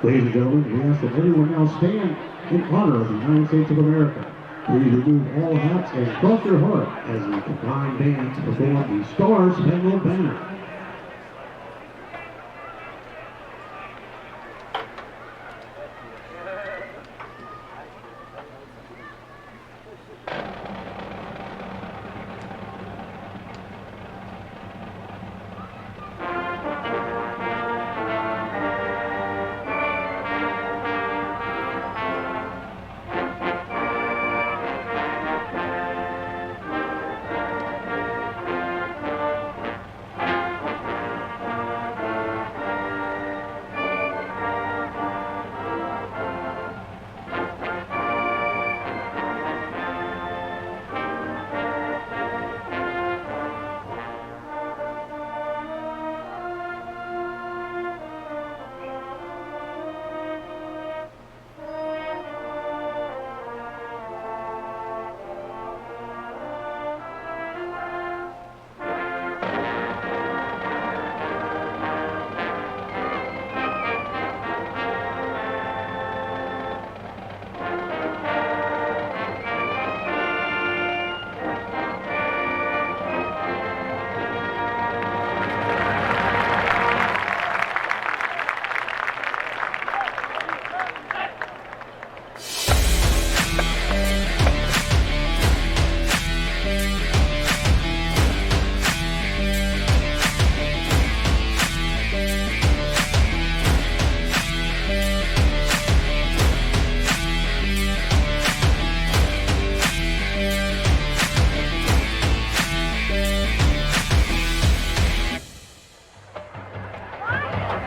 Ladies and gentlemen, we ask that everyone now stand in honor of the United States of America. Please remove all hats and cross your heart as the combined bands perform the Star Spangled Banner.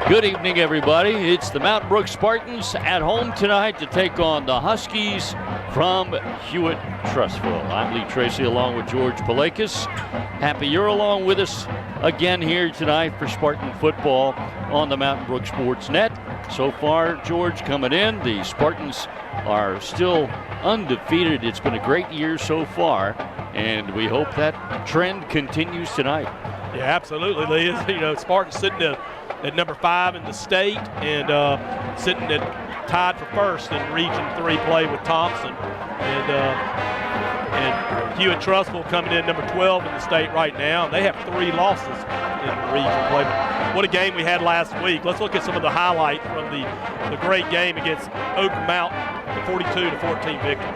Good evening, everybody. It's the Mountain Brook Spartans at home tonight to take on the Huskies from Hewitt Trussville. I'm Lee Tracy along with George Palakis. Happy you're along with us again here tonight for Spartan football on the Mountain Brook Sports Net. So far, George, coming in, the Spartans are still undefeated. It's been a great year so far, and we hope that trend continues tonight. Yeah, absolutely, Lee. You know, Spartans sitting at number 5 in the state and sitting at tied for first in Region 3 play with Thompson. And Hewitt Trussville coming in number 12 in the state right now. And they have 3 losses in region play. But what a game we had last week. Let's look at some of the highlights from the great game against Oak Mountain, the 42-14 victory.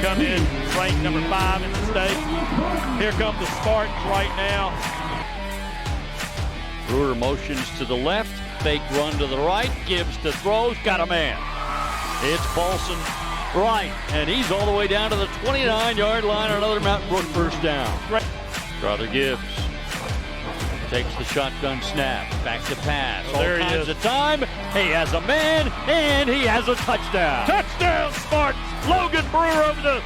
Come in ranked number 5 in the state. Here come the Spartans right now. Brewer motions to the left, fake run to the right, Gibbs to throws, got a man. It's Paulson right, and he's all the way down to the 29-yard line. Another Mountain Brook first down. Brother Gibbs takes the shotgun snap, back to pass. Oh, there he is. Of time. He has a man, and he has a touchdown. Touchdown, Spartans! Logan Brewer over the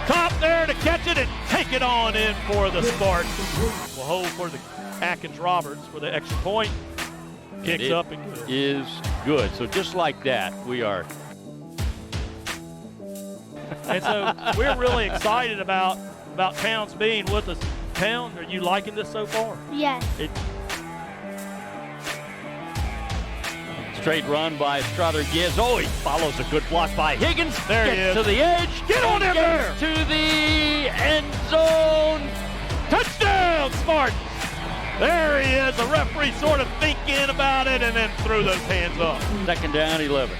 top there to catch it and take it on in for the Spartans. We'll hold for the Atkins Roberts for the extra point. Kicks up and good. Is good. So just like that, we are. And so we're really excited about Towns being with us. Towns, are you liking this so far? Yes. Straight run by Strother Gibbs. Oh, he follows a good block by Higgins. There he is. To the edge. Get on in there. To the end zone. Touchdown, Spartans. There he is. The referee sort of thinking about it and then threw those hands up. Second down, 11.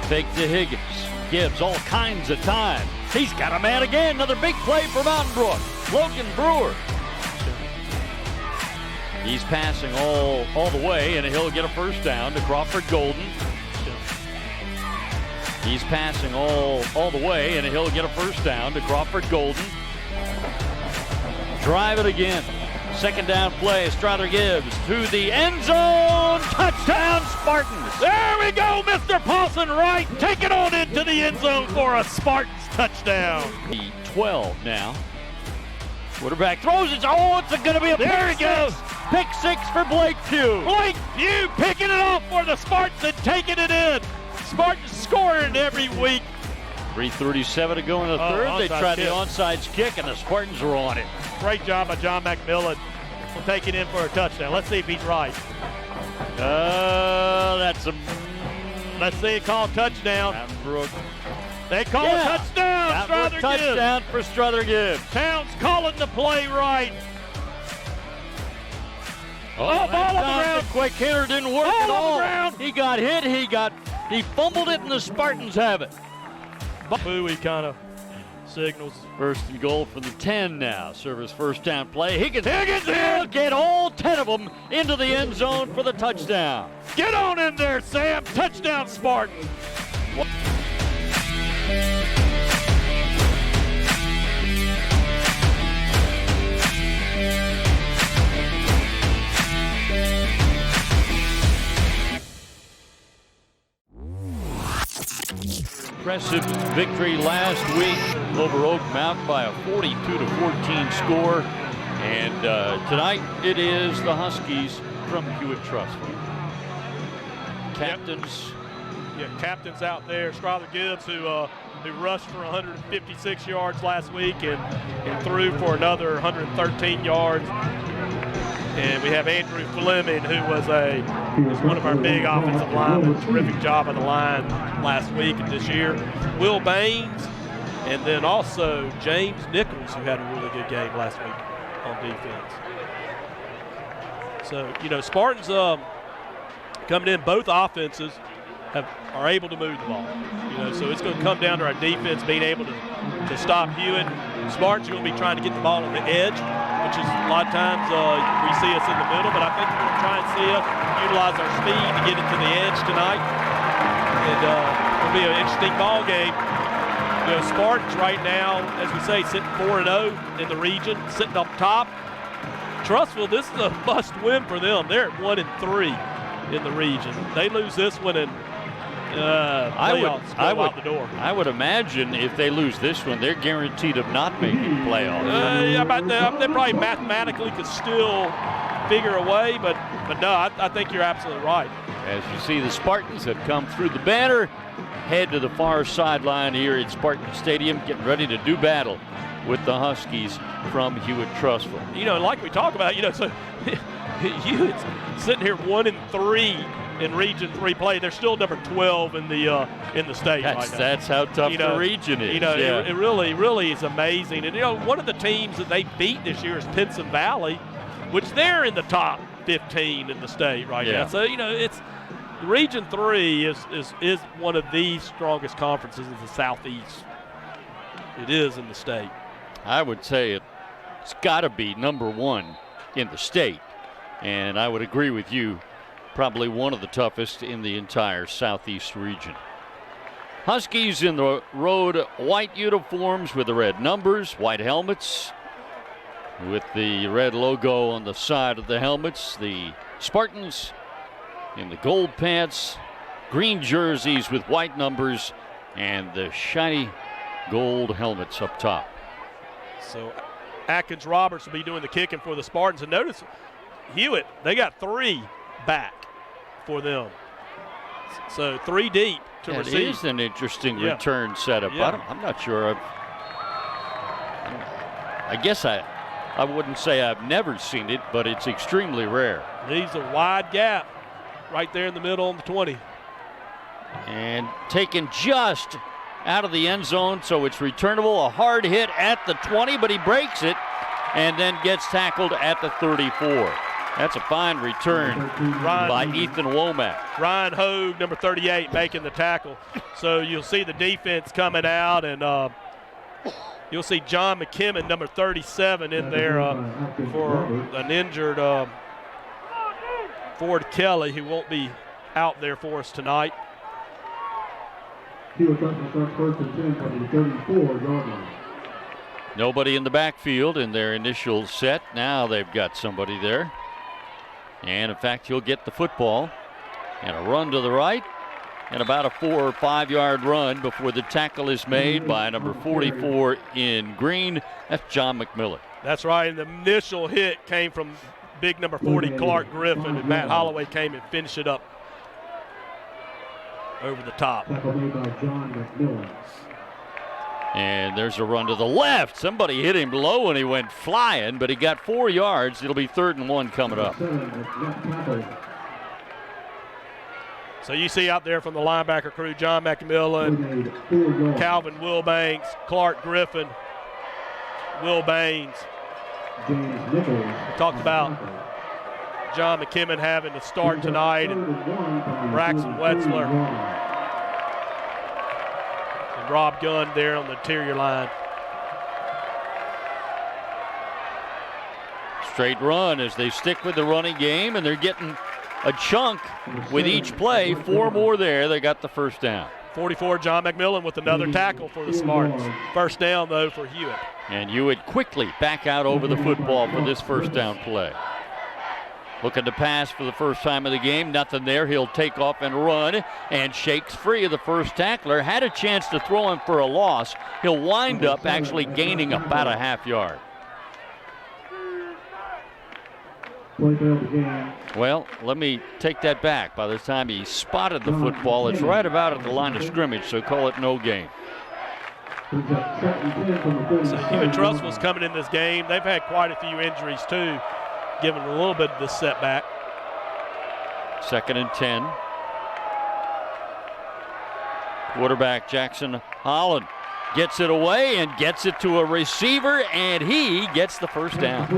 Fake to Higgins. Gibbs all kinds of time. He's got a man again. Another big play for Mountain Brook. Logan Brewer. He's passing all the way, and he'll get a first down to Crawford Golden. He's passing all the way, and he'll get a first down to Crawford Golden. Drive it again. Second down play, Strother Gibbs to the end zone. Touchdown, Spartans. There we go, Mr. Paulson Wright. Take it on into the end zone for a Spartans touchdown. The 12 now. Quarterback throws it. Oh, it's going to be a There pick he goes. six. Pick six for Blake Pugh. Blake Pugh picking it off for the Spartans and taking it in. Spartans scoring every week. 3:37 to go in the third. They onside tried kick. the onside kick, and the Spartans are on it. Great job by John McMillan. Will take it in for a touchdown. Let's see if he's right. That's a Let's see it called touchdown. Brook. They call a touchdown. Strother Touchdown for Strother Gibbs. Towns calling the play right. Oh, ball on the ground. The quick hitter didn't work Ball at on the all. ground. He got hit. He fumbled it, and the Spartans have it. Bowie kind of signals. First and goal from the 10 now. Service first down play. Higgins will get all 10 of them into the end zone for the touchdown. Get on in there, Sam. Touchdown, Spartans. Impressive victory last week over Oak Mountain by a 42-14 score. And tonight it is the Huskies from Hewitt Trussville. Captains. Captains out there. Strother Gibbs, who rushed for 156 yards last week and threw for another 113 yards. And we have Andrew Fleming, who was one of our big offensive linemen. Terrific job on the line last week and this year. Will Baines, and then also James Nichols, who had a really good game last week on defense. So, Spartans coming in, both offenses are able to move the ball. So it's going to come down to our defense being able to stop Hewitt. Spartans are going to be trying to get the ball on the edge, which is a lot of times we see us in the middle, but I think we're going to try and see us utilize our speed to get it to the edge tonight. And it'll be an interesting ball game. Spartans right now, as we say, sitting 4-0 in the region, sitting up top. Trussville, this is a must-win for them. They're at 1-3 in the region. They lose this one and playoffs go out the door. I would imagine if they lose this one, they're guaranteed of not making playoffs. They probably mathematically could still figure a way, but no, I think you're absolutely right. As you see, the Spartans have come through the banner, head to the far sideline here at Spartan Stadium, getting ready to do battle with the Huskies from Hewitt Trussville. Like we talk about, so Hewitt's sitting here 1-3 in Region 3 play. They're still number 12 in the state right now. That's how tough the region is. It really is amazing. And one of the teams that they beat this year is Pinson Valley, which they're in the top 15 in the state right now. So it's Region 3 is one of the strongest conferences in the Southeast. It is in the state. I would say it's got to be number one in the state, and I would agree with you. Probably one of the toughest in the entire Southeast region. Huskies in the road white uniforms with the red numbers, white helmets with the red logo on the side of the helmets. The Spartans in the gold pants, green jerseys with white numbers, and the shiny gold helmets up top. So Atkins Roberts will be doing the kicking for the Spartans. And notice Hewitt, they got 3 back for them. So 3 deep to receive. It is an interesting return setup. I'm not sure. I guess I wouldn't say I've never seen it, but it's extremely rare. Leaves a wide gap right there in the middle on the 20. And taken just out of the end zone, so it's returnable. A hard hit at the 20, but he breaks it and then gets tackled at the 34. That's a fine return by Ethan Womack. Ryan Hogue, number 38, making the tackle. So you'll see the defense coming out, and you'll see John McKimmon, number 37, in there for an injured Ford Kelly, who won't be out there for us tonight. Hewitt Trussville starts first and 10 from the 34-yard line. Nobody in the backfield in their initial set. Now they've got somebody there. And in fact, he'll get the football and a run to the right and about a 4 or 5 yard run before the tackle is made by number 44 in green. That's John McMillan. That's right, and the initial hit came from big number 40, Clark Griffin, and Matt Holloway came and finished it up over the top. Tackle made by John McMillan. And there's a run to the left. Somebody hit him low and he went flying, but he got 4 yards. It'll be 3rd and 1 coming up. So you see out there from the linebacker crew, John McMillan, Calvin Wilbanks, Clark Griffin, Will Baines. James Nichols. We talked about John McKimmon having to start tonight, and Braxton Wetzler and Rob Gunn there on the interior line. Straight run as they stick with the running game, and they're getting a chunk with each play. 4 more there. They got the first down. 44, John McMillan with another tackle for the Spartans. First down, though, for Hewitt. And Hewitt quickly back out over the football for this first down play. Looking to pass for the first time of the game. Nothing there. He'll take off and run and shakes free of the first tackler. Had a chance to throw him for a loss. He'll wind up actually gaining about a half yard. Well, let me take that back. By the time he spotted the football, it's right about at the line of scrimmage, so call it no gain. So Hewitt Trussville's coming in this game. They've had quite a few injuries, too, giving a little bit of this setback. 2nd and 10. Quarterback Jackson Holland gets it away and gets it to a receiver, and he gets the first down.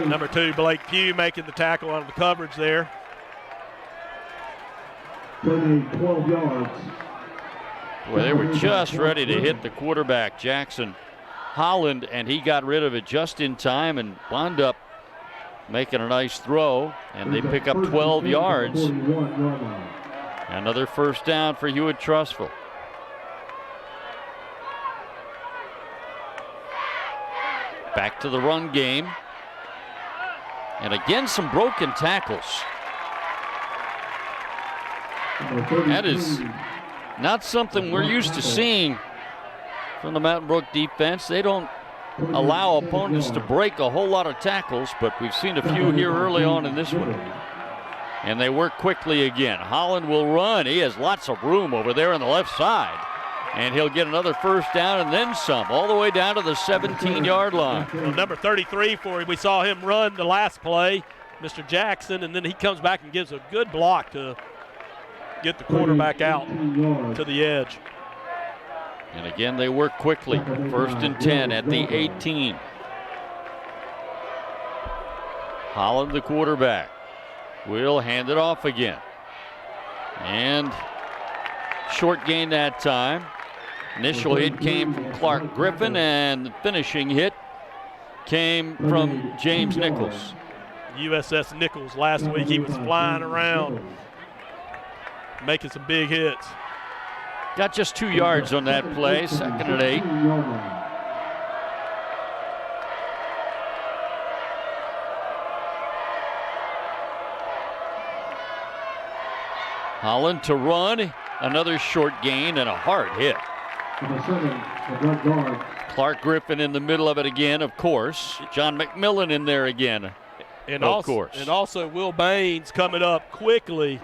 Number 2, Blake Pugh, making the tackle on the coverage there. 12 yards. Well, they were just ready to hit the quarterback, Jackson Holland, and he got rid of it just in time and wound up making a nice throw, and they pick up 12 yards. Another first down for Hewitt Trussville. Back to the run game. And again, some broken tackles. That is not something we're used to seeing from the Mountain Brook defense. They don't allow opponents to break a whole lot of tackles, but we've seen a few here early on in this one. And they work quickly again. Holland will run. He has lots of room over there on the left side. And he'll get another first down and then some, all the way down to the 17-yard line. Well, number 33 for him. We saw him run the last play, Mr. Jackson, and then he comes back and gives a good block to get the quarterback out to the edge. And again, they work quickly. 1st and 10 at the 18. Holland, the quarterback, will hand it off again. And short gain that time. Initial hit came from Clark Griffin, and the finishing hit came from James Nichols. USS Nichols last week, he was flying around, making some big hits. Got just 2 yards on that play, 2nd and 8. Holland to run, another short gain and a hard hit. Clark Griffin in the middle of it again, of course. John McMillan in there again, and of course. And also Will Baines coming up quickly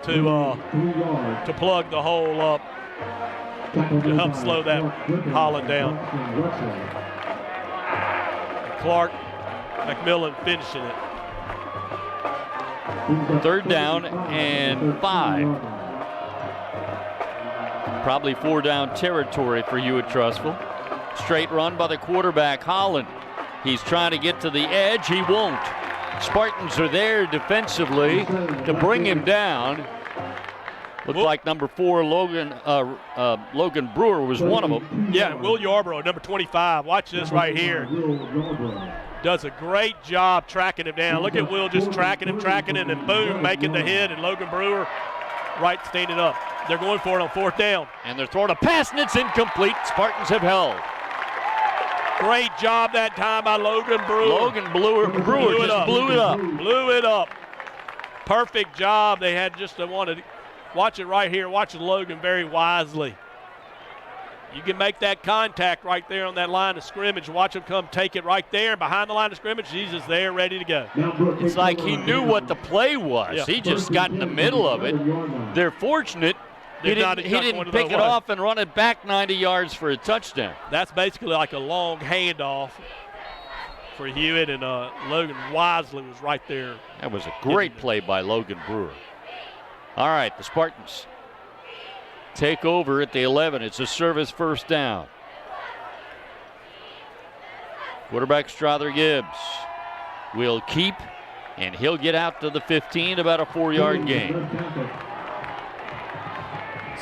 to plug the hole up to help slow that Holland down. Clark McMillan finishing it. 3rd down and 5. Probably 4 down territory for Hewitt Trussville. Straight run by the quarterback, Holland. He's trying to get to the edge. He won't. Spartans are there defensively to bring him down. Looked like number 4, Logan Brewer was one of them. Yeah, Will Yarbrough, number 25. Watch this right here. Does a great job tracking him down. Look at Will just tracking him, and boom, making the hit, and Logan Brewer right standing up. They're going for it on 4th down. And they're throwing a pass, and it's incomplete. Spartans have held. Great job that time by Logan Brewer. Logan Brewer just blew it up. Blew it up. Perfect job. They had just wanted to watch it right here. Watch Logan very wisely. You can make that contact right there on that line of scrimmage. Watch him come take it right there. Behind the line of scrimmage, he's just there ready to go. It's like he knew what the play was. Yeah. He just got in the middle of it. They're fortunate he didn't pick it off and run it back 90 yards for a touchdown. That's basically like a long handoff for Hewitt, and Logan Wisely was right there. That was a great play by Logan Brewer. All right, the Spartans take over at the 11. It's a service first down. Quarterback Strother Gibbs will keep, and he'll get out to the 15, about a 4-yard gain.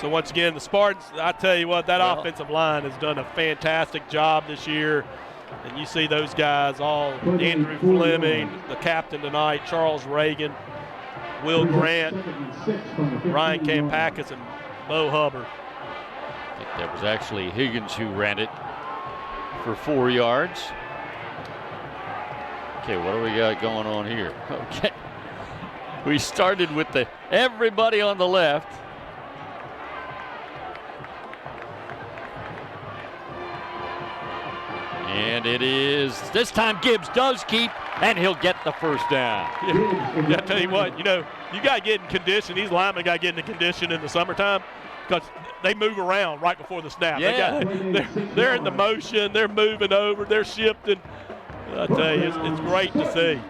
So once again, the Spartans, I tell you what, that offensive line has done a fantastic job this year. And you see those guys all, Andrew Fleming, the captain tonight, Charles Reagan, Will Grant, Ryan Kampakis, and Bo Hubbard. I think that was actually Higgins who ran it for 4 yards. Okay, what do we got going on here? Okay. We started with everybody on the left. And it is, this time Gibbs does keep, and he'll get the first down. Yeah, I tell you what, you got to get in condition. These linemen got to get in condition in the summertime because they move around right before the snap. Yeah. They're in the motion. They're moving over. They're shifting. I tell you, it's great to see.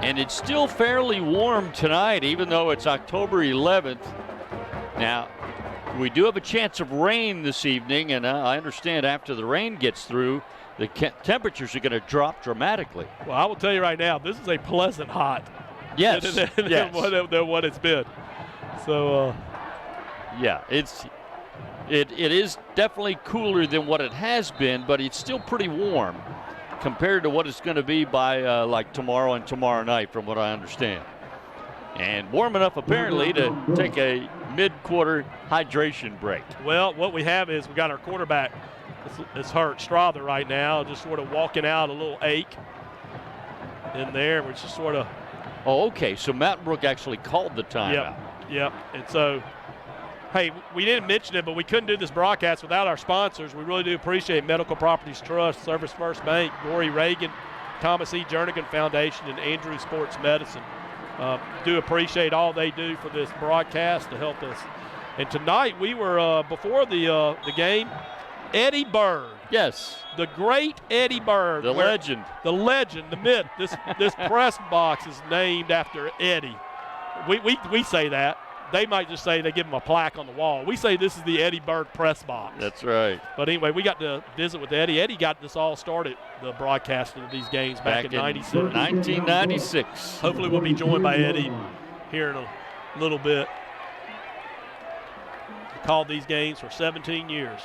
And it's still fairly warm tonight, even though it's October 11th. Now, we do have a chance of rain this evening, and I understand after the rain gets through, the temperatures are going to drop dramatically. Well, I will tell you right now, this is a pleasant hot. Yes. Than what it's been. So, yeah, it is definitely cooler than what it has been, but it's still pretty warm compared to what it's going to be by like tomorrow and tomorrow night, from what I understand. And warm enough apparently to take a mid-quarter hydration break. Well, what we have is we got our quarterback is hurt, Strother, right now, just sort of walking out, a little ache in there, which is sort of. Oh, okay. So Matt Brook actually called the timeout. Yep. And so, hey, we didn't mention it, but we couldn't do this broadcast without our sponsors. We really do appreciate Medical Properties Trust, Service First Bank, Gory Reagan, Thomas E. Jernigan Foundation, and Andrew Sports Medicine. Do appreciate all they do for this broadcast to help us. And tonight we were, before the game, Eddie Bird. Yes. The great Eddie Bird. The legend. The legend, the myth. This press box is named after Eddie. We say that. They might just say they give him a plaque on the wall. We say this is the Eddie Bird press box. That's right. But anyway, we got to visit with Eddie. Eddie got this all started, the broadcasting of these games back in 96. 1996. Hopefully we'll be joined by Eddie here in a little bit. Called these games for 17 years.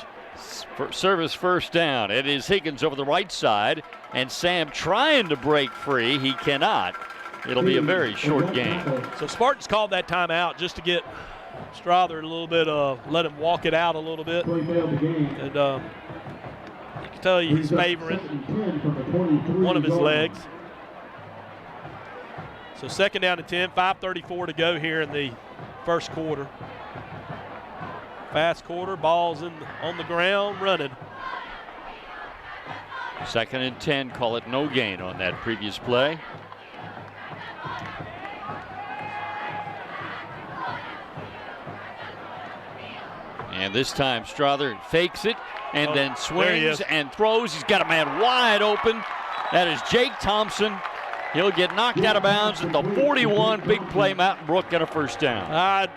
Service first down. It is Higgins over the right side, and Sam trying to break free. He cannot. It'll be a very short game. So Spartans called that timeout just to get Strother a little bit let him walk it out a little bit. And you can tell he's favoring one of his legs. So second down and 10, 5:34 to go here in the first quarter. Fast quarter, ball's on the ground, running. Second and 10, call it no gain on that previous play. And this time Strother fakes it and then swings and throws. He's got a man wide open. That is Jake Thompson. He'll get knocked out of bounds at the 41. Big play, Mountain Brook, get a first down.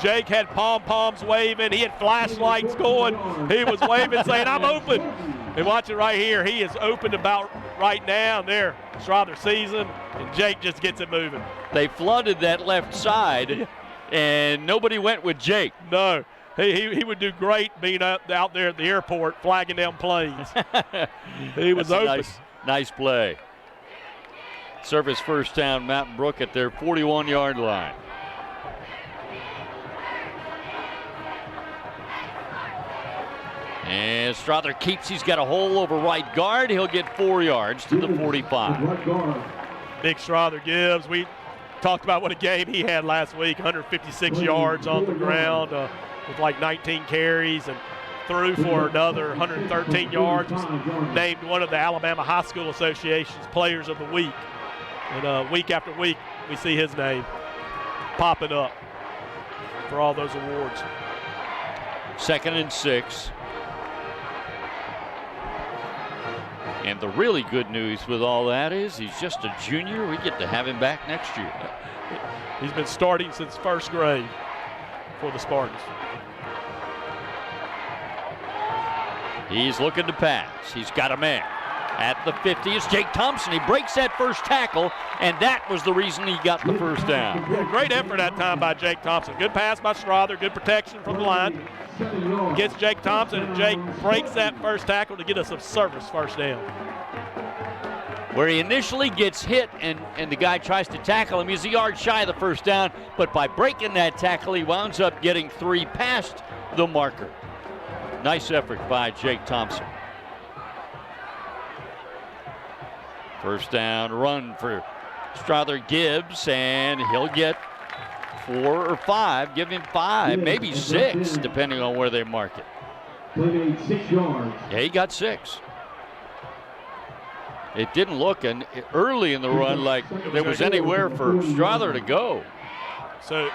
Jake had pom-poms waving. He had flashlights going. He was waving, saying, I'm open. And watch it right here. He is open about right now. And there, Strother sees him, and Jake just gets it moving. They flooded that left side, and nobody went with Jake. No. He would do great being out there at the airport flagging down planes. He was open. Nice play. Service first down, Mountain Brook at their 41-yard line. And Strother keeps. He's got a hole over right guard. He'll get 4 yards to the 45. Big Strother Gibbs. We talked about what a game he had last week, 156 yards on the ground. with like 19 carries and threw for another 113 yards. Was named one of the Alabama High School Association's Players of the Week. And week after week, we see his name popping up for all those awards. 2nd and 6. And the really good news with all that is he's just a junior. We get to have him back next year. He's been starting since 1st grade for the Spartans. He's looking to pass. He's got a man. At the 50 is Jake Thompson. He breaks that first tackle, and that was the reason he got the first down. Yeah, great effort that time by Jake Thompson. Good pass by Strother, good protection from the line. Gets Jake Thompson, and Jake breaks that first tackle to get us a service first down. Where he initially gets hit and the guy tries to tackle him, he's a yard shy of the first down, but by breaking that tackle, he winds up getting 3 past the marker. Nice effort by Jake Thompson. First down run for Strother Gibbs, and he'll get 4 or 5. Give him 5, maybe 6, depending on where they mark it. Played 6 yards. Yeah, he got 6. It didn't look early in the run like there was anywhere for Strother to go. So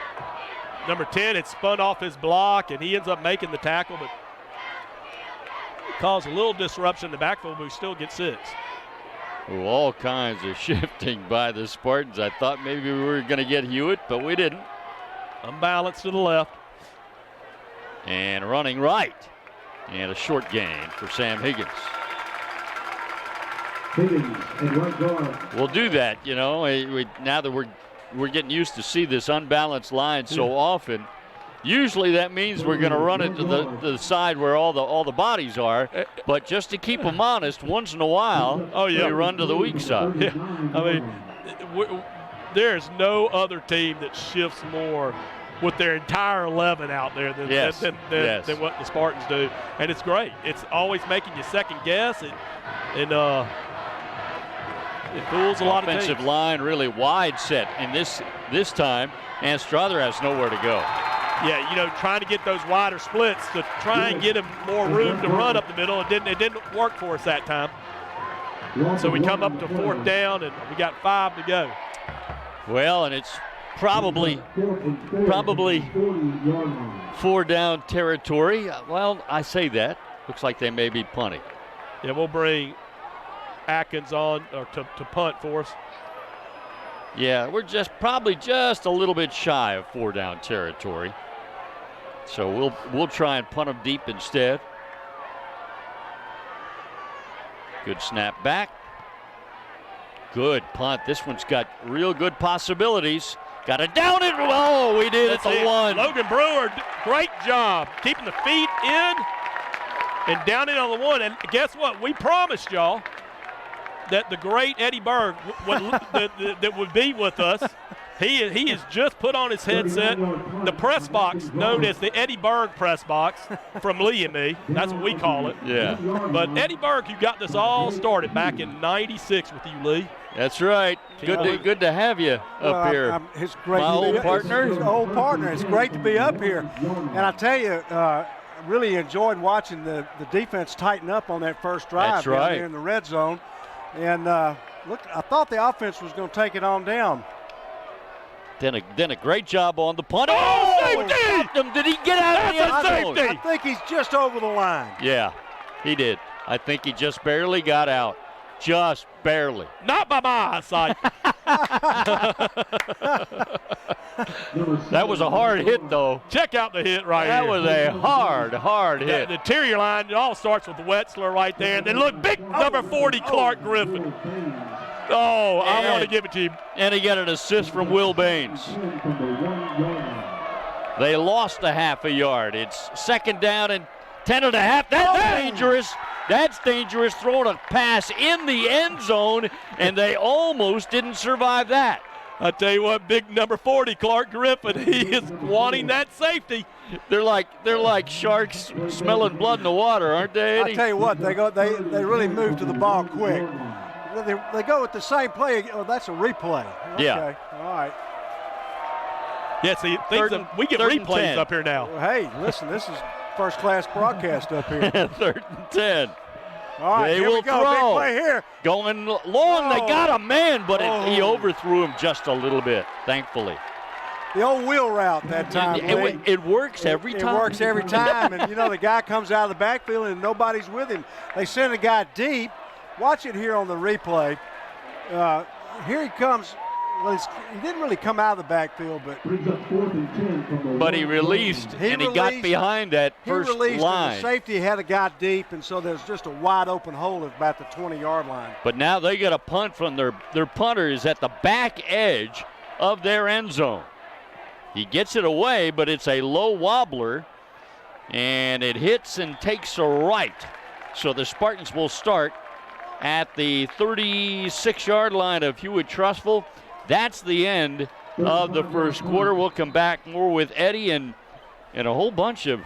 number 10 had spun off his block, and he ends up making the tackle, but caused a little disruption in the backfield, but we still get 6. Well, all kinds of shifting by the Spartans. I thought maybe we were going to get Hewitt, but we didn't. Unbalanced to the left. And running right. And a short gain for Sam Higgins. Higgins and right guard. We'll do that, you know. Now that we're getting used to see this unbalanced line so often. Usually that means we're going to run it to the side where all the bodies are, but just to keep them honest, once in a while, we run to the weak side. Yeah. I mean, there's no other team that shifts more with their entire 11 out there than what the Spartans do, and it's great. It's always making you second guess, and it fools a lot of teams. Offensive line really wide set in this time, and Strother has nowhere to go. Yeah, you know, trying to get those wider splits to try and get him more room to run up the middle. It didn't work for us that time. So we come up to 4th down, and we got 5 to go. Well, and it's probably 4 down territory. Well, I say that. Looks like they may be punting. Yeah, we'll bring Atkins on to punt for us. Yeah, we're probably just a little bit shy of 4 down territory. So we'll try and punt them deep instead. Good snap back. Good punt. This one's got real good possibilities. Got it down it. Oh, we did. It's a 1. Logan Brewer, great job keeping the feet in and down it on the 1. And guess what? We promised y'all that the great Eddie Berg that would be with us. He has just put on his headset, the press box known as the Eddie Berg press box from Lee and me. That's what we call it. Yeah. But Eddie Berg, who got this all started back in '96 with you, Lee. That's right. Good to have you up here. It's great. My old partner. His old partner. It's great to be up here. And I tell you, really enjoyed watching the defense tighten up on that first drive. That's right. Down there in the red zone. And look, I thought the offense was going to take it on down. Then a great job on the punt. Oh, safety! Did he get out of the end zone? I think he's just over the line. Yeah, he did. I think he just barely got out. Just barely. Not by my eyesight. That was a hard hit, though. Check out the hit right here. That was a hard hit. The interior line, it all starts with Wetzler right there. And then look, big number 40, Clark Griffin. Oh, I want to give it to you. And he got an assist from Will Baines. They lost a half a yard. It's 2nd down and 10.5. That's dangerous. That's dangerous. Throwing a pass in the end zone, and they almost didn't survive that. I tell you what, big number 40, Clark Griffin, he is wanting that safety. They're like sharks smelling blood in the water, aren't they, Eddie? I tell you what, they really move to the ball quick. They go with the same play. Oh, that's a replay. Okay. Yeah. All right. Yeah, see, we get third and replays 10. up here now. Well, hey, listen, this is first-class broadcast up here. 3rd and 10. All right, They here will we go. throw. Big play here. Going long. They Oh. got a man, but he Oh. overthrew him just a little bit, thankfully. The old wheel route that time. Lee. It works every time. It works every time. And, the guy comes out of the backfield and nobody's with him. They send a guy deep. Watch it here on the replay. Here he comes. Well, he didn't really come out of the backfield, but Brings up 4th and 10 from the But he released, He and he got released- behind that first he released, line. and the safety had a guy deep, and so there's just a wide open hole at about the 20-yard line. But now they get a punt from their punter is at the back edge of their end zone. He gets it away, but it's a low wobbler, and it hits and takes a right. So the Spartans will start at the 36-yard line of Hewitt Trussville. That's the end of the first quarter. We'll come back more with Eddie and a whole bunch of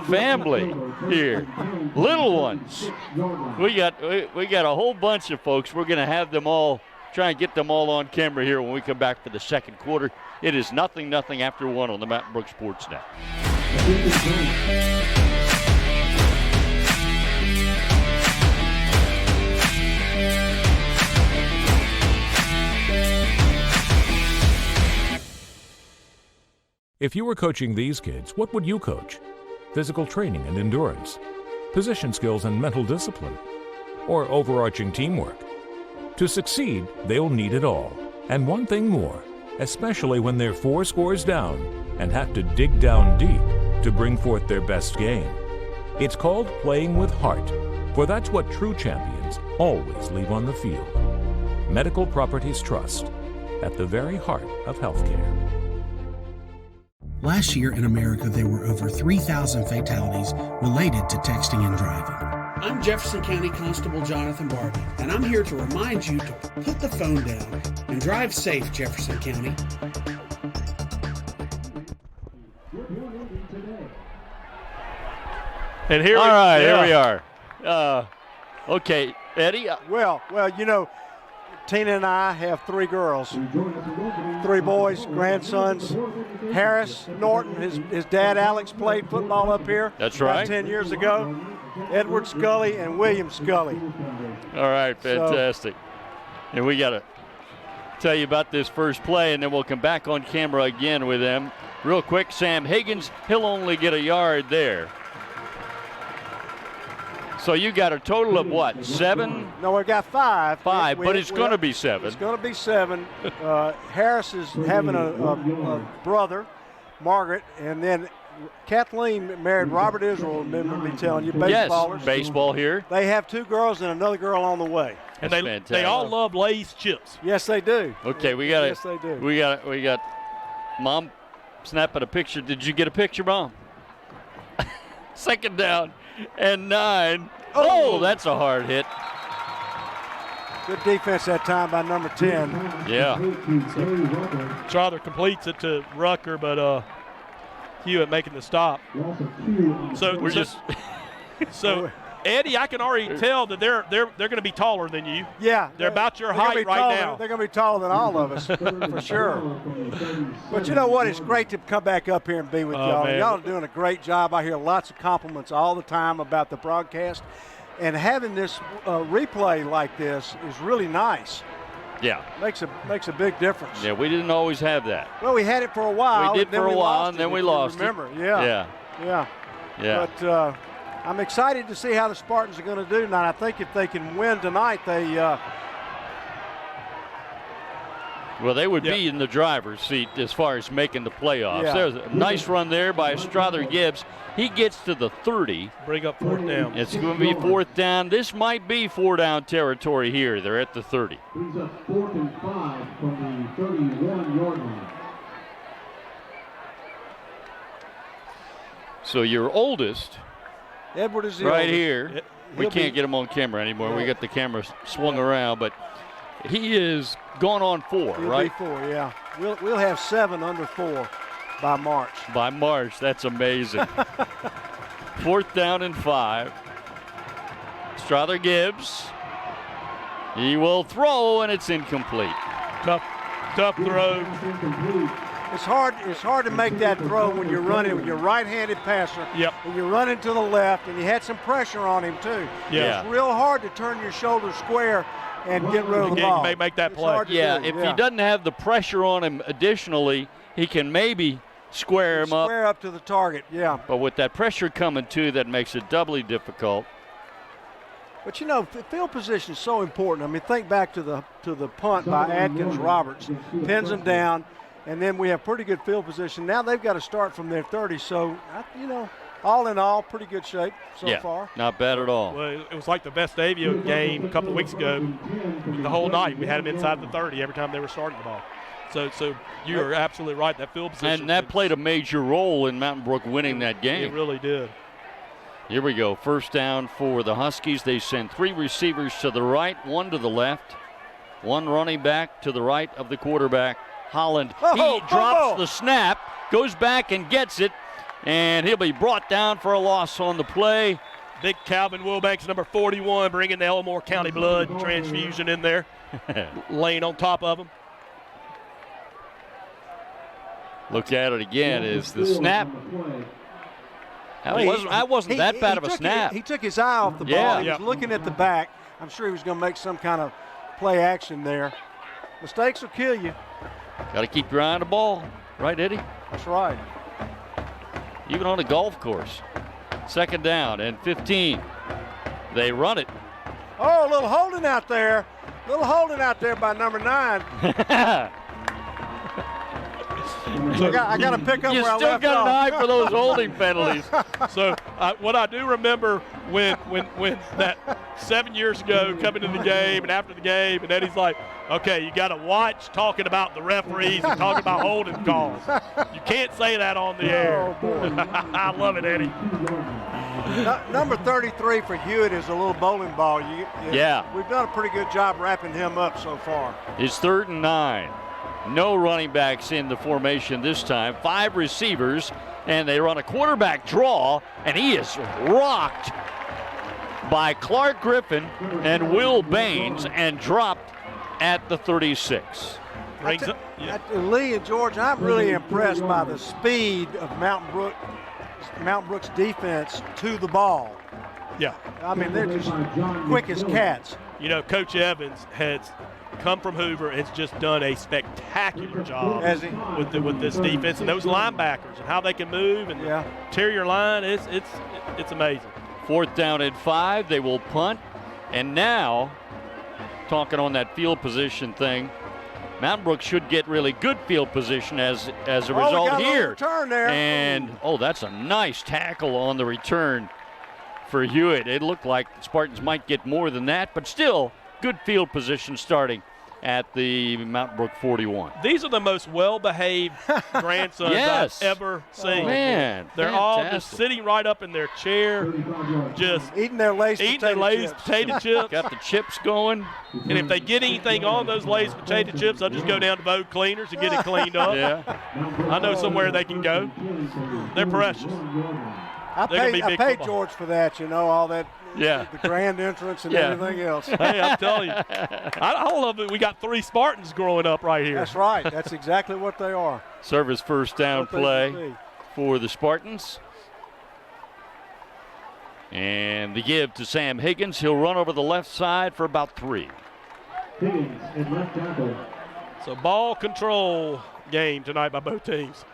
family here. Little ones. We got a whole bunch of folks. We're going to have them all, try and get them all on camera here when we come back for the second quarter. It is 0-0 after 1 on the Mountain Brook Sports Net. If you were coaching these kids, what would you coach? Physical training and endurance, position skills and mental discipline, or overarching teamwork? To succeed, they'll need it all, and one thing more, especially when they're 4 scores down and have to dig down deep to bring forth their best game. It's called playing with heart, for that's what true champions always leave on the field. Medical Properties Trust, at the very heart of healthcare. Last year in America, there were over 3,000 fatalities related to texting and driving. I'm Jefferson County Constable Jonathan Barbie, and I'm here to remind you to put the phone down and drive safe, Jefferson County. And here we are. Okay, Eddie. Well, Tina and I have 3 girls, 3 boys, grandsons. Harris Norton, his dad Alex played football up here. That's about right. 10 years ago. Edward Scully and William Scully. All right, fantastic. And we got to tell you about this first play, and then we'll come back on camera again with them. Real quick, Sam Higgins, he'll only get a yard there. So you got a total of what, 7? No, we've got 5. 5, but it's going to be 7. It's going to be 7. Harris is having a brother, Margaret, and then Kathleen married Robert Israel, remember me telling you, baseballers. Yes, baseball here. They have 2 girls and another girl on the way. And That's they all love Lay's chips. Yes, they do. Okay, we got Yes, they do. We got Mom snapping a picture. Did you get a picture, Mom? Second down and 9. Oh, that's a hard hit. Good defense that time by number 10. Yeah. Strother completes it to Rucker, but Hewitt making the stop. So Eddie, I can already tell that they're going to be taller than you. Yeah. They're about your height right now. They're going to be taller than all of us, for sure. But you know what? It's great to come back up here and be with y'all. Man. Y'all are doing a great job. I hear lots of compliments all the time about the broadcast. And having this replay like this is really nice. Yeah. Makes a big difference. Yeah, we didn't always have that. Well, we had it for a while. We did for a while, and then we lost it. Remember? Yeah. Yeah. Yeah. But I'm excited to see how the Spartans are going to do tonight. I think if they can win tonight, they Well, they would be in the driver's seat as far as making the playoffs. Yeah. There's a nice run there by Strother Gibbs. He gets to the 30. Bring up 4th down. It's going to be 4th down. This might be 4-down territory here. They're at the 30. Brings up 4th and 5 from the 31-yard line. So your oldest, Edward is the right oldest. here. We can't get him on camera anymore. Yeah. We got the camera swung around, but he is going on 4, He'll right? be 4, yeah. We'll have 7 under 4 by March. By March, that's amazing. 4th down and 5. Strother Gibbs. He will throw, and it's incomplete. Tough throw. It's hard to make that throw when you're running with your right-handed passer. Yep. And you're running to the left, and you had some pressure on him too. Yeah. It's real hard to turn your shoulder square and get rid of the ball. Make that It's play. hard to Yeah, do, if he doesn't have the pressure on him additionally, he can maybe square him up. Square up to the target, yeah. But with that pressure coming too, that makes it doubly difficult. But you know, field position is so important. I mean, think back to the punt by Atkins Roberts, pins him down, and then we have pretty good field position. Now they've got to start from their 30. So, you know, all in all, pretty good shape so far. Not bad at all. Well, it was like the Vestavia game a couple of weeks ago. The whole night we had them inside the 30 every time they were starting the ball. So you are absolutely right. That field position. And that played a major role in Mountain Brook winning that game. It really did. Here we go. First down for the Huskies. They send 3 receivers to the right, 1 to the left, 1 running back to the right of the quarterback, Holland. He drops the snap, goes back and gets it, and he'll be brought down for a loss on the play. Big Calvin Wilbanks, number 41, bringing the Elmore County blood transfusion in there, laying on top of him. Look at it again. Is the snap. That wasn't that bad of a snap. He took his eye off the ball. He was looking at the back. I'm sure he was going to make some kind of play action there. Mistakes will kill you. Got to keep your eye on the ball. Right, Eddie? That's right. Even on a golf course. Second down and 15. They run it. Oh, a little holding out there. A little holding out there by number 9. I got to pick up you where I left off. You still got an eye for those holding penalties. So what I do remember when that 7 years ago coming to the game and after the game, and Eddie's like, okay, you got to watch talking about the referees and talking about holding calls. You can't say that on the air. Oh, boy. I love it, Eddie. Number 33 for Hewitt is a little bowling ball. We've done a pretty good job wrapping him up so far. It's 3rd and 9. No running backs in the formation this time. 5 receivers, and they run a quarterback draw, and he is rocked by Clark Griffin and Will Baines and dropped at the 36. Lee and George, I'm really impressed by the speed of Mountain Brook's defense to the ball. Yeah. I mean, they're just quick as cats. You know, Coach Evans has come from Hoover and has just done a spectacular job with this defense and those linebackers and how they can move and interior line. It's amazing. 4th down and 5. They will punt. And now, talking on that field position thing, Mountain Brook should get really good field position as a result here. Return there. And that's a nice tackle on the return for Hewitt. It looked like the Spartans might get more than that, but still good field position starting at the Mountain Brook 41. These are the most well-behaved grandsons I've ever seen. Oh, man, they're all just sitting right up in their chair, just eating their Lay's potato chips. Got the chips going. And if they get anything on those Lay's potato chips, I'll just go down to Vogue Cleaners and get it cleaned up. I know somewhere they can go. They're precious. I paid George for that, all that. The grand entrance and everything else. Hey, I'm telling you. I love it. We got 3 Spartans growing up right here. That's right. That's exactly what they are. Service first down play for the Spartans. And the give to Sam Higgins. He'll run over the left side for about 3. Higgins in left tackle. So ball control game tonight by both teams.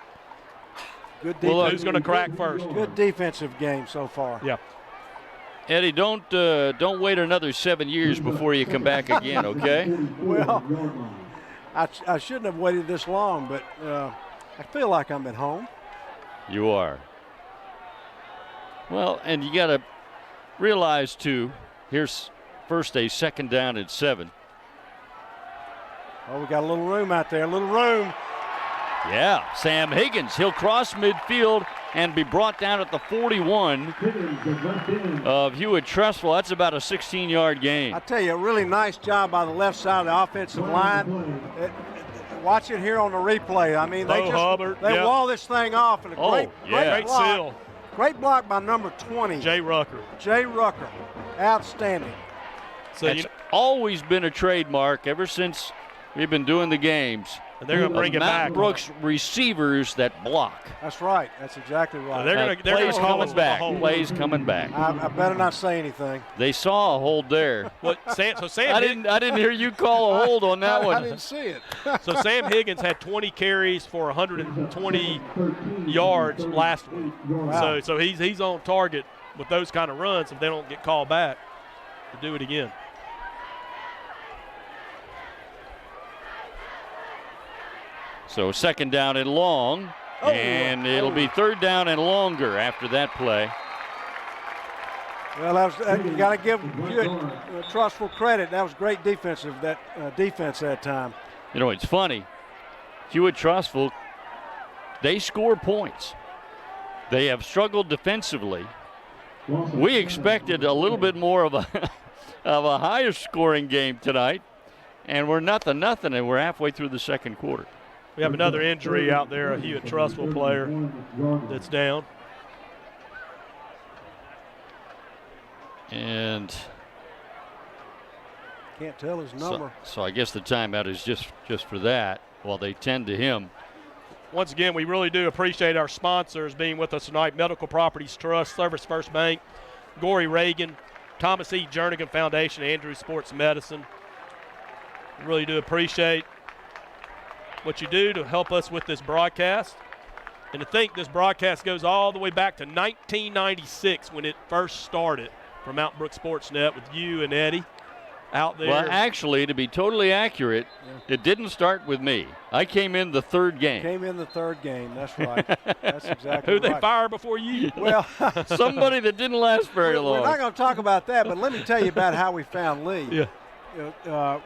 Good defense. Who's going to crack first? Good defensive game so far. Yeah. Eddie, don't wait another 7 years before you come back again, okay? Well, I shouldn't have waited this long, but I feel like I'm at home. You are. Well, and you got to realize, too, here's first a 2nd down and 7. Oh, we got a little room out there, a little room. Yeah, Sam Higgins. He'll cross midfield and be brought down at the 41 of Hewitt Trussville. That's about a 16-yard gain. I tell you, a really nice job by the left side of the offensive line. Watch it here on the replay. I mean, they wall this thing off, and great seal. Great block by number 20. Jay Rucker. Outstanding. So it's always been a trademark ever since we've been doing the games. And they're going to bring it back. Mountain Brooks receivers that block. That's right. That's exactly right. They're Plays gonna coming back. Plays coming back. I better not say anything. They saw a hold there. Well, Sam I didn't hear you call a hold on that I one. didn't see it. So Sam Higgins had 20 carries for 120 yards last week. Wow. So he's on target with those kind of runs if they don't get called back to do it again. So second down and long, and it'll be third down and longer after that play. Well, you got to give Hewitt Trussville credit. That was great defense that time. You know, it's funny. Hewitt Trussville, they score points. They have struggled defensively. We expected a little bit more of a higher scoring game tonight, and we're nothing, and we're halfway through the second quarter. We have another injury out there, a Hewitt Trussville player that's down. And can't tell his number. So I guess the timeout is just for that while they tend to him. Once again, we really do appreciate our sponsors being with us tonight. Medical Properties Trust, Service First Bank, Gory Reagan, Thomas E. Jernigan Foundation, Andrews Sports Medicine. We really do appreciate what you do to help us with this broadcast. And to think this broadcast goes all the way back to 1996 when it first started for Mount Brook Sports Net with you and Eddie out there. Well, actually, to be totally accurate, it didn't start with me. I came in the third game. That's right. That's exactly Who right. they fire before you? Well, somebody that didn't last very long. We're not going to talk about that, but let me tell you about how we found Lee. Yeah.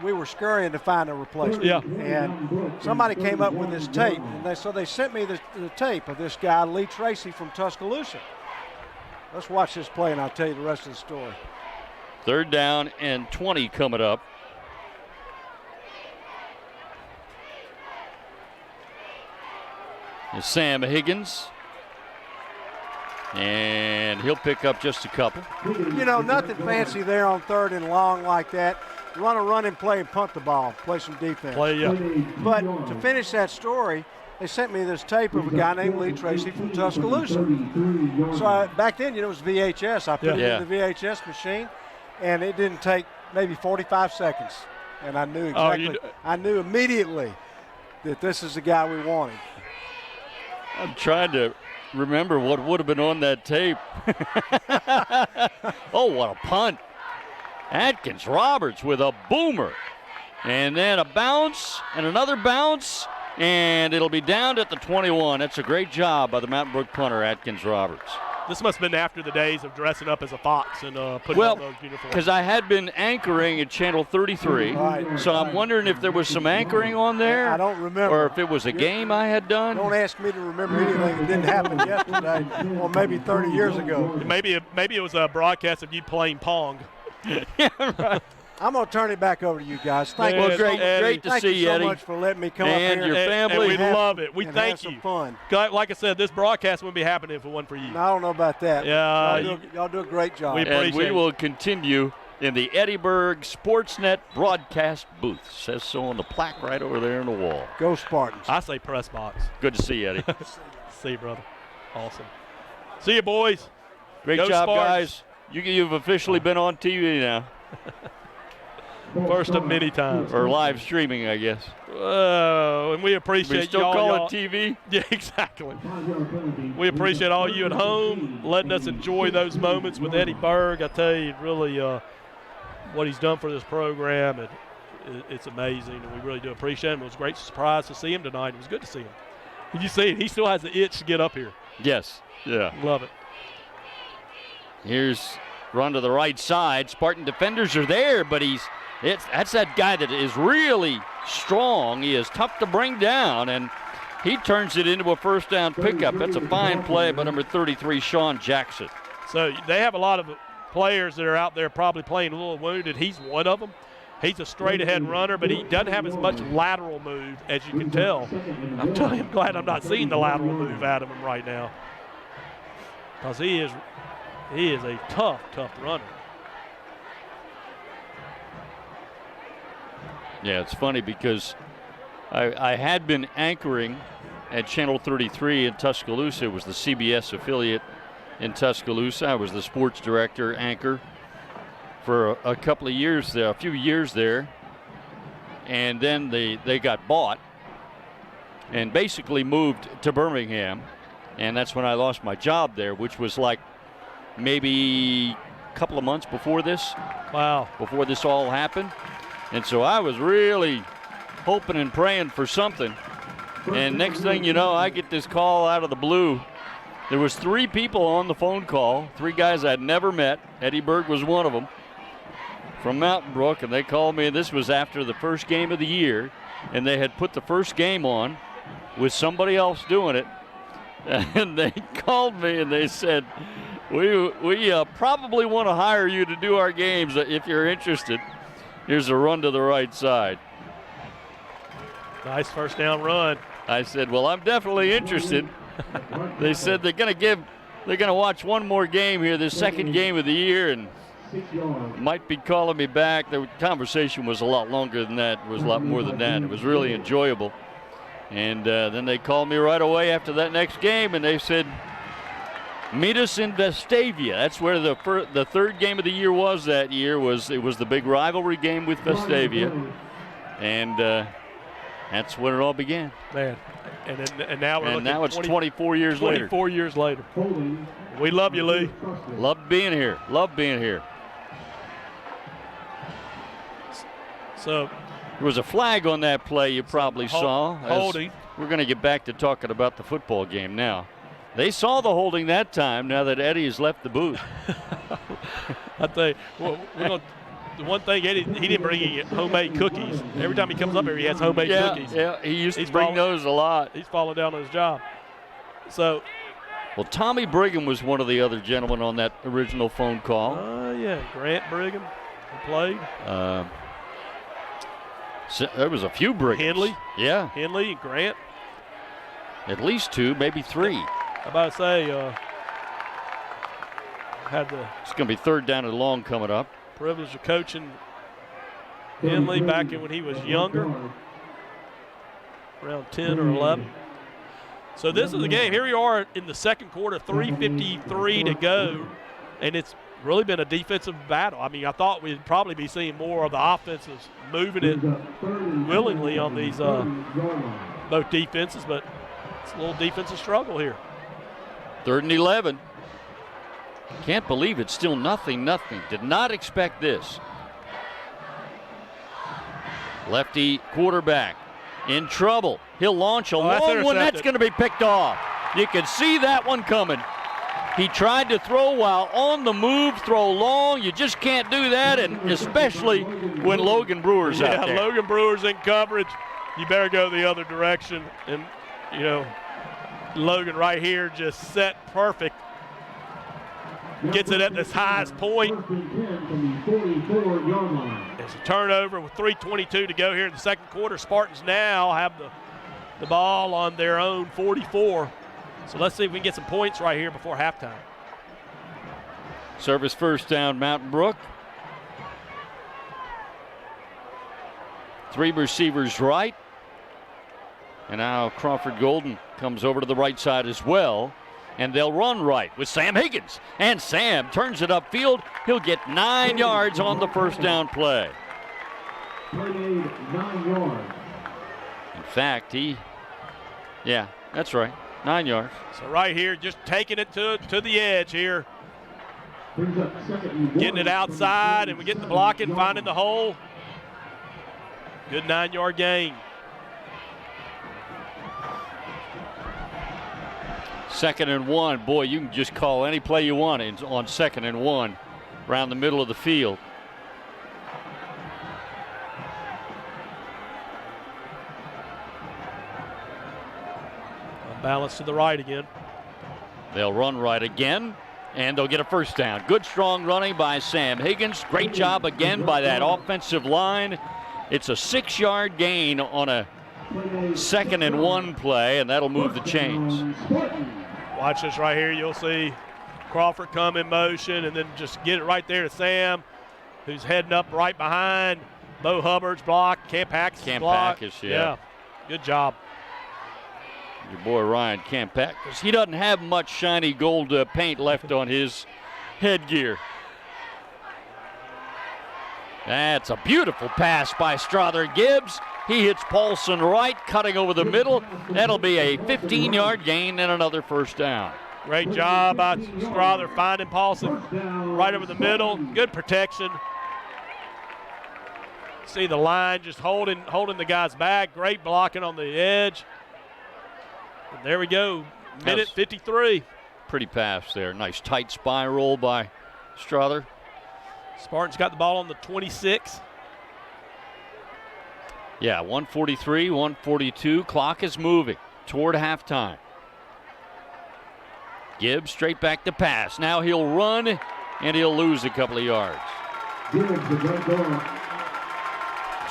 We were scurrying to find a replacement. Yeah. And somebody came up with this tape, and so they sent me the tape of this guy, Lee Tracy from Tuscaloosa. Let's watch this play, and I'll tell you the rest of the story. Third down and 20 coming up. It's Sam Higgins. And he'll pick up just a couple. You know, nothing fancy there on third and long like that. You want to run and play and punt the ball, play some defense. But to finish that story, they sent me this tape of a guy named Lee Tracy from Tuscaloosa. So back then, you know, it was VHS. I put it in the VHS machine, and it didn't take maybe 45 seconds. And I knew exactly, I knew immediately that this is the guy we wanted. I'm trying to remember what would have been on that tape. Oh, what a punt. Atkins Roberts with a boomer. And then a bounce and another bounce. And it'll be down at the 21. That's a great job by the Mountain Brook punter, Atkins Roberts. This must have been after the days of dressing up as a fox and putting on those uniforms. Because I had been anchoring at Channel 33, so I'm wondering if there was some anchoring on there. I don't remember. Or if it was a game I had done. Don't ask me to remember anything that didn't happen yesterday or maybe 30 years ago. Maybe it was a broadcast of you playing Pong. Yeah, right. I'm going to turn it back over to you guys. Thank you. Great to see you, so Eddie. much for letting me come and up here. Your family. And we love it. We thank you. Some fun. Like I said, this broadcast wouldn't be happening if it wasn't for you. No, I don't know about that. Yeah, y'all do a great job. And we will continue in the Eddyburg Sportsnet broadcast booth. Says so on the plaque right over there on the wall. Go Spartans. I say press box. Good to see you, Eddie. See you, brother. Awesome. See you, boys. Great Go job, Spartans. guys. You've officially been on TV now. First of many times. Or live streaming, I guess. And we appreciate we still y'all. call it TV? Yeah, exactly. We appreciate all you at home letting us enjoy those moments with Eddie Berg. I tell you, really what he's done for this program, it's amazing, and we really do appreciate him. It was a great surprise to see him tonight. It was good to see him. Did you see it? He still has the itch to get up here. Yes. Yeah. Love it. Here's run to the right side. Spartan defenders are there, but that's that guy that is really strong. He is tough to bring down, and he turns it into a first down pickup. That's a fine play by number 33, Sean Jackson. So they have a lot of players that are out there probably playing a little wounded. He's one of them. He's a straight-ahead runner, but he doesn't have as much lateral move as you can tell. I'm telling you, I'm glad I'm not seeing the lateral move out of him right now, because he is a tough runner. Yeah, it's funny because I had been anchoring at Channel 33 in Tuscaloosa. It was the CBS affiliate in Tuscaloosa. I was the sports director, anchor for a couple of years there, a few years there. And then they got bought and basically moved to Birmingham. And that's when I lost my job there, which was like maybe a couple of months before this. Wow. Before this all happened. And so I was really hoping and praying for something. And next thing you know, I get this call out of the blue. There was 3 people on the phone call, 3 guys I'd never met. Eddie Berg was one of them, from Mountain Brook, and they called me. This was after the first game of the year, and they had put the first game on with somebody else doing it. And they called me and they said, we probably want to hire you to do our games if you're interested. Here's a run to the right side. Nice first down run. I said, well, I'm definitely interested. They said they're going to watch one more game here, this second game of the year, and might be calling me back. The conversation was a lot longer than that. It was a lot more than that. It was really enjoyable. And then they called me right away after that next game, and they said, meet us in Vestavia. That's where the third game of the year was that year. It was the big rivalry game with Vestavia. And that's when it all began. Man, and now we're now it's 24 years later. 24 years later. We love you, Lee. Love being here. Love being here. So there was a flag on that play you probably saw. Holding. We're going to get back to talking about the football game now. They saw the holding that time now that Eddie has left the booth. I think the one thing, Eddie, he didn't bring any homemade cookies. Every time he comes up here, he has homemade cookies. Yeah, he used to bring those a lot. He's falling down on his job. So, well, Tommy Brigham was one of the other gentlemen on that original phone call. Yeah, Grant Brigham, who played. So there was a few Brighams. Henley. Yeah. Henley and Grant. At least 2, maybe 3. I'm about to say, it's going to be third down and long coming up. Privilege of coaching Henley back when he was younger, around 10 or 11. So this is the game. Here we are in the second quarter, 3:53 to go, and it's really been a defensive battle. I mean, I thought we'd probably be seeing more of the offenses moving it willingly on these both defenses, but it's a little defensive struggle here. 3rd and 11. Can't believe it's still nothing. Did not expect this. Lefty quarterback in trouble. He'll launch a long one. That's going to be picked off. You can see that one coming. He tried to throw while on the move, throw long. You just can't do that, and especially when Logan Brewer's out there. Yeah, Logan Brewer's in coverage. You better go the other direction. And, Logan right here just set perfect. Gets it at this highest point. It's a turnover with 3:22 to go here in the second quarter. Spartans now have the ball on their own 44. So let's see if we can get some points right here before halftime. Service first down, Mountain Brook. 3 receivers right. And now Crawford Golden comes over to the right side as well. And they'll run right with Sam Higgins. And Sam turns it upfield. He'll get 9 yards on the first down play. Play made 9 yards. In fact, that's right, 9 yards. So right here, just taking it to the edge here. Brings up 2nd and 1. Getting it outside, and we get the blocking, finding the hole. Good 9-yard gain. 2nd and 1. Boy, you can just call any play you want on 2nd and 1 around the middle of the field. Balance to the right again. They'll run right again, and they'll get a first down. Good, strong running by Sam Higgins. Great job again by that offensive line. It's a 6-yard gain on a 2nd and 1 play, and that'll move the chains. Watch this right here. You'll see Crawford come in motion and then just get it right there to Sam, who's heading up right behind Bo Hubbard's block. Camp Hack's block. Yeah. Good job. Your boy Ryan Campett, because he doesn't have much shiny gold paint left on his headgear. That's a beautiful pass by Strother Gibbs. He hits Paulson right, cutting over the middle. That'll be a 15-yard gain and another first down. Great job by Strother finding Paulson right over the middle. Good protection. See the line just holding the guys back. Great blocking on the edge. And there we go. Minute 53. Pretty pass there. Nice tight spiral by Strother. Spartans got the ball on the 26. Yeah, 143, 142. Clock is moving toward halftime. Gibbs straight back to pass. Now he'll run, and he'll lose a couple of yards.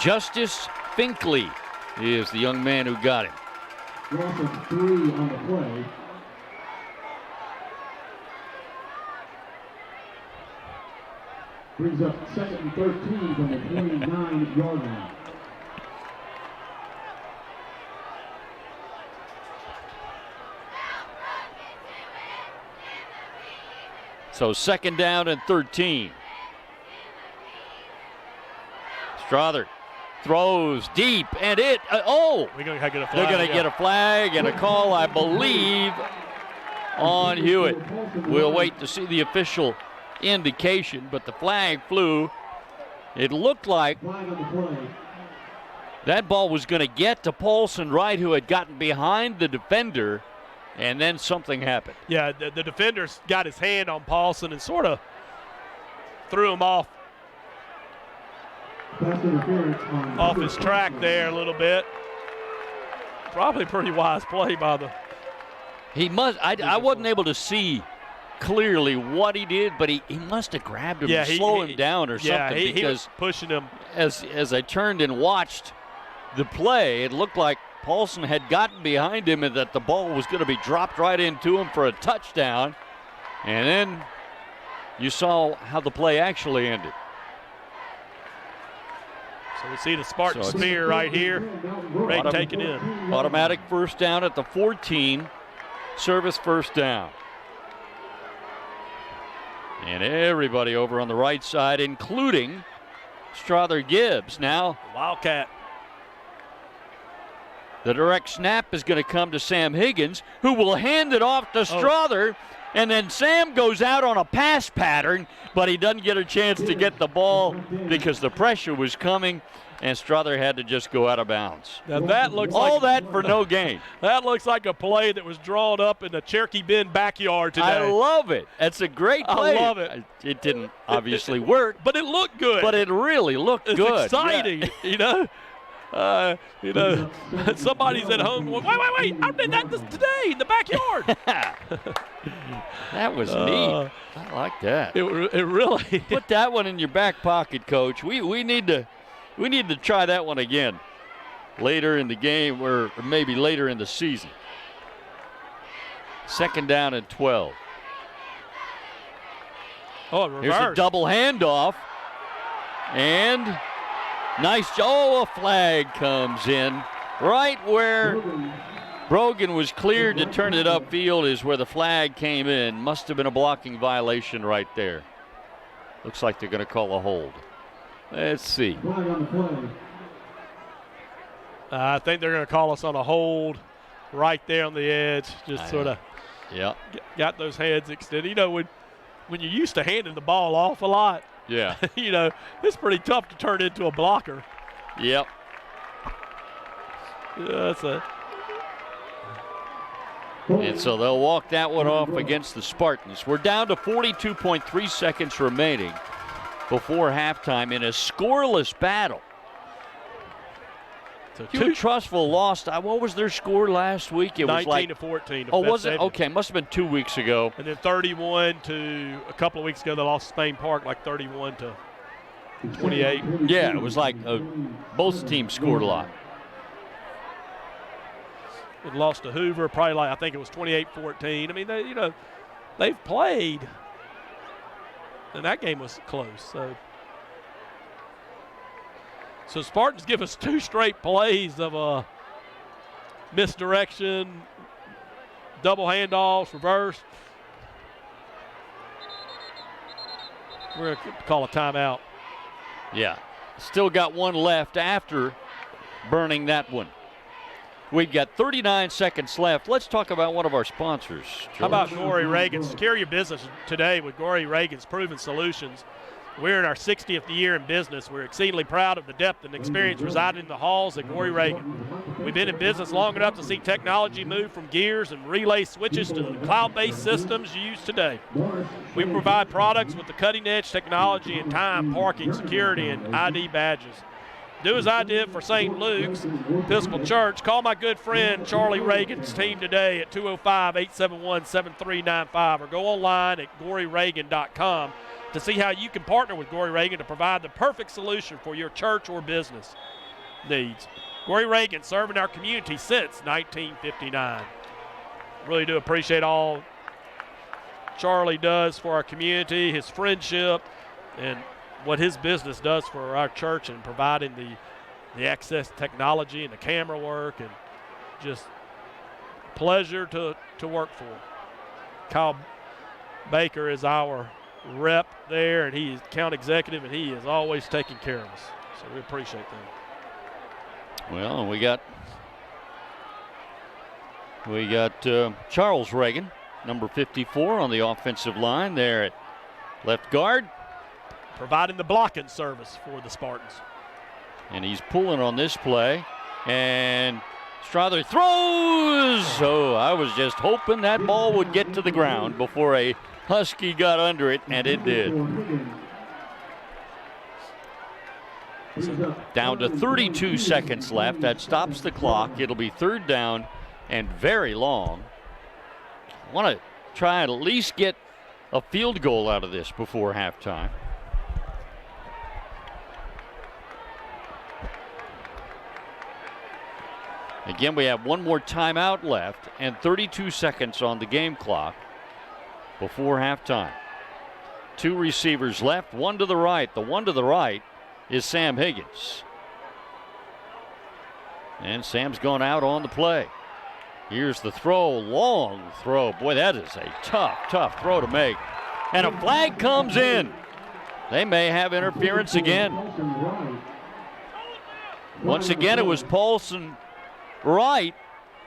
Justice Finkley is the young man who got him. Loss of 3 on the play. Brings up 2nd and 13 from the 29-yard line. So 2nd down and 13. Strother throws deep, and it, We're going to get a flag. They're going to get a flag and a call, I believe, on Hewitt. We'll wait to see the official indication, but the flag flew. It looked like that ball was going to get to Paulson Wright, who had gotten behind the defender, and then something happened. Yeah, the defender's got his hand on Paulson and sort of threw him off his track there a little bit. Probably pretty wise play by the. He must. I wasn't able to see clearly what he did, but he must have grabbed him to slow him down or something. He because was pushing him. As I turned and watched the play, it looked like Paulson had gotten behind him and that the ball was going to be dropped right into him for a touchdown. And then you saw how the play actually ended. So we see the Spartan spear right here. Ready taken in. Automatic first down at the 14. Service first down. And everybody over on the right side, including Strother Gibbs. Now, Wildcat. The direct snap is going to come to Sam Higgins, who will hand it off to Strother. And then Sam goes out on a pass pattern, but he doesn't get a chance to get the ball because the pressure was coming, and Strother had to just go out of bounds. Now that looks all that for no gain. That looks like a play that was drawn up in the Cherokee Bend backyard today. I love it. That's a great play. I love it. It didn't obviously work, but it looked good. But it really looked good. It's exciting, you know. Somebody's at home going, wait, I did that today in the backyard. That was neat. I like that. It really put that one in your back pocket, Coach. We need to try that one again later in the game or maybe later in the season. 2nd down and 12. Here's a double handoff. And a flag comes in right where Brogan was cleared to turn it upfield is where the flag came in. Must have been a blocking violation right there. Looks like they're going to call a hold. Let's see. I think they're going to call us on a hold right there on the edge. Just sort of got those hands extended. You know, when you're used to handing the ball off a lot, you know, it's pretty tough to turn into a blocker. Yep. That's it. And so they'll walk that one off against the Spartans. We're down to 42.3 seconds remaining before halftime in a scoreless battle. Hewitt Trussville lost. What was their score last week? It was 19-14. Oh, was it? Okay, must have been 2 weeks ago. And then 31 to a couple of weeks ago, they lost Spain Park like 31-28. Yeah, it was like both teams scored a lot. It lost to Hoover, probably like I think it was 28-14. I mean, they've played, and that game was close. So Spartans give us 2 straight plays of misdirection, double handoffs, reverse. We're going to call a timeout. Yeah, still got one left after burning that one. We've got 39 seconds left. Let's talk about one of our sponsors. George. How about Gory Reagan? Secure your business today with Gory Reagan's proven solutions. We're in our 60th year in business. We're exceedingly proud of the depth and experience residing in the halls at Gory Reagan. We've been in business long enough to see technology move from gears and relay switches to the cloud-based systems used today. We provide products with the cutting-edge technology in time, parking, security, and ID badges. Do as I did for St. Luke's Episcopal Church. Call my good friend Charlie Reagan's team today at 205-871-7395 or go online at goryreagan.com to see how you can partner with Gory Reagan to provide the perfect solution for your church or business needs. Gory Reagan serving our community since 1959. Really do appreciate all Charlie does for our community, his friendship, and what his business does for our church and providing the access technology and the camera work, and just pleasure to work for. Kyle Baker is our rep there, and he is account executive, and he is always taking care of us. So we appreciate that. Well, we got Charles Reagan, number 54 on the offensive line there at left guard. Providing the blocking service for the Spartans. And he's pulling on this play. And Strother throws. Oh, I was just hoping that ball would get to the ground before a Husky got under it, and it did. Down to 32 seconds left. That stops the clock. It'll be third down and very long. Want to try and at least get a field goal out of this before halftime. Again, we have one more timeout left and 32 seconds on the game clock before halftime. Two receivers left, one to the right. The one to the right is Sam Higgins. And Sam's gone out on the play. Here's the throw, long throw. Boy, that is a tough throw to make. And a flag comes in. They may have interference again. Once again, it was Paulson Wright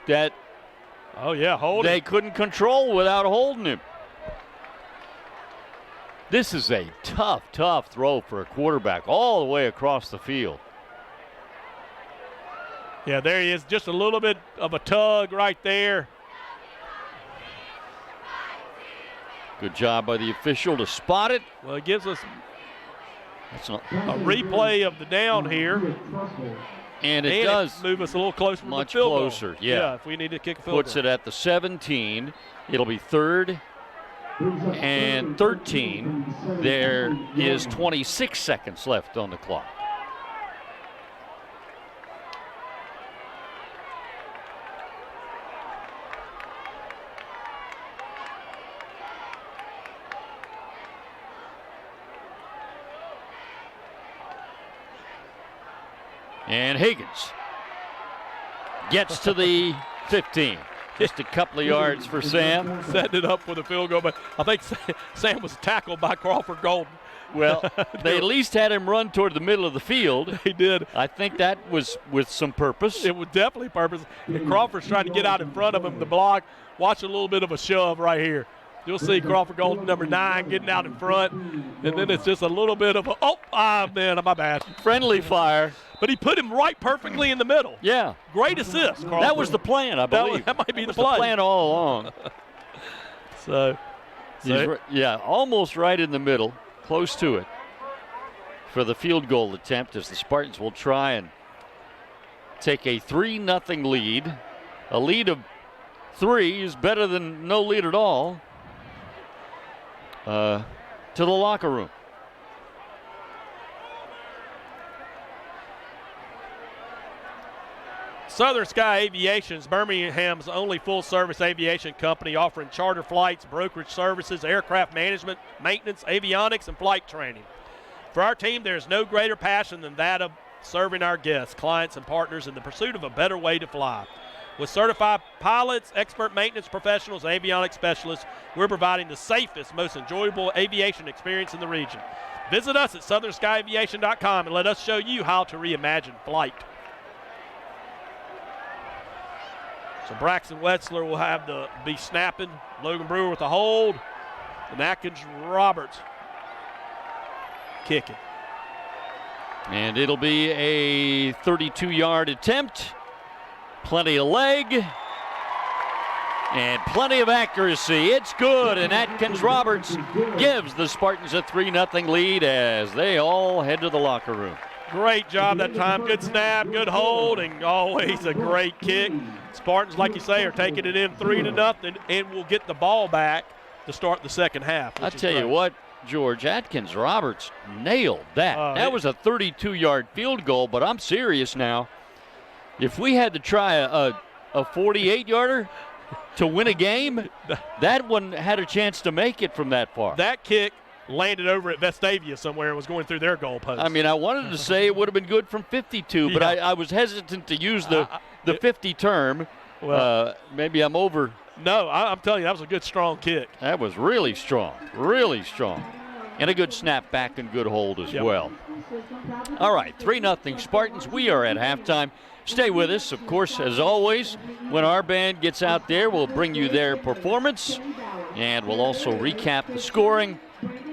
that they couldn't control without holding him. This is a tough throw for a quarterback all the way across the field. Yeah, there he is. Just a little bit of a tug right there. Good job by the official to spot it. Well, it gives us a replay of the down here. And it does move us a little closer. Much to the field closer, goal. yeah. If we need to kick a field Puts goal. it at the 17. It'll be third and 13. There is 26 seconds left on the clock. And Higgins gets to the 15. Just a couple of yards for Sam. Setting it up for the field goal, but I think Sam was tackled by Crawford Golden. Well, they at least had him run toward the middle of the field. He did. I think that was with some purpose. It was definitely purpose. And Crawford's trying to get out in front of him to block. Watch a little bit of a shove right here. You'll see Crawford Golden, number 9, getting out in front. And then it's just a little bit of my bad. Friendly fire. But he put him right perfectly in the middle. Yeah. Great assist, Crawford. That was the plan, I believe. That might be the plan all along. Almost right in the middle, close to it, for the field goal attempt, as the Spartans will try and take a 3-0 lead. A lead of 3 is better than no lead at all. To the locker room. Southern Sky Aviation is Birmingham's only full-service aviation company, offering charter flights, brokerage services, aircraft management, maintenance, avionics, and flight training. For our team, there is no greater passion than that of serving our guests, clients, and partners in the pursuit of a better way to fly. With certified pilots, expert maintenance professionals, and avionics specialists, we're providing the safest, most enjoyable aviation experience in the region. Visit us at southernskyAviation.com and let us show you how to reimagine flight. So Braxton Wetzler will be snapping. Logan Brewer with the hold. And Atkins Roberts kicking. And it'll be a 32-yard attempt. Plenty of leg. And plenty of accuracy. It's good, and Atkins Roberts gives the Spartans a 3-0 lead as they all head to the locker room. Great job that time. Good snap, good hold, and always a great kick. Spartans, like you say, are taking it in 3-0 and will get the ball back to start the second half. I tell you what, George, Atkins Roberts nailed that. That was a 32-yard field goal, but I'm serious now. If we had to try a 48-yarder to win a game, that one had a chance to make it from that far. That kick landed over at Vestavia somewhere and was going through their goalpost. I mean, I wanted to say it would have been good from 52, but I was hesitant to use the 50 term. Well, maybe I'm over. No, I'm telling you, that was a good, strong kick. That was really strong, really strong. And a good snap back and good hold as well. All right, 3-0 Spartans. We are at halftime. Stay with us, of course, as always. When our band gets out there, we'll bring you their performance, and we'll also recap the scoring,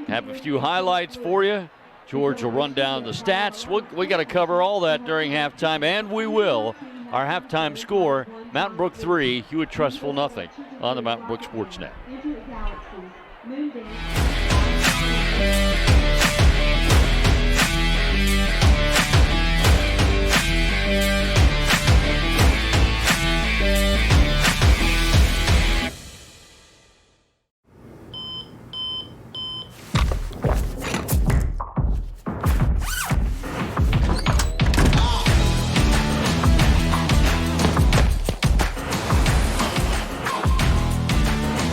have a few highlights for you. George will run down the stats. We got to cover all that during halftime, and we will. Our halftime score, Mountain Brook 3, Hewitt Trussville 0 on the Mountain Brook Sports Net.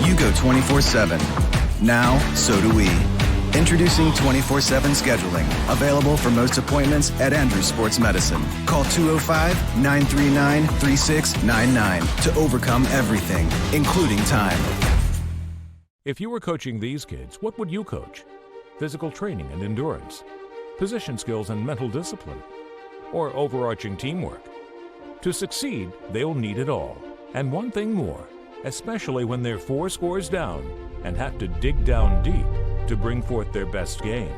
You go 24/7. Now, so do we. Introducing 24/7 scheduling. Available for most appointments at Andrews Sports Medicine. Call 205-939-3699 to overcome everything, including time. If you were coaching these kids, what would you coach? Physical training and endurance, position skills and mental discipline, or overarching teamwork? To succeed, they'll need it all. And one thing more, especially when they're 4 scores down and have to dig down deep to bring forth their best game.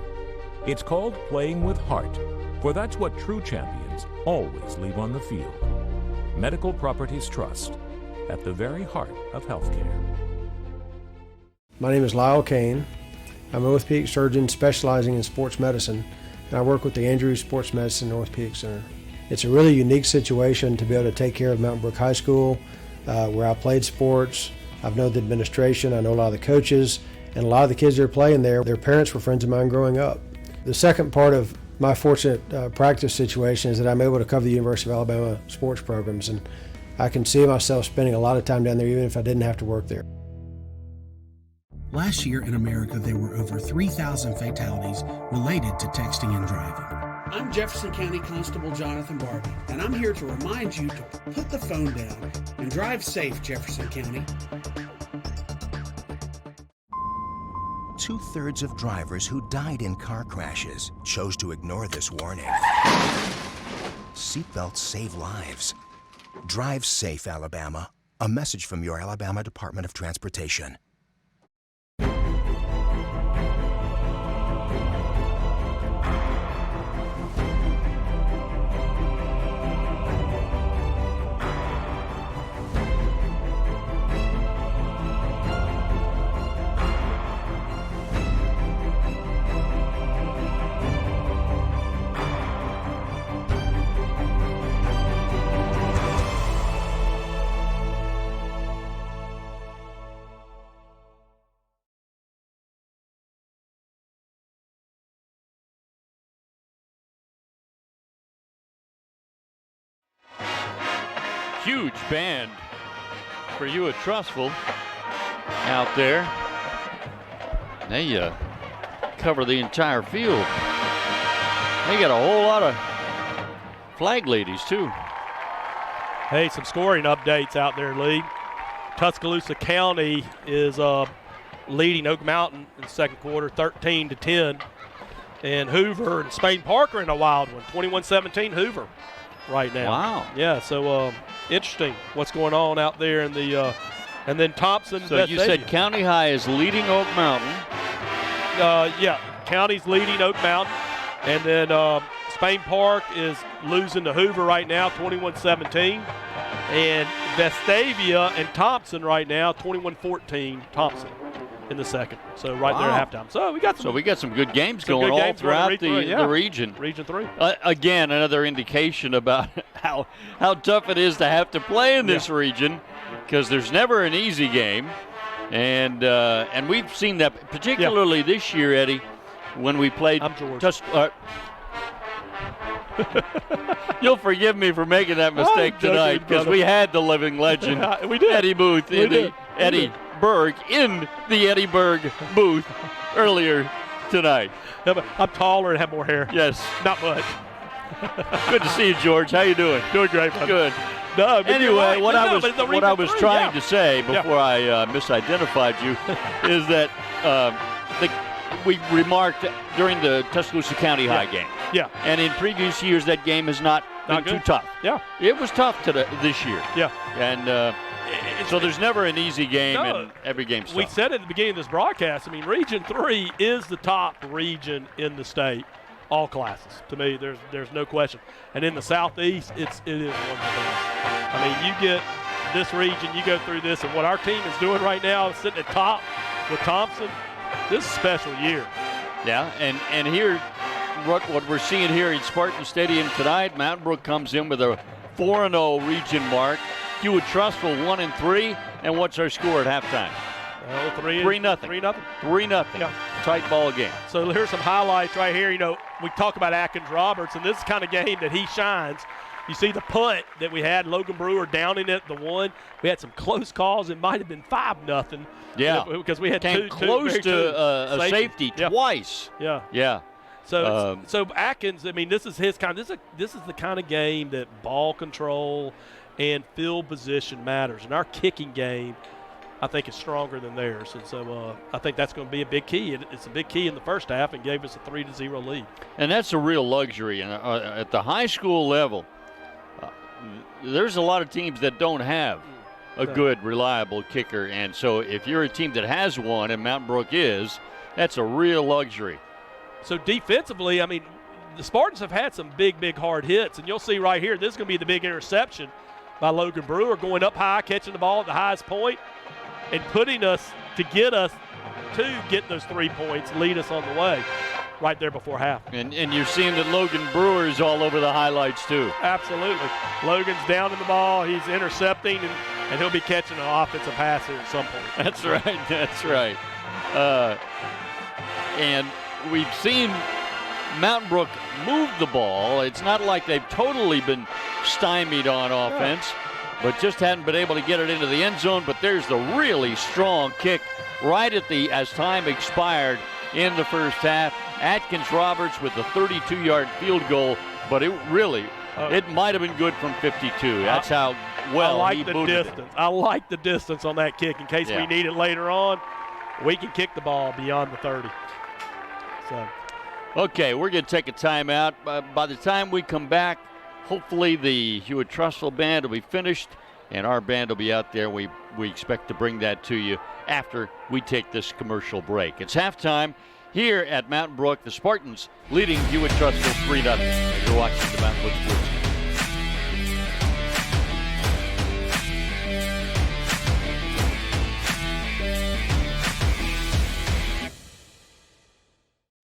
It's called playing with heart, for that's what true champions always leave on the field. Medical Properties Trust, at the very heart of healthcare. My name is Lyle Kane. I'm an orthopedic surgeon specializing in sports medicine, and I work with the Andrews Sports Medicine Orthopedic Center. It's a really unique situation to be able to take care of Mountain Brook High School, where I played sports. I've known the administration, I know a lot of the coaches, and a lot of the kids that are playing there, their parents were friends of mine growing up. The second part of my fortunate practice situation is that I'm able to cover the University of Alabama sports programs, and I can see myself spending a lot of time down there even if I didn't have to work there. Last year in America, there were over 3,000 fatalities related to texting and driving. I'm Jefferson County Constable Jonathan Barbie, and I'm here to remind you to put the phone down and drive safe, Jefferson County. 2/3 of drivers who died in car crashes chose to ignore this warning. Seatbelts save lives. Drive safe, Alabama. A message from your Alabama Department of Transportation. Huge band for Hewitt Trussville out there. They cover the entire field. They got a whole lot of flag ladies too. Hey, some scoring updates out there, Lee. Tuscaloosa County is leading Oak Mountain in the second quarter, 13-10. And Hoover and Spain Parker in a wild one, 21-17 Hoover right now. Wow. Yeah, so interesting what's going on out there in the and then Thompson. So you said County High is leading Oak Mountain. Yeah, County's leading Oak Mountain. And then Spain Park is losing to Hoover right now, 21-17. And Vestavia and Thompson right now, 21-14 Thompson in the second. So there at halftime. So we got some good games going all throughout the region. Region 3. Again, another indication about how tough it is to have to play in this region, because there's never an easy game. And we've seen that particularly this year, Eddie, when we played. I'm George. You'll forgive me for making that mistake tonight, because we had the living legend, we did. Eddie Booth, Eddie Berg in the Eddie Berg booth earlier tonight. Yeah, but I'm taller and have more hair. Yes. Not much. Good to see you, George. How you doing? Doing great, brother. Good. No, but anyway, right. what I was trying to say before I misidentified you is that we remarked during the Tuscaloosa County High game. Yeah. And in previous years, that game has not been too tough. Yeah. It was tough this year. Yeah. And so there's never an easy game, and every game's tough. We said at the beginning of this broadcast, I mean, Region 3 is the top region in the state, all classes. To me, there's no question. And in the Southeast, it is one of the best. I mean, you get this region, you go through this, and what our team is doing right now, sitting at top with Thompson, this is a special year. Yeah, and here, what we're seeing here in Spartan Stadium tonight, Mountain Brook comes in with a 4-0 region mark. Hewitt Trussville 1-3, and what's our score at halftime? 3-0. 3-0. Yeah. Tight ball game. So here's some highlights right here. You know, we talk about Atkins Roberts, and this is the kind of game that he shines. You see the punt that we had, Logan Brewer downing it, the one. We had some close calls. It might have been 5-0. Yeah. Because we had came close to a safety twice. Yeah. Yeah. So Atkins, I mean, this is his kind. This is the kind of game that ball control and field position matters. And our kicking game, I think, is stronger than theirs. And so I think that's going to be a big key. It's a big key in the first half and gave us a 3-0 lead. And that's a real luxury. And at the high school level, there's a lot of teams that don't have a good, reliable kicker. And so if you're a team that has one, and Mountain Brook is, that's a real luxury. So defensively, I mean, the Spartans have had some big, hard hits. And you'll see right here, this is going to be the big interception by Logan Brewer, going up high, catching the ball at the highest point, and putting us to get those 3 points, lead us on the way right there before half. And you're seeing that Logan Brewer is all over the highlights too. Absolutely. Logan's down in the ball. He's intercepting, and he'll be catching an offensive pass here at some point. That's right. That's right. And we've seen Mountain Brook move the ball. It's not like they've totally been stymied on offense, but just hadn't been able to get it into the end zone. But there's the really strong kick right as time expired in the first half. Atkins Roberts with a 32-yard field goal, but it might have been good from 52. That's how well he moved it. I like the distance on that kick in case we need it later on. We can kick the ball beyond the 30. So. Okay, we're going to take a timeout. By the time we come back, hopefully the Hewitt Trussville band will be finished, and our band will be out there. We expect to bring that to you after we take this commercial break. It's halftime here at Mountain Brook. The Spartans leading Hewitt Trussville 3-0. You're watching the Mountain Brook Sports.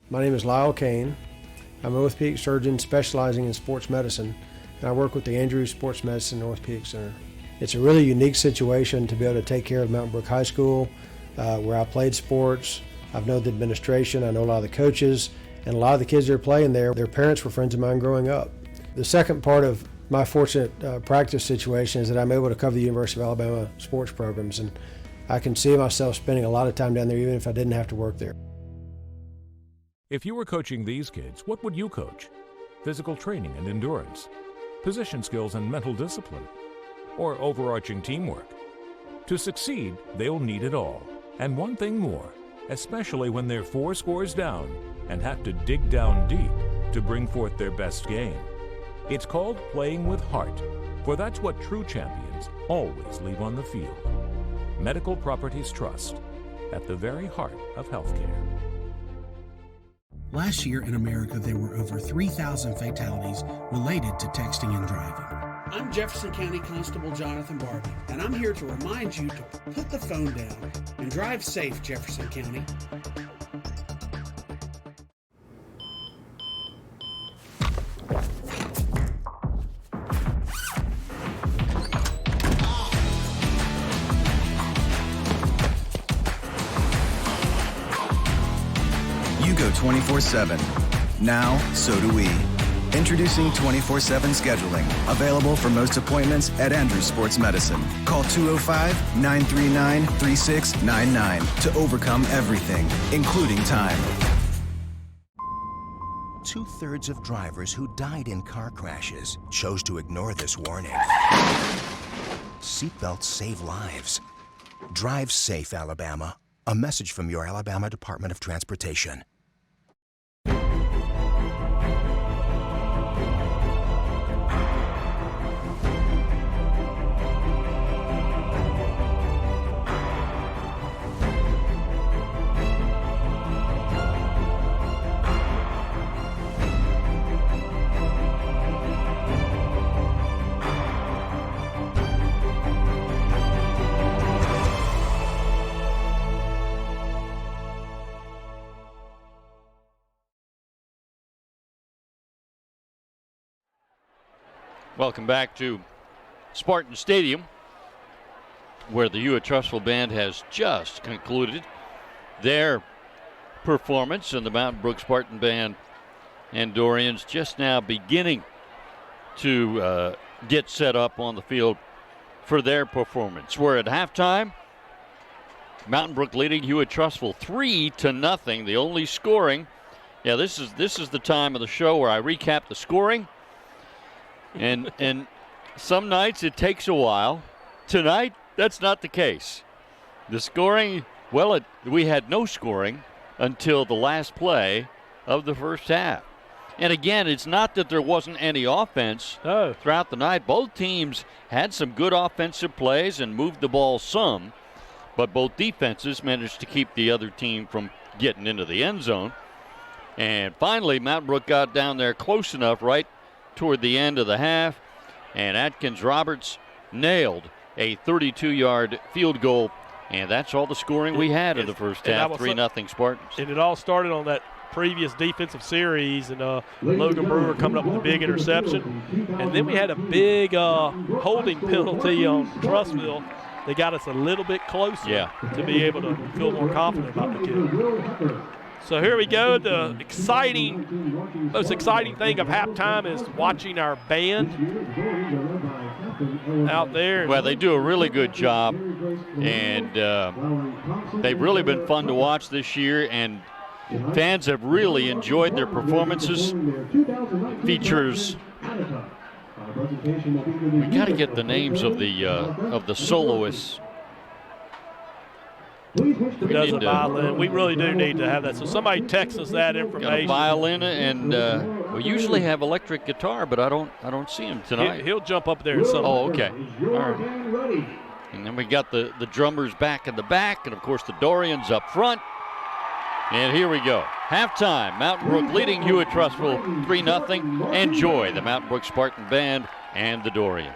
My name is Lyle Kane. I'm an orthopedic surgeon specializing in sports medicine, and I work with the Andrews Sports Medicine and Orthopedic Center. It's a really unique situation to be able to take care of Mountain Brook High School, where I played sports. I've known the administration, I know a lot of the coaches, and a lot of the kids that are playing there, their parents were friends of mine growing up. The second part of my fortunate practice situation is that I'm able to cover the University of Alabama sports programs, and I can see myself spending a lot of time down there even if I didn't have to work there. If you were coaching these kids, what would you coach? Physical training and endurance, position skills and mental discipline, or overarching teamwork. To succeed, they'll need it all. And one thing more, especially when they're 4 scores down and have to dig down deep to bring forth their best game. It's called playing with heart, for that's what true champions always leave on the field. Medical Properties Trust, at the very heart of healthcare. Last year in America, there were over 3,000 fatalities related to texting and driving. I'm Jefferson County Constable Jonathan Barbie, and I'm here to remind you to put the phone down and drive safe, Jefferson County. You go 24/7. Now, so do we. Introducing 24/7 scheduling, available for most appointments at Andrews Sports Medicine. Call 205-939-3699 to overcome everything, including time. 2/3 of drivers who died in car crashes chose to ignore this warning. Seatbelts save lives. Drive safe, Alabama. A message from your Alabama Department of Transportation. Welcome back to Spartan Stadium, where the Hewitt Trussville Band has just concluded their performance, and the Mountain Brook Spartan Band and Dorians just now beginning to get set up on the field for their performance. We're at halftime. Mountain Brook leading Hewitt Trussville 3-0. The only scoring. Yeah, this is the time of the show where I recap the scoring. And some nights it takes a while. Tonight, that's not the case. The scoring, well, we had no scoring until the last play of the first half. And again, it's not that there wasn't any offense throughout the night. Both teams had some good offensive plays and moved the ball some, but both defenses managed to keep the other team from getting into the end zone. And finally, Mountain Brook got down there close enough right toward the end of the half, and Atkins Roberts nailed a 32-yard field goal, and that's all the scoring we had in the first half. 3-0 Spartans. And it all started on that previous defensive series, and Logan Brewer coming up with a big interception, and then we had a big holding penalty on Trussville. They got us a little bit closer to be able to feel more confident about the kid. So here we go. The most exciting thing of halftime is watching our band out there. Well, they do a really good job, and they've really been fun to watch this year, and fans have really enjoyed their performances. Features. We got to get the names of the soloists. Does a violin. We really do need to have that. So somebody text us that information. Got a violin, and we usually have electric guitar, but I don't see him tonight. He'll jump up there at some Oh, okay. All right. And then we got the drummers back in the back, and of course the Dorians up front. And here we go. Halftime. Mountain Brook leading Hewitt Trussville 3-0. Enjoy the Mountain Brook Spartan Band and the Dorians.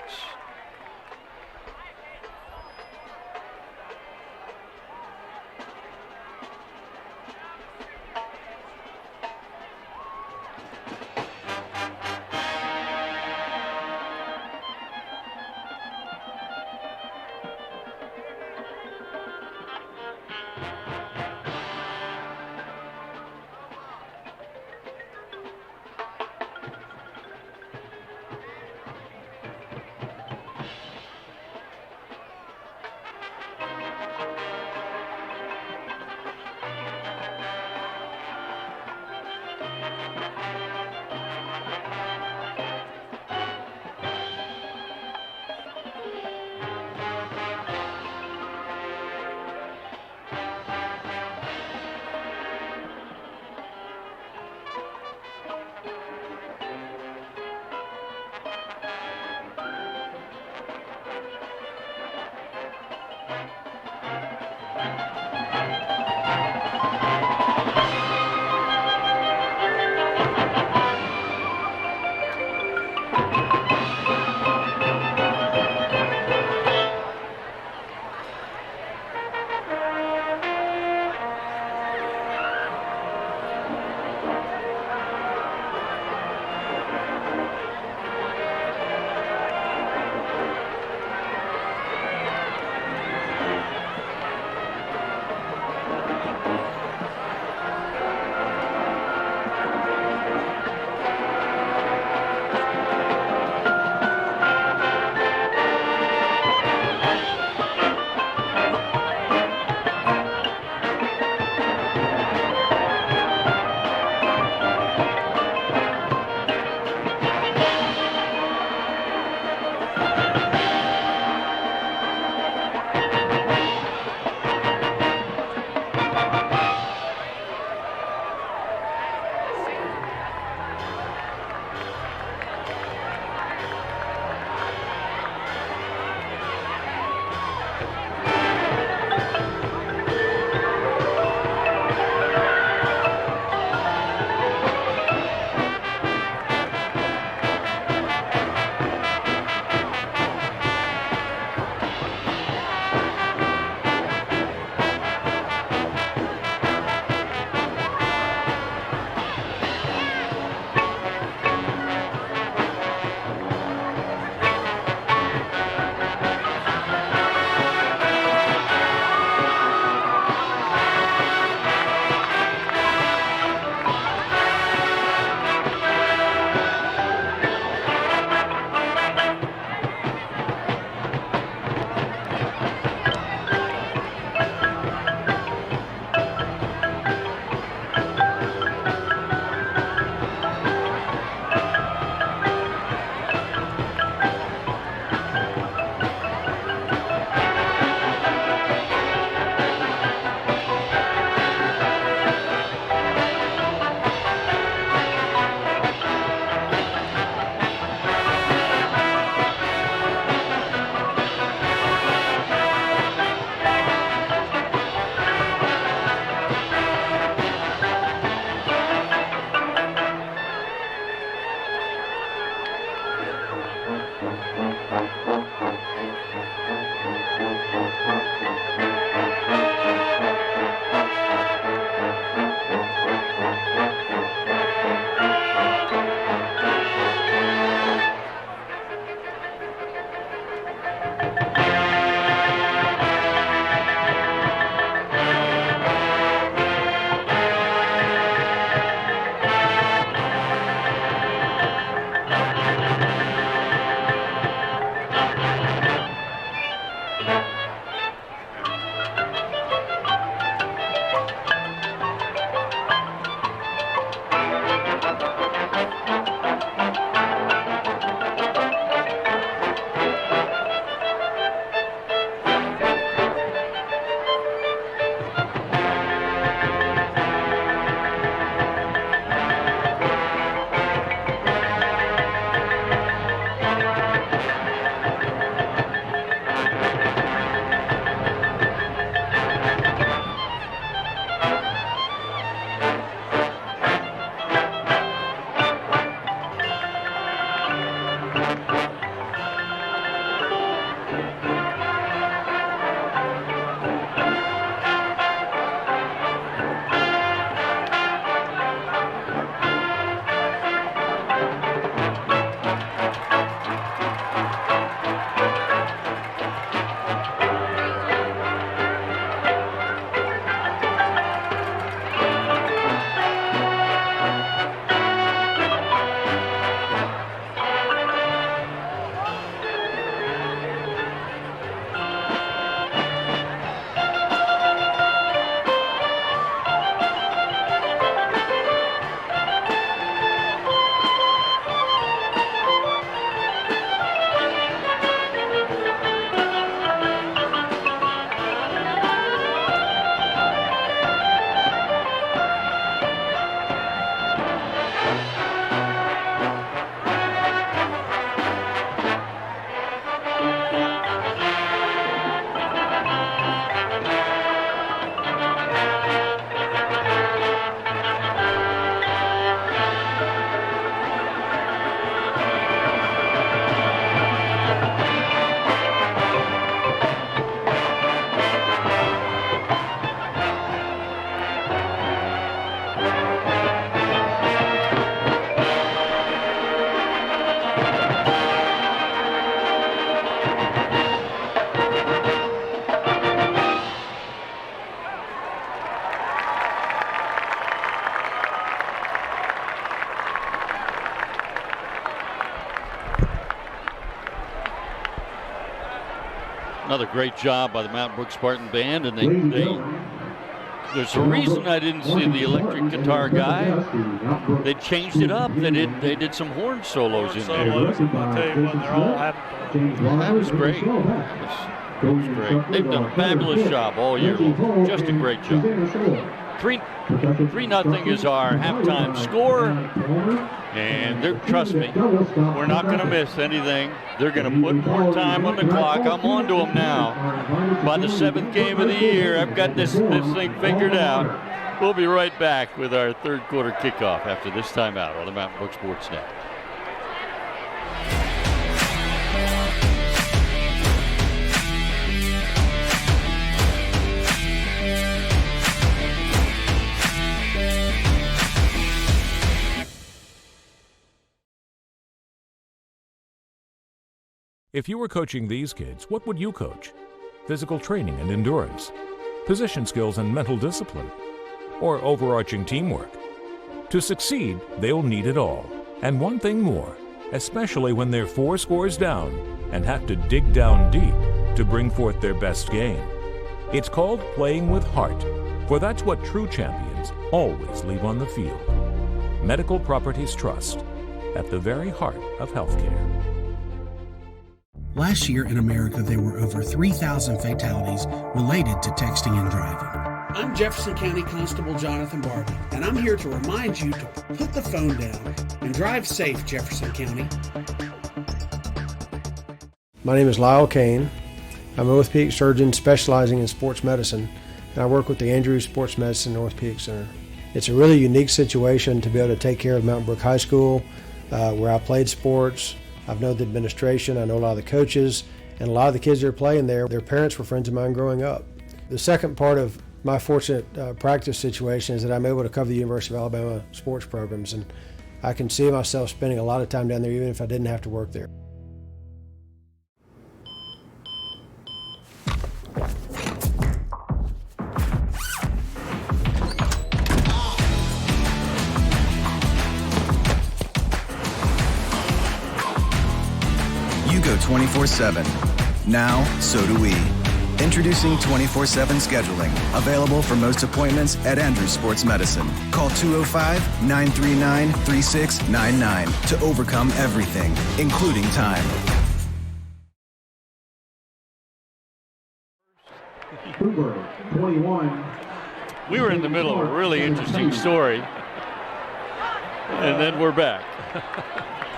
Another great job by the Mountain Brook Spartan Band, and there's a reason I didn't see the electric guitar guy. They changed it up. They did some horn solos in there. I'll tell you what, they're all having fun. Well, that was great. That was great. They've done a fabulous job all year long. Just a great job. 3-0 is our halftime score. And trust me, we're not going to miss anything. They're going to put more time on the clock. I'm on to them now. By the 7th game of the year, I've got this thing figured out. We'll be right back with our third quarter kickoff after this timeout on the Mountain Brook Sports Net. If you were coaching these kids, what would you coach? Physical training and endurance, position skills and mental discipline, or overarching teamwork? To succeed, they'll need it all. And one thing more, especially when they're 4 scores down and have to dig down deep to bring forth their best game. It's called playing with heart, for that's what true champions always leave on the field. Medical Properties Trust, at the very heart of healthcare. Last year in America, there were over 3,000 fatalities related to texting and driving. I'm Jefferson County Constable Jonathan Barbie, and I'm here to remind you to put the phone down and drive safe, Jefferson County. My name is Lyle Kane. I'm an orthopedic surgeon specializing in sports medicine, and I work with the Andrews Sports Medicine and Orthopedic Center. It's a really unique situation to be able to take care of Mountain Brook High School, where I played sports. I've known the administration, I know a lot of the coaches, and a lot of the kids that are playing there, their parents were friends of mine growing up. The second part of my fortunate practice situation is that I'm able to cover the University of Alabama sports programs, and I can see myself spending a lot of time down there even if I didn't have to work there. You go 24/7. Now, so do we. Introducing 24/7 scheduling. Available for most appointments at Andrews Sports Medicine. Call 205-939-3699 to overcome everything, including time. Hoover, 21. We were in the middle of a really interesting story, and then we're back.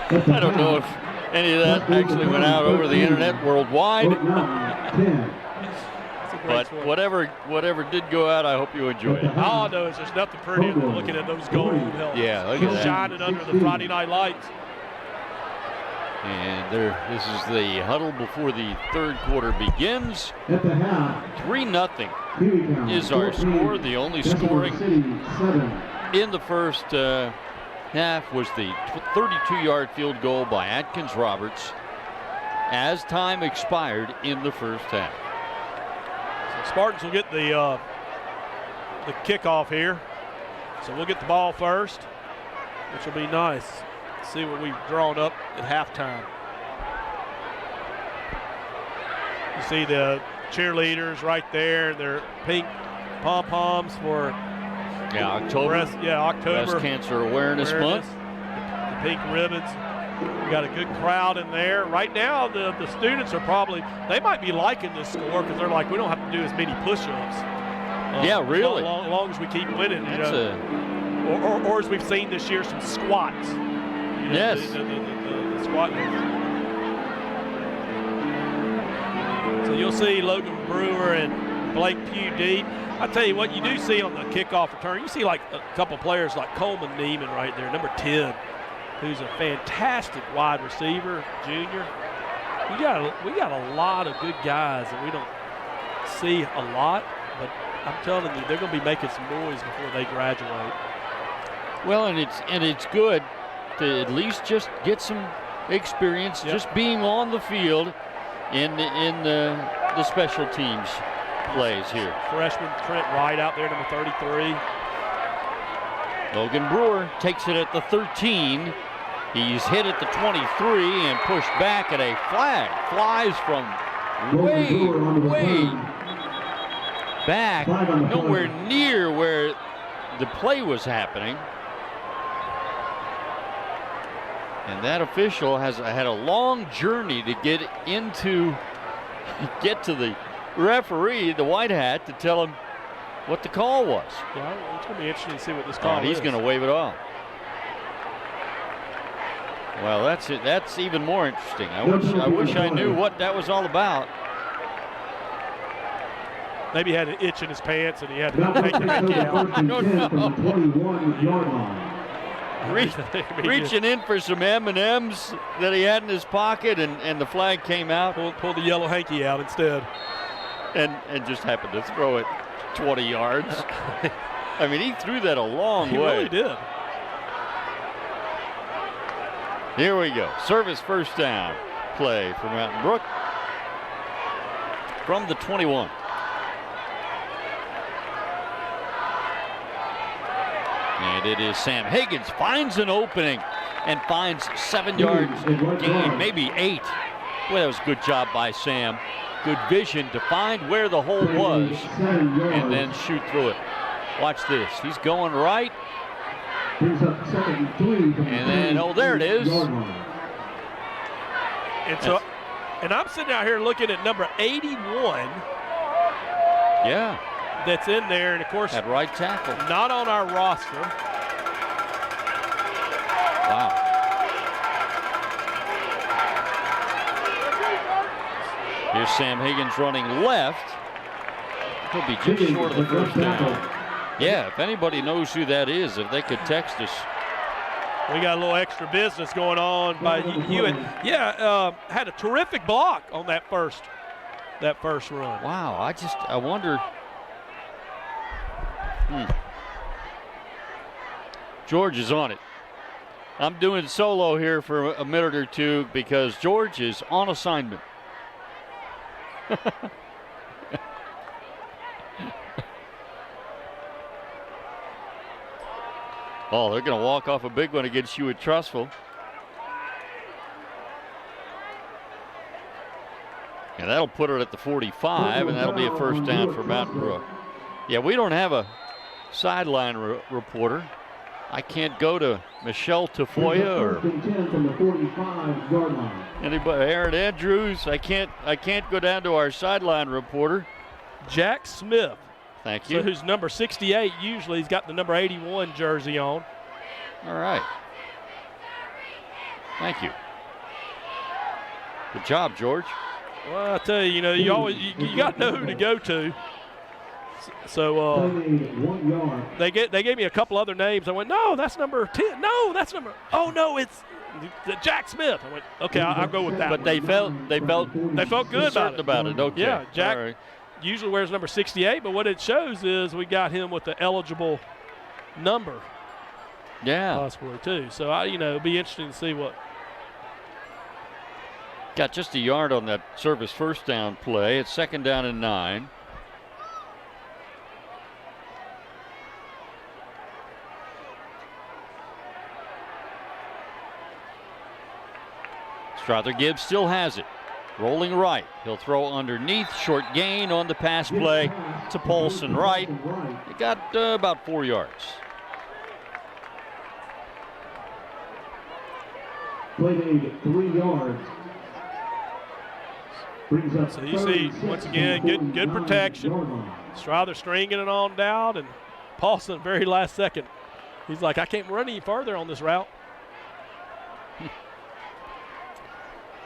I don't know if any of that actually went out over the internet worldwide, but whatever did go out, I hope you enjoyed it. All I know is there's nothing prettier than looking at those gold helmets. Yeah, look at that. Shining under the Friday night lights. And this is the huddle before the third quarter begins. 3-0 is our score. The only scoring in the first half was the 32-yard field goal by Atkins Roberts as time expired in the first half. So Spartans will get the kickoff here. So we'll get the ball first, which will be nice. See what we've drawn up at halftime. You see the cheerleaders right there, their pink pom-poms for October. October. Breast Cancer Awareness Month. The pink ribbons. We got a good crowd in there. Right now, the students are they might be liking this score because they're like, we don't have to do as many push-ups. Yeah, really. As long as we keep winning. Or as we've seen this year, some squats. Yes. The squat. So you'll see Logan Brewer and Blake Pugh deep. I tell you what, you do see on the kickoff return, you see like a couple players like Coleman Neiman right there, number 10, who's a fantastic wide receiver, junior. We got a lot of good guys that we don't see a lot, but I'm telling you, they're going to be making some noise before they graduate. Well, and it's good to at least just get some experience just being on the field in the special teams plays here. Freshman Trent Wright out there, number 33. Logan Brewer takes it at the 13. He's hit at the 23 and pushed back, at a flag flies from way back, nowhere near where the play was happening. And that official had a long journey to get to the referee, the white hat, to tell him what the call was. Yeah, it's going to be interesting to see what this call is. He's going to wave it off. Well, that's it. That's even more interesting. I wish I knew what that was all about. Maybe he had an itch in his pants and he had to take the hanky out. No. Reaching in for some M&Ms that he had in his pocket, and the flag came out. Pulled the yellow hanky out instead. And just happened to throw it 20 yards. I mean, he threw that a long way. He really did. Here we go. Service first down play for Mountain Brook from the 21. And it is Sam Higgins finds an opening and finds 7 yards gain, maybe 8. Boy, that was a good job by Sam. Good vision to find where the hole was and then shoot through it. Watch this. He's going right. And then, oh, there it is. And I'm sitting out here looking at number 81. Yeah. That's in there, and of course, at right tackle. Not on our roster. Wow. Here's Sam Higgins running left. He'll be just short of the first down. Yeah, if anybody knows who that is, if they could text us. We got a little extra business going on by Hewitt. Yeah, had a terrific block on that first run. Wow, I wonder. George is on it. I'm doing solo here for a minute or two because George is on assignment. Oh, they're going to walk off a big one against Hewitt Trussville. And that'll put it at the 45, and that'll be a first down for Mountain Brook. Yeah, we don't have a sideline reporter. I can't go to Michelle Tafoya or anybody, Aaron Andrews. I can't go down to our sideline reporter. Jack Smith. Thank you. So who's number 68? Usually he's got the number 81 jersey on. All right. Thank you. Good job, George. Well, I tell you, you got to know who to go to. So they gave me a couple other names. I went, no, that's number 10. No, that's number. Oh no, it's Jack Smith. I went, okay, I'll go with that. But they felt good about it. Okay. Yeah, Jack usually wears number 68, but what it shows is we got him with the eligible number. Yeah, possibly too. So it'll be interesting to see what. Got just a yard on that service first down play. It's 2nd down and 9. Strother Gibbs still has it. Rolling right. He'll throw underneath. Short gain on the pass play to Paulson right. It got about 4 yards. Play 3 yards. So you see, once again, good protection. Strother stringing it on down, and Paulson, very last second, he's like, I can't run any further on this route.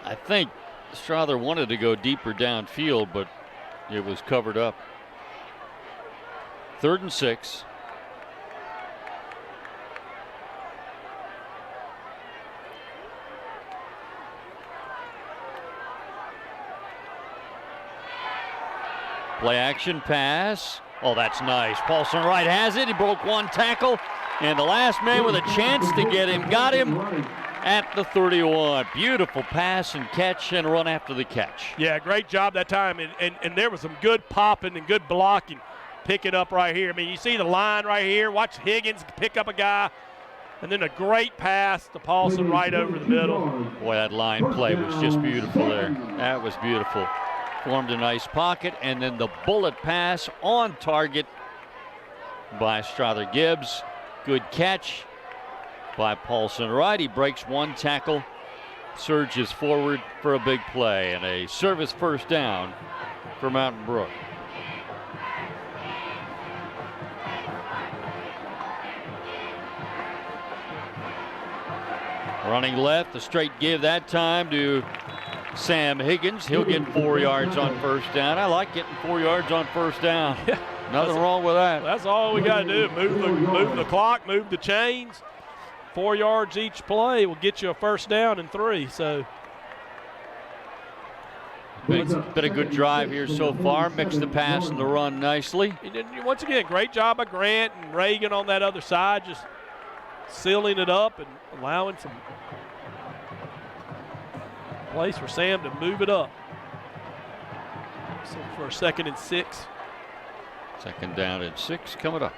I think Strother wanted to go deeper downfield, but it was covered up. 3rd and 6. Play action pass. Oh, that's nice. Paulson Wright has it. He broke one tackle, and the last man with a chance to get him got him at the 31. Beautiful pass and catch and run after the catch. Yeah, great job that time. And there was some good popping and good blocking. Pick it up right here. I mean, you see the line right here. Watch Higgins pick up a guy. And then a great pass to Paulson right over the middle. Boy, that line play was just beautiful there. That was beautiful. formed a nice pocket, and then the bullet pass on target by Strother Gibbs. Good catch by Paulson Wright. He breaks one tackle, surges forward for a big play, and a service first down for Mountain Brook. Running left, a straight give that time to Sam Higgins. He'll get 4 yards on first down. I like getting 4 yards on first down. Nothing wrong with that. That's all we got to do. Move the clock, move the chains. 4 yards each play will get you a first down and 3. So It's been a good drive here so far. Mixed the pass and the run nicely. And once again, great job by Grant and Reagan on that other side, just sealing it up and allowing some place for Sam to move it up. So for a 2nd and 6. 2nd down and 6 coming up.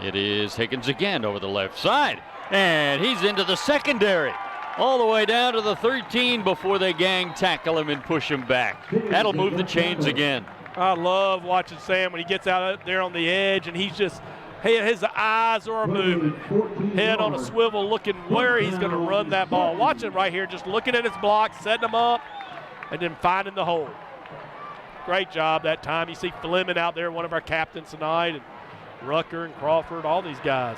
It is Higgins again over the left side, and he's into the secondary. All the way down to the 13 before they gang tackle him and push him back. That'll move the chains again. I love watching Sam when he gets out there on the edge and he's just, his eyes are moving. Head on a swivel looking where he's going to run that ball. Watch him right here, just looking at his blocks, setting them up, and then finding the hole. Great job that time. You see Fleming out there, one of our captains tonight, and Rucker and Crawford, all these guys.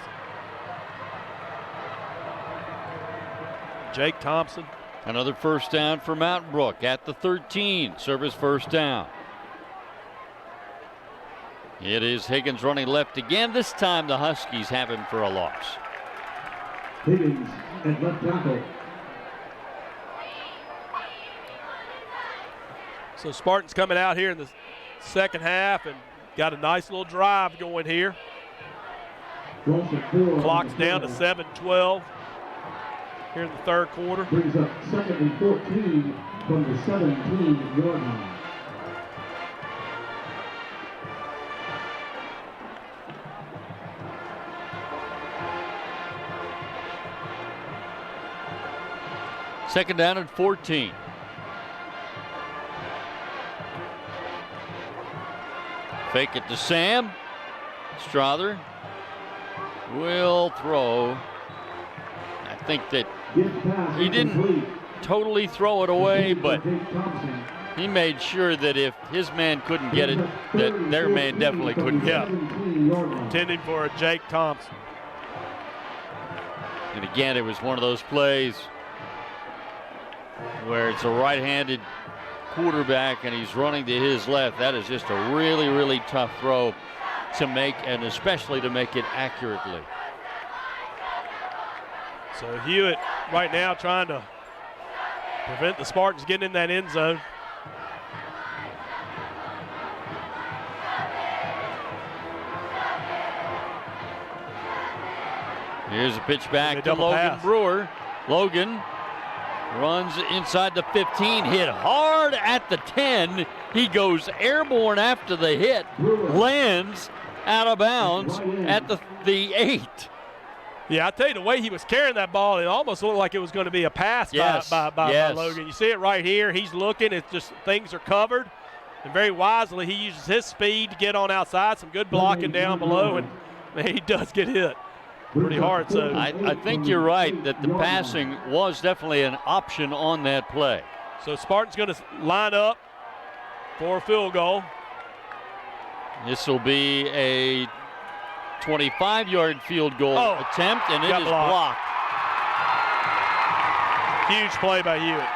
Jake Thompson. Another first down for Mountain Brook at the 13. Service first down. It is Higgins running left again. This time the Huskies have him for a loss. Higgins at left tackle. So Spartans coming out here in the second half and got a nice little drive going here. Clock's down to 7:12 here in the third quarter. Brings up 2nd and 14 from the 17-yard line. Second down and 14. Fake it to Sam. Strother will throw. I think that he didn't totally throw it away, but he made sure that if his man couldn't get it, that their man definitely couldn't get it. Intending for a Jake Thompson. And again, it was one of those plays where it's a right-handed quarterback and he's running to his left. That is just a really, really tough throw to make, and especially to make it accurately. So Hewitt right now trying to prevent the Spartans getting in that end zone. Here's a pitch back to Logan Brewer. Logan runs inside the 15, hit hard at the 10. He goes airborne after the hit, lands out of bounds at the 8. Yeah, I tell you, the way he was carrying that ball, it almost looked like it was going to be a pass by Logan. You see it right here. He's looking. It's just things are covered. And very wisely, he uses his speed to get on outside. Some good blocking down below, and man, he does get hit pretty hard. So I think you're right that the passing was definitely an option on that play. So Spartan's going to line up for a field goal. This will be a 25-yard field goal attempt, and it is blocked. Huge play by Hewitt.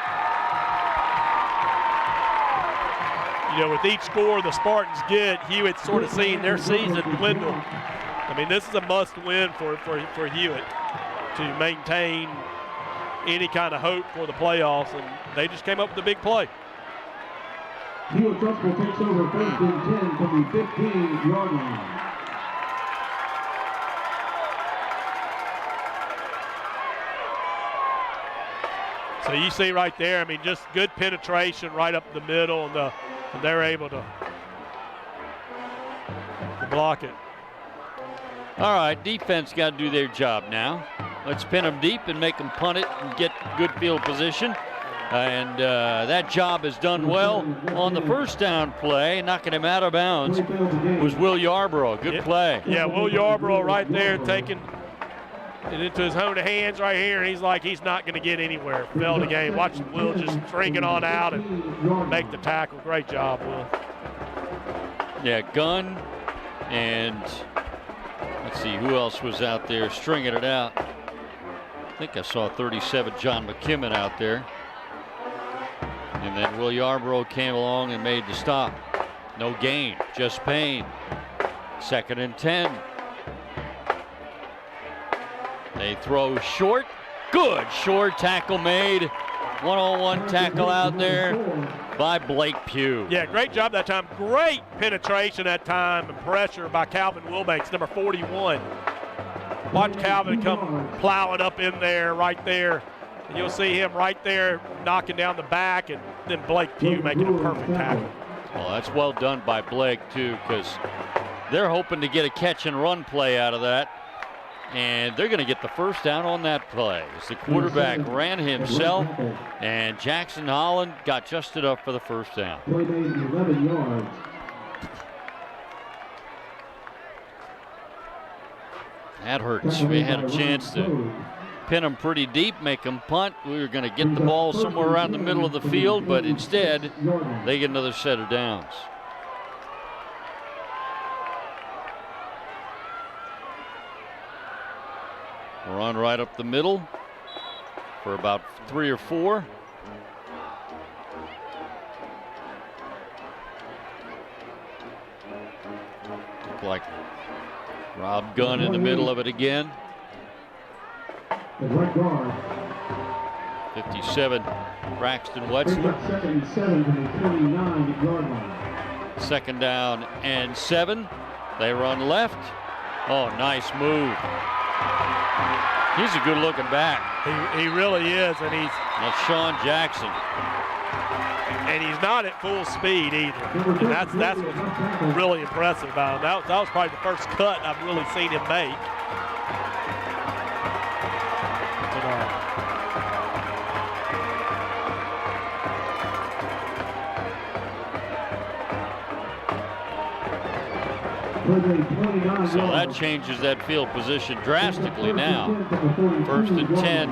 You know, with each score the Spartans get, Hewitt's sort of seeing their season dwindle. I mean, this is a must-win for Hewitt to maintain any kind of hope for the playoffs, and they just came up with a big play. Hewitt Trussville takes over 1st and 10 from the 15-yard line. So you see right there, I mean, just good penetration right up the middle, and they're able to block it. All right, defense got to do their job now. Let's pin them deep and make them punt it and get good field position. And that job is done well. On the first down play, knocking him out of bounds, was Will Yarborough. Good play. Yeah, Will Yarborough right there taking it into his own hands right here, and he's like he's not going to get anywhere. Fell the game. Watch Will just string it on out and make the tackle. Great job, Will. Yeah, Gunn and let's see who else was out there stringing it out. I think I saw 37 John McKimmon out there. And then Will Yarborough came along and made the stop. No gain, just Payne. 2nd and 10. They throw short. Good short tackle made. One-on-one tackle out there by Blake Pugh. Yeah, great job that time. Great penetration that time and pressure by Calvin Wilbanks, number 41. Watch Calvin come plowing up in there, right there. And you'll see him right there knocking down the back, and then Blake Pugh making a perfect tackle. Well, that's well done by Blake, too, because they're hoping to get a catch and run play out of that. And they're going to get the first down on that play. As the quarterback ran himself, and Jackson Holland got just enough for the first down. Play made 11 yards. That hurts. We had a chance to pin them pretty deep, make them punt. We were going to get the ball somewhere around the middle of the field, but instead they get another set of downs. We're on right up the middle for about 3 or 4. Look like Rob Gunn in the middle of it again. The right guard. 57, Braxton Brings Wetzler. up 2nd and 7 from the 29-yard line. 2nd down and 7. They run left. Oh, nice move. He's a good looking back. He really is, and That's Sean Jackson. And he's not at full speed either. And that's what's really impressive about him. That was probably the first cut I've really seen him make. So that changes that field position drastically now. 1st and 10.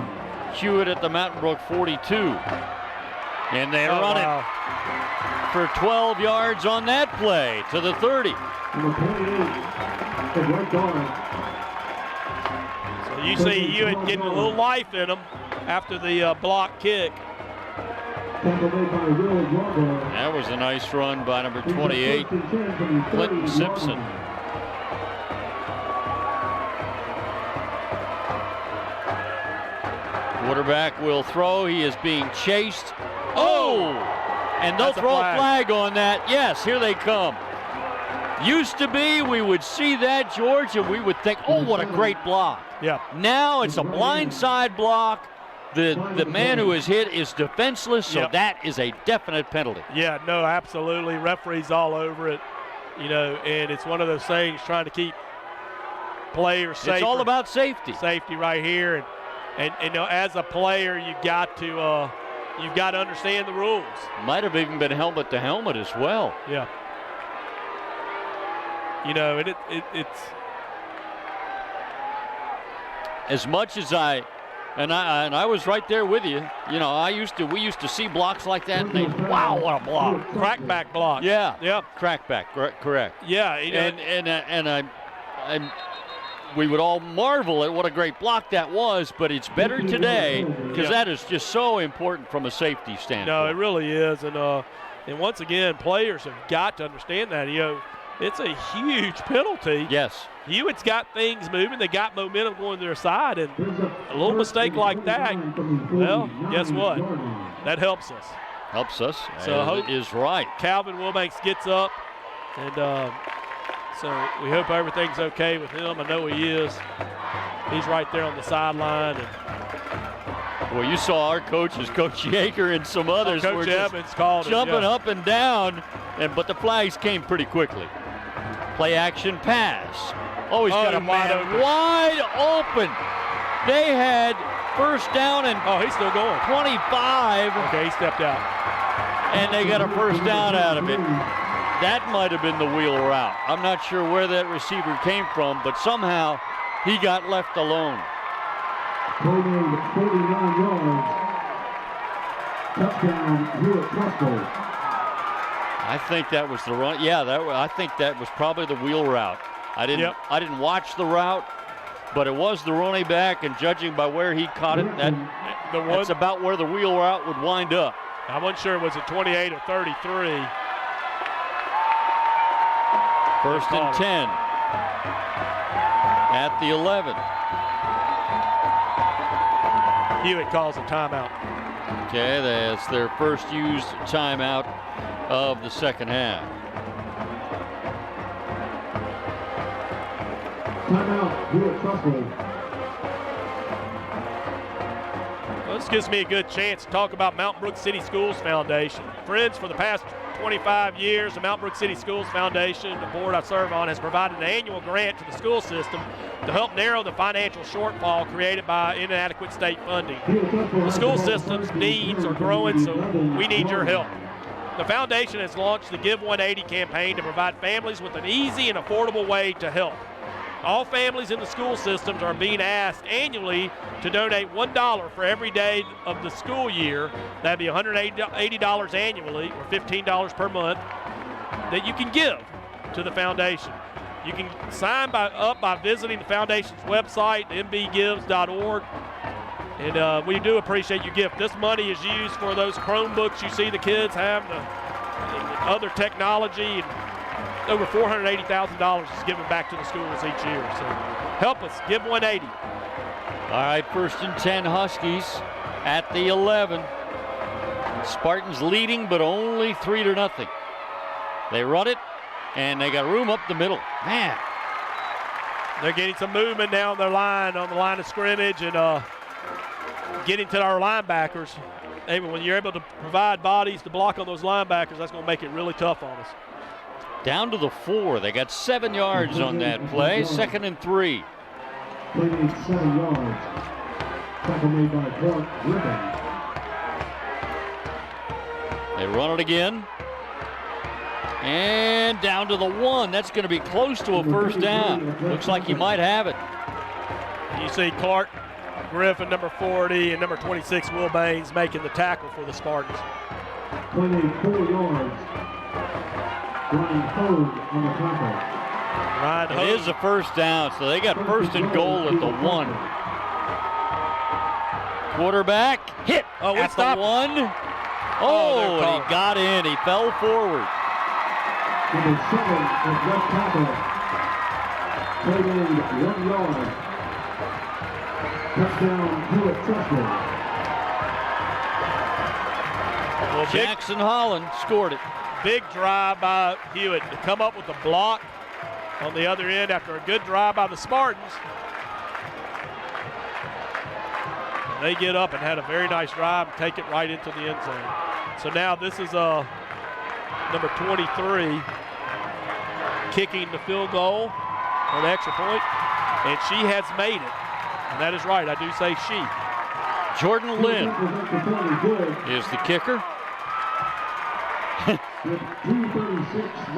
Hewitt at the Mountain Brook 42. And they run it for 12 yards on that play to the 30. So you see Hewitt getting a little life in him after the block kick. That was a nice run by number 28, Clinton Simpson. Quarterback will throw. He is being chased. Oh! And they'll throw a flag on that. Yes, here they come. Used to be, we would see that, George, and we would think, oh, what a great block. Yeah. Now it's a blindside block. The man who is hit is defenseless, so that is a definite penalty. Yeah, no, absolutely. Referees all over it, and it's one of those things trying to keep players safe. It's all about safety. Safety right here, and as a player, you've got to understand the rules. Might have even been helmet to helmet as well. Yeah. It's as much as I was right there with you. We used to see blocks like that, and wow, what a block! Crackback block. Yeah. Yep. Crackback. Correct. Yeah. And we would all marvel at what a great block that was, but it's better today because that is just so important from a safety standpoint. No, it really is, and once again, players have got to understand that. It's a huge penalty. Yes. Hewitt's got things moving. They got momentum going to their side, and a little mistake like that, well, guess what? That helps us. Helps us. So it is right. Calvin Wilbanks gets up, and so we hope everything's okay with him. I know he is. He's right there on the sideline. Well, you saw our coaches, Coach Yeager and some others, Coach were just Evans called jumping up and down, but the flags came pretty quickly. Play action pass. Oh, he's got a man wide open. They had First down and he's still going. 25. Okay, he stepped out. And they got a first down out of it. That might have been the wheel route. I'm not sure where that receiver came from, but somehow he got left alone. Play made 49 yards. Touchdown, Hewitt Trussville. I think that was the run. Yeah, I think that was probably the wheel route. I didn't watch the route, but it was the running back, and judging by where he caught it, that's about where the wheel route would wind up. I wasn't sure was it 28 or 33. First and 10 at the 11. Hewitt calls a timeout. Okay, that's their first used timeout of the second half. Timeout, Hewitt Trussville. Well, this gives me a good chance to talk about Mountain Brook City Schools Foundation. Friends, for the past 25 years, the Mountain Brook City Schools Foundation, the board I serve on, has provided an annual grant to the school system to help narrow the financial shortfall created by inadequate state funding. The school system's needs are growing, so we need your help. The foundation has launched the Give 180 campaign to provide families with an easy and affordable way to help. All families in the school systems are being asked annually to donate $1 for every day of the school year. That'd be $180 annually, or $15 per month, that you can give to the foundation. You can sign up by visiting the foundation's website, mbgives.org. And we do appreciate your gift. This money is used for those Chromebooks you see the kids have, the other technology, and over $480,000 is given back to the schools each year. So help us, give 180. All right, first and 10 Huskies at the 11. Spartans leading, but only 3-0. They run it, and they got room up the middle. Man. They're getting some movement now on their line, on the line of scrimmage, and getting to our linebackers. When you're able to provide bodies to block on those linebackers, that's going to make it really tough on us. Down to the 4. They got 7 yards on that play. 2nd and 3. Play made 7 yards. Tackle made by Brook. They run it again. And down to the 1. That's going to be close to a first down. Looks like he might have it. You see Clark Griffin, number 40, and number 26, Will Baines, making the tackle for the Spartans. Play made 4 yards. Ryan Hode on the tackle. It is a first down, so they got first and goal at the 1. Quarterback hit at the 1. Oh, and he got in. He fell forward. Number 7 is left tackle. Play made 1 yard. Touchdown, Hewitt Trussville. Well, Jackson Holland scored it. Big drive by Hewitt to come up with a block on the other end after a good drive by the Spartans. They get up and had a very nice drive and take it right into the end zone. So now this is number 23 kicking the field goal or the extra point, and she has made it. And that is right, I do say she. Jordan Lynn is the kicker.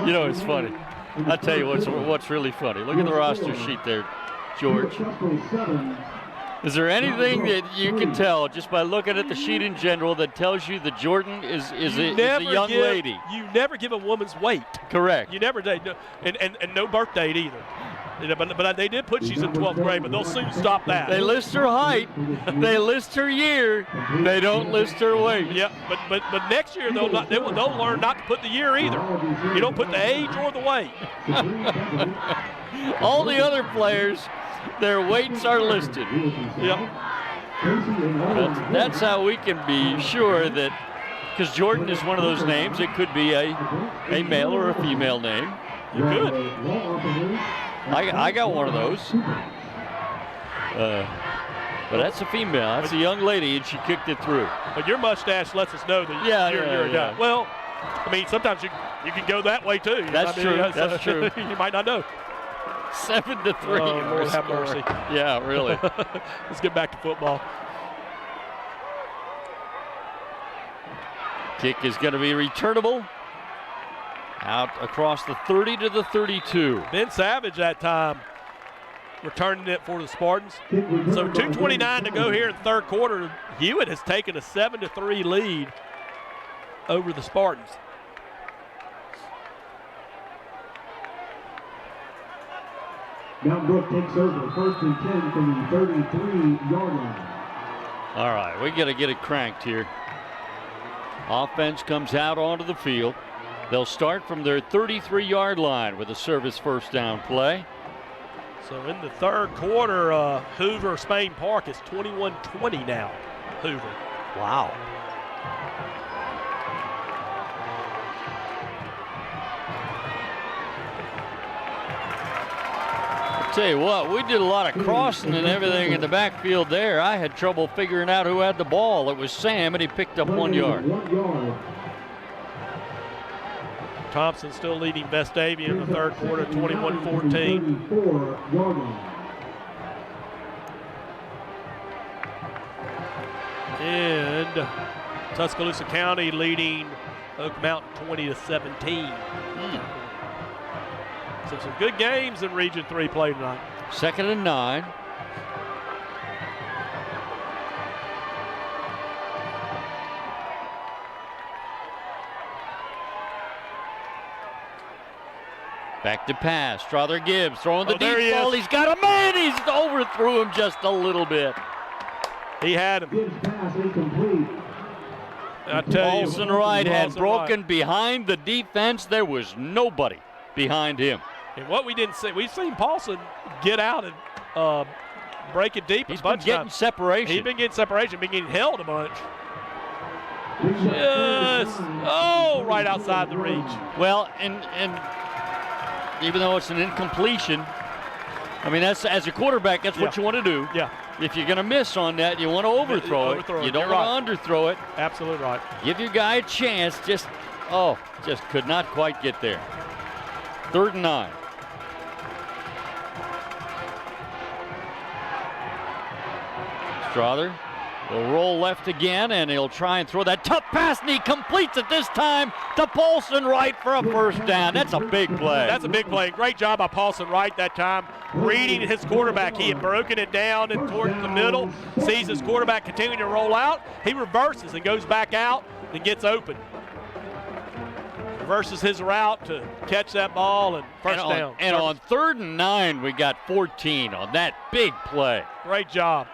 You know, it's funny. I'll tell you what's really funny. Look at the roster sheet there, George. Is there anything that you can tell just by looking at the sheet in general that tells you that Jordan is a young lady? You never give a woman's weight. Correct. You never did. And no birth date either. But they did put she's in 12th grade, but they'll soon stop that. They list her height, they list her year, they don't list her weight. Yeah, but next year they'll learn not to put the year either. You don't put the age or the weight. All the other players, their weights are listed. Yep. That's how we can be sure that, because Jordan is one of those names, it could be a male or a female name. You could. I got one of those. But that's a female. That's a young lady, and she kicked it through. But your mustache lets us know that you're a guy. Well, I mean, sometimes you can go that way too. That's true. That's true. You might not know. 7-3. Oh, Lord have mercy. Yeah, really. Let's get back to football. Kick is going to be returnable. Out across the 30 to the 32. Ben Savage that time returning it for the Spartans. So 2:29 to go here in the third quarter. Hewitt has taken a 7-3 lead over the Spartans. Now Brook takes over, 1st and 10 from the 33-yard line. All right, we got to get it cranked here. Offense comes out onto the field. They'll start from their 33-yard line with a service first down play. So in the third quarter, Hoover Spain Park is 21-20 now. Hoover. Wow. I'll tell you what, we did a lot of crossing and everything in the backfield there. I had trouble figuring out who had the ball. It was Sam, and he picked up 1 yard. Thompson still leading Vestavia in the third quarter, 21-14. And Tuscaloosa County leading Oak Mountain 20-17. So some good games in Region 3 play tonight. 2nd and 9. Back to pass. Strother Gibbs throwing the deep ball. He's got a man. He's overthrew him just a little bit. He had him. Gibbs pass incomplete. I tell you, Paulson Wright had broken behind the defense. There was nobody behind him. And what we didn't see, we've seen Paulson get out and break it deep. He's been getting separation. He's been getting separation, been getting held a bunch. Just, right outside the reach. Well, and even though it's an incompletion, I mean, that's as a quarterback, that's what you want to do. Yeah. If you're going to miss on that, you want to overthrow it. You don't want to underthrow it. Absolutely right. Give your guy a chance. Just could not quite get there. 3rd and 9. Strother will roll left again, and he'll try and throw that tough pass, and he completes it this time to Paulson Wright for a first down. That's a big play. That's a big play. Great job by Paulson Wright that time, reading his quarterback. He had broken it down and towards the middle, sees his quarterback continuing to roll out. He reverses and goes back out and gets open. Reverses his route to catch that ball and first down. And on 3rd and 9, we got 14 on that big play. Great job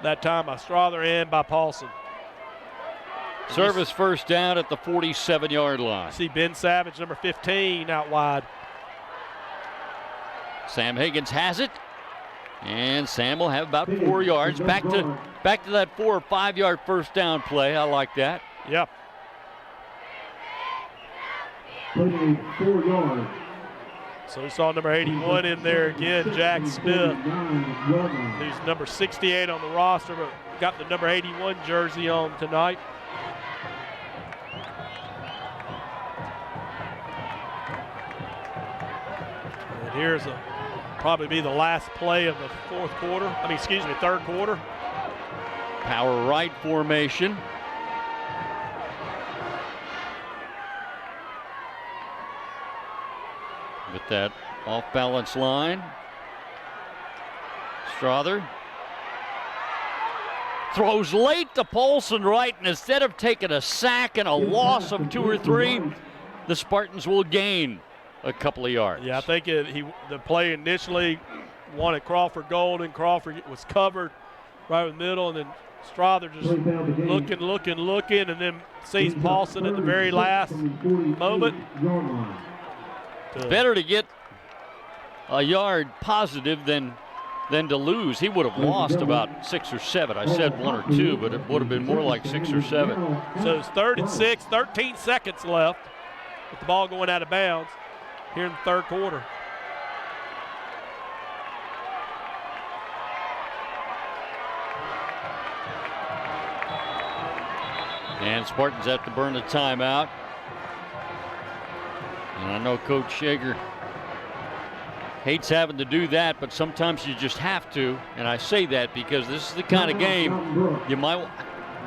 that time by Strother and by Paulson. Service first down at the 47-yard line. See Ben Savage, number 15, out wide. Sam Higgins has it, and Sam will have about 4 yards. Back to that 4 or 5 yard first down play. I like that. Yep. 4 yards. So we saw number 81 in there again, Jack Smith, who's number 68 on the roster, but got the number 81 jersey on tonight. And here's probably be the last play of the third quarter. Power right formation. With that off-balance line. Strother throws late to Paulson Wright, and instead of taking a sack and a loss of 2 or 3, the Spartans will gain a couple of yards. Yeah, I think the play initially wanted Crawford Gold, and Crawford was covered right in the middle, and then Strother just looking, and then sees Paulson at the very last moment. Better to get a yard positive than to lose. He would have lost about 6 or 7. I said 1 or 2, but it would have been more like 6 or 7. So it's 3rd and 6, 13 seconds left with the ball going out of bounds here in the third quarter. And Spartans have to burn a timeout. And I know Coach Shager hates having to do that, but sometimes you just have to. And I say that because this is the kind of game you might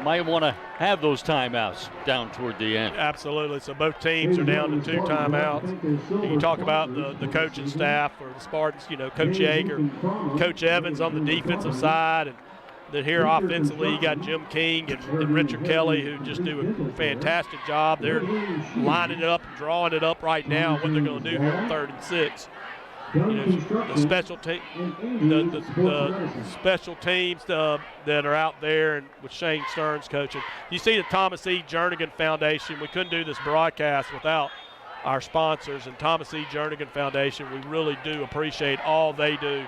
might want to have those timeouts down toward the end. Absolutely. So both teams are down to 2 timeouts. You talk about the coaching staff for the Spartans, Coach Yeager, Coach Evans on the defensive side, and then here offensively you got Jim King and Richard Kelly, who just do a fantastic job. They're lining it up and drawing it up right now, what they're going to do here on 3rd and 6. The special teams that are out there, and with Shane Stearns coaching. You see the Thomas E. Jernigan Foundation. We couldn't do this broadcast without our sponsors, and Thomas E. Jernigan Foundation. We really do appreciate all they do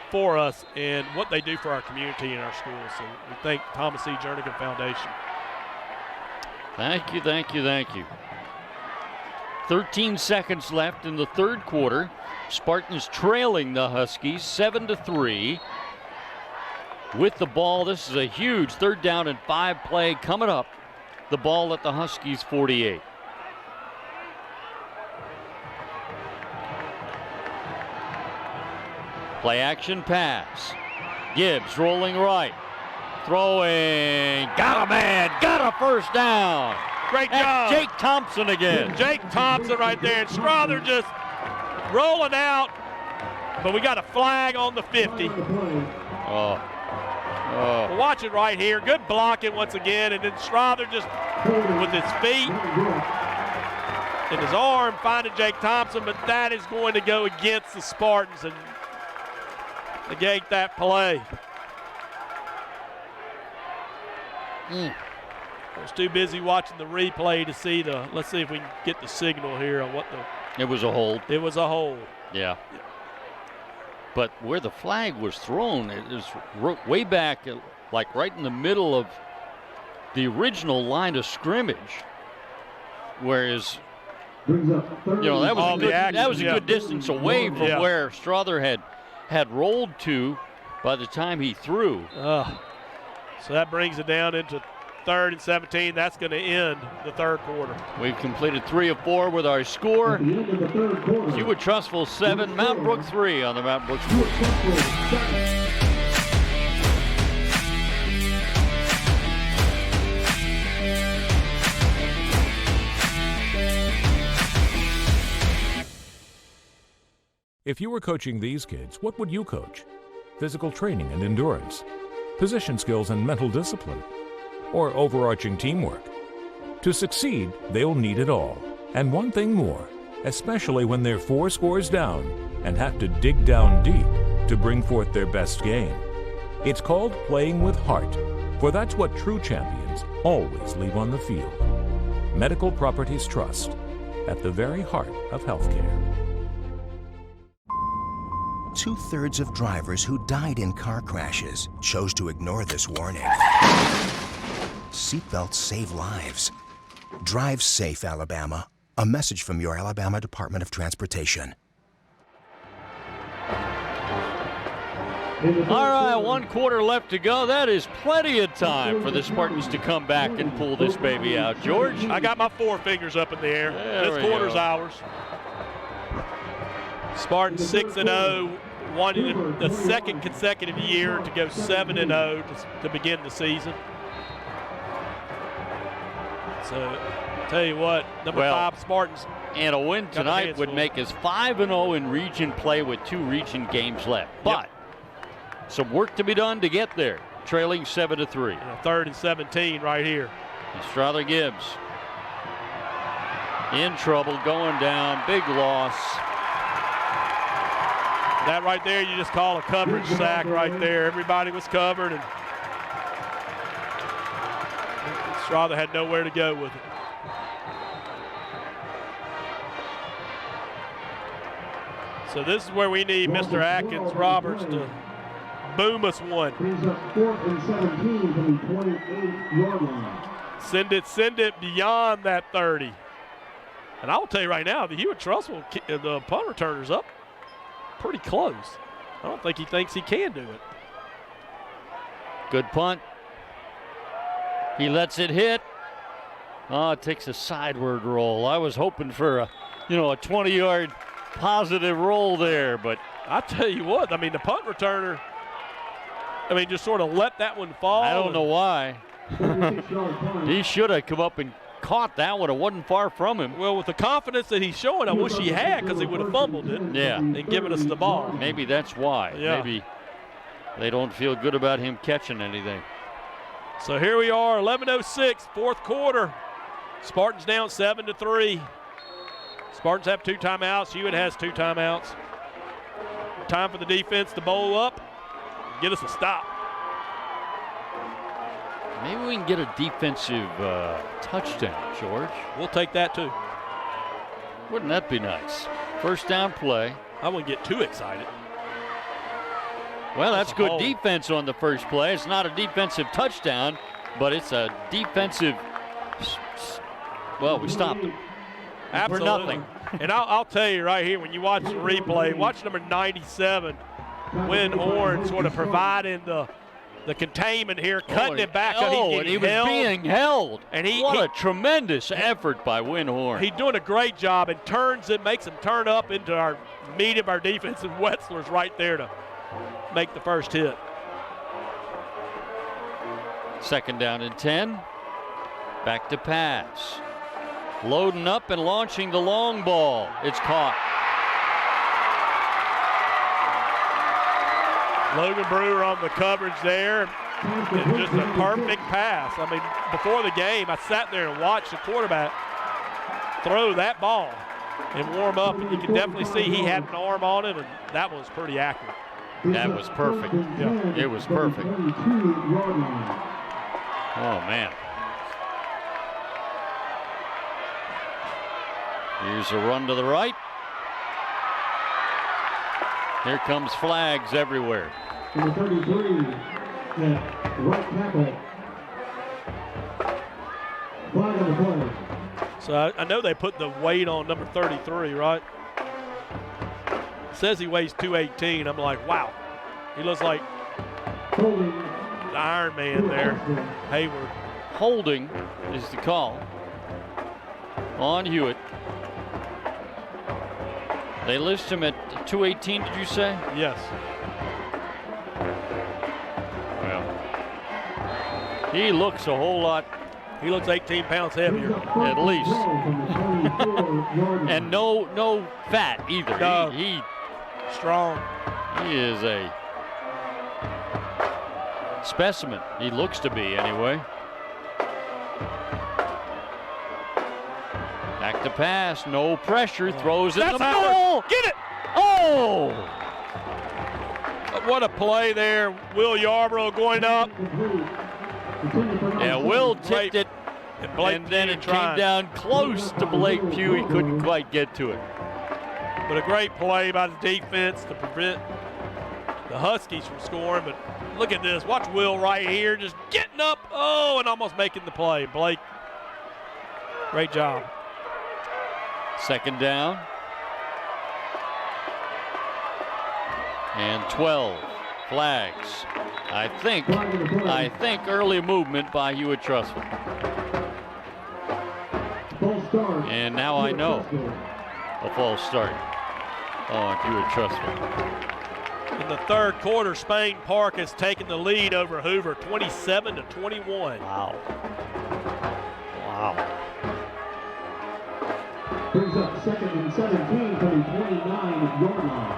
for us and what they do for our community and our schools. So we thank Thomas E. Jernigan Foundation. Thank you, thank you, thank you. 13 seconds left in the 3rd quarter. Spartans trailing the Huskies 7-3. With the ball, this is a huge 3rd down and 5 play coming up. The ball at the Huskies 48. Play action pass. Gibbs rolling right. Throwing. Got a man. Got a first down. Great That's job. Jake Thompson again. Jake Thompson right there. And Strother just rolling out. But we got a flag on the 50. Oh. We'll watch it right here. Good blocking once again. And then Strother just with his feet and his arm finding Jake Thompson. But that is going to go against the Spartans and negate that play. I was too busy watching the replay to see let's see if we can get the signal here on what It was a hold. It was a hold. Yeah. But where the flag was thrown, it is way back, like right in the middle of the original line of scrimmage. Whereas, that was a good distance away from where Strother had rolled to by the time he threw. So that brings it down into 3rd and 17. That's going to end the 3rd quarter. We've completed 3 of 4 with our score. Hewitt Trussville 7, Mount Brook 3 on the Mount Brook Sports. If you were coaching these kids, what would you coach? Physical training and endurance, position skills and mental discipline, or overarching teamwork? To succeed, they'll need it all. And one thing more, especially when they're 4 scores down and have to dig down deep to bring forth their best game. It's called playing with heart, for that's what true champions always leave on the field. Medical Properties Trust, at the very heart of healthcare. 2/3 of drivers who died in car crashes chose to ignore this warning. Seatbelts save lives. Drive safe, Alabama. A message from your Alabama Department of Transportation. All right, 1 quarter left to go. That is plenty of time for the Spartans to come back and pull this baby out. George? I got my 4 fingers up in the air. This quarter's ours. Spartans 6-0, wanting the 2nd consecutive year to go 7-0 to begin the season. So, tell you what, number 5 Spartans. And a win tonight would make us 5-0 in region play with 2 region games left. But some work to be done to get there. Trailing 7-3. 3rd and 17 right here. And Strother Gibbs in trouble, going down, big loss. That right there, you just call a coverage sack right there. Everybody was covered, and Strother had nowhere to go with it. So this is where we need Mr. Atkins Roberts to boom us one. 4th and 17 from the 28-yard line. Send it beyond that 30. And I will tell you right now, the Hewitt Trussville, the punt returner's up pretty close. I don't think he thinks he can do it. Good punt. He lets it hit. Oh, it takes a sideward roll. I was hoping for a 20-yard positive roll there, but I tell you what, the punt returner, just sort of let that one fall. I don't know why. He should have come up and caught that one. It wasn't far from him. Well, with the confidence that he's showing, I wish he had, because he would have fumbled it. Yeah. And given us the ball. Maybe that's why. Yeah. Maybe they don't feel good about him catching anything. So here we are, 11:06, fourth quarter. Spartans down 7-3. Spartans have 2 timeouts. Hewitt has 2 timeouts. Time for the defense to bowl up, get us a stop. Maybe we can get a defensive touchdown, George. We'll take that too. Wouldn't that be nice? First down play. I wouldn't get too excited. Well, that's good hold. defense on the first play. It's not a defensive touchdown, but it's a defensive. Well, we stopped them. Absolutely. For nothing. And I'll tell you right here, when you watch the replay, watch number 97, Win Horn, sort of providing the containment here, cutting it back. And he was being held. And what a tremendous effort by Win Horn. He's doing a great job and turns it, makes him turn up into our meat of our defense, and Wetzler's right there to make the first hit. Second down and 10. Back to pass. Loading up and launching the long ball. It's caught. Logan Brewer on the coverage there. And just a perfect pass. I mean, before the game, I sat there and watched the quarterback throw that ball and warm up. And you can definitely see he had an arm on it, and that was pretty accurate. That was perfect. Yeah. It was perfect. Oh, man. Here's a run to the right. Here comes flags everywhere. Number 33, right tackle. Flag on the play. So I know they put the weight on number 33, right? It says he weighs 218. I'm like, wow. He looks like Holding. the Iron Man there, Hayward. Holding is the call on Hewitt. They list him at 218, did you say? Yes. Well, he looks a whole lot. He looks 18 pounds heavier. At least. And no fat either. No. He Strong. is a specimen. He looks to be anyway. Back to pass, no pressure, throws it in the middle. Get it! Oh! What a play there. Will Yarbrough going up. Yeah, Will tipped it, and then it came down close to Blake Pugh. He couldn't quite get to it. But a great play by the defense to prevent the Huskies from scoring. But look at this. Watch Will right here just getting up. Oh, and almost making the play. Blake, great job. Second down. And 12 flags. I think early movement by Hewitt Trussville. And now I know a false start on Hewitt Trussville. In the third quarter, Spain Park has taken the lead over Hoover, 27-21. Wow. Wow. Brings up second and 17 from the 29-yard line.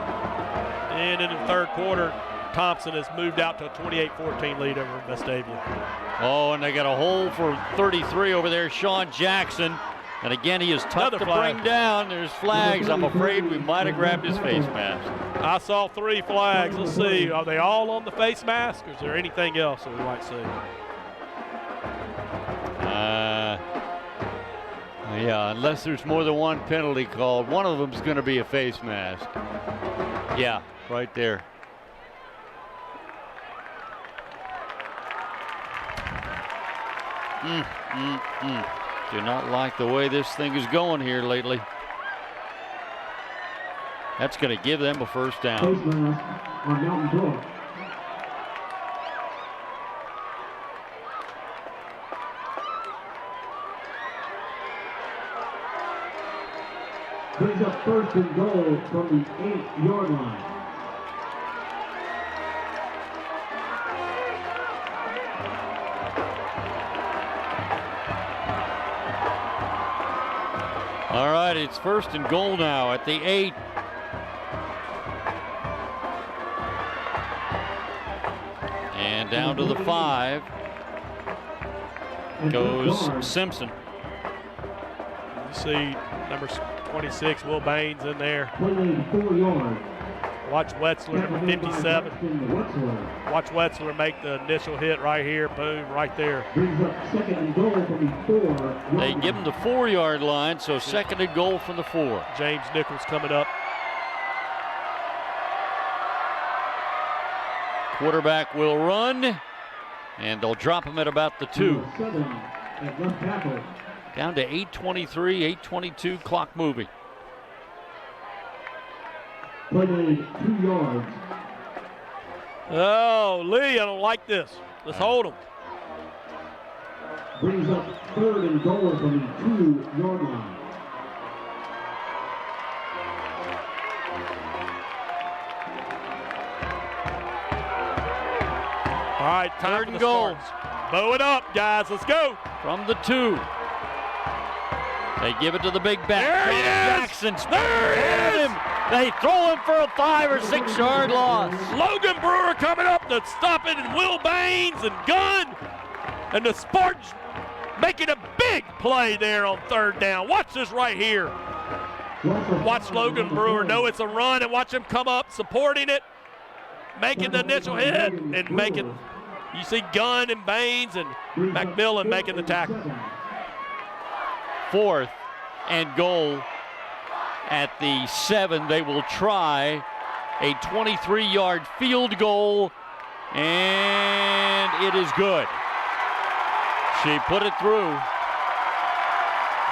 And in the third quarter, Thompson has moved out to a 28-14 lead over Vestavia. Oh, and they got a hole for 33 over there, Sean Jackson. And again, he is tough to bring down. There's flags. I'm afraid we might have grabbed his face mask. I saw 3 flags. Let's see. Are they all on the face mask, or is there anything else that we might see? Yeah, unless there's more than one penalty called. One of them's going to be a face mask. Yeah, right there. Do not like the way this thing is going here lately. That's going to give them a first down. Face mask on Mountain Brook. Brings up first and goal from the 8-yard line. it's 1st and goal now at the 8. And down to the 5 goes Simpson. You see number 26, Will Baines, in there. 4 yards. Watch Wetzler, number 57. Watch Wetzler make the initial hit right here. Boom, right there. Brings up 2nd and goal from the 4. They give him the 4-yard line, so 2nd and goal from the 4. James Nichols coming up. Quarterback will run, and they'll drop him at about the 2. 7 at left tackle. Down to 8:23, 8:22, clock moving. Play made 2 yards. Oh, Lee, I don't like this. Let's hold him. Brings up 3rd and goal from the 2-yard line. All right, time 3rd for and the goal. Spartans. Bow it up, guys. Let's go. From the 2. They give it to the big back. There he is. Jackson. There he is. They throw him for a 5 or 6 yard loss. Logan Brewer coming up to stop it, and Will Baines and Gunn. And the Spartans making a big play there on 3rd down. Watch this right here. Watch Logan Brewer know it's a run, and watch him come up supporting it, making the initial hit, and making. You see Gunn and Baines and McMillan making the tackle. 4th and goal at the 7. They will try a 23-yard field goal, and it is good. She put it through.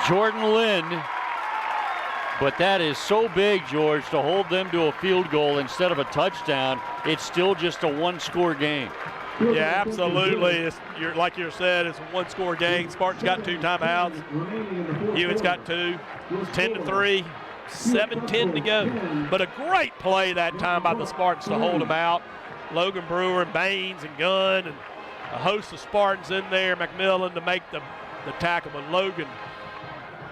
Jordan Lynn, but that is so big, George, to hold them to a field goal instead of a touchdown. It's still just a 1-score game. Yeah, absolutely. Like you said, it's a 1-score game. Spartans got 2 timeouts. Hewitt's got 2. It's 10-3. 7:10 to go. But a great play that time by the Spartans to hold them out. Logan Brewer and Baines and Gunn and a host of Spartans in there. McMillan to make the tackle. But Logan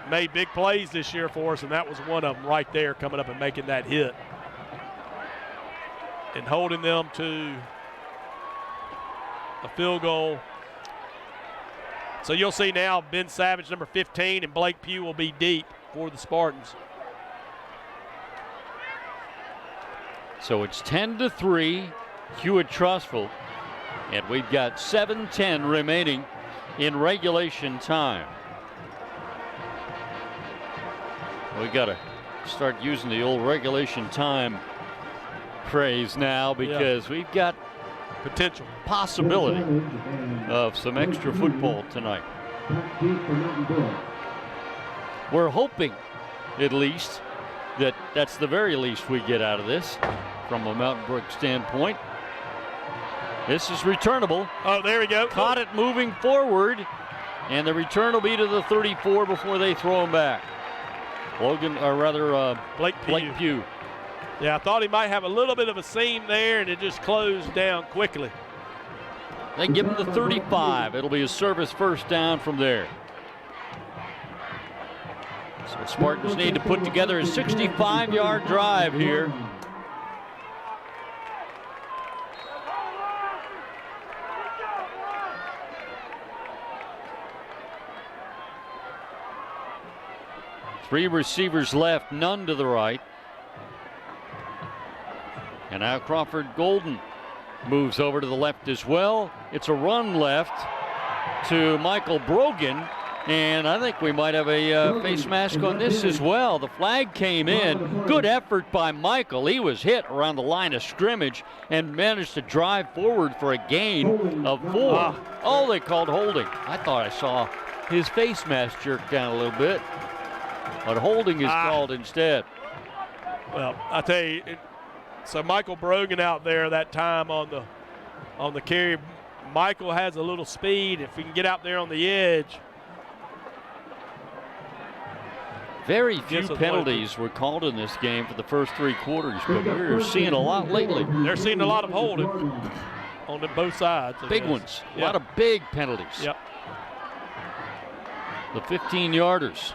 made big plays this year for us, and that was one of them right there, coming up and making that hit. And holding them to a field goal. So you'll see now Ben Savage, number 15, and Blake Pugh will be deep for the Spartans. So it's 10-3, Hewitt Trussville, and we've got 7:10 remaining in regulation time. We got to start using the old regulation time phrase now, because we've got potential possibility of some extra football tonight. We're hoping, at least, that that's the very least we get out of this from a Mountain Brook standpoint. This is returnable. Oh, there we go. Caught it moving forward, and the return will be to the 34 before they throw him back. Blake Pugh. Yeah, I thought he might have a little bit of a seam there, and it just closed down quickly. They give him the 35. It'll be a service 1st down from there. So the Spartans need to put together a 65-yard drive here. Three receivers left, none to the right. And now Crawford Golden moves over to the left as well. It's a run left to Michael Brogan, and I think we might have a face mask on this as well. The flag came in. Good effort by Michael. He was hit around the line of scrimmage and managed to drive forward for a gain of 4. Oh, they called holding. I thought I saw his face mask jerk down a little bit, but holding is called instead. Well, I tell you, so Michael Brogan out there that time on the carry. Michael has a little speed. If we can get out there on the edge. Very few penalties were called in this game for the first 3 quarters, but we're seeing a lot lately. They're seeing a lot of holding on both sides. Big ones. A lot of big penalties. Yep. The 15-yarders.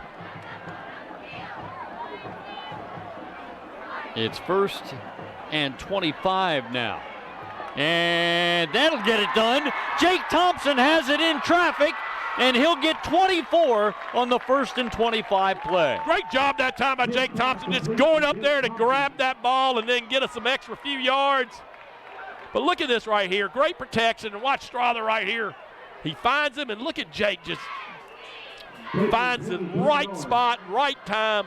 It's 1st and 25 now. And that'll get it done. Jake Thompson has it in traffic, and he'll get 24 on the 1st and 25 play. Great job that time by Jake Thompson, just going up there to grab that ball and then get us some extra few yards. But look at this right here. Great protection. And watch Strother right here. He finds him, and look at Jake just finds the right spot, right time.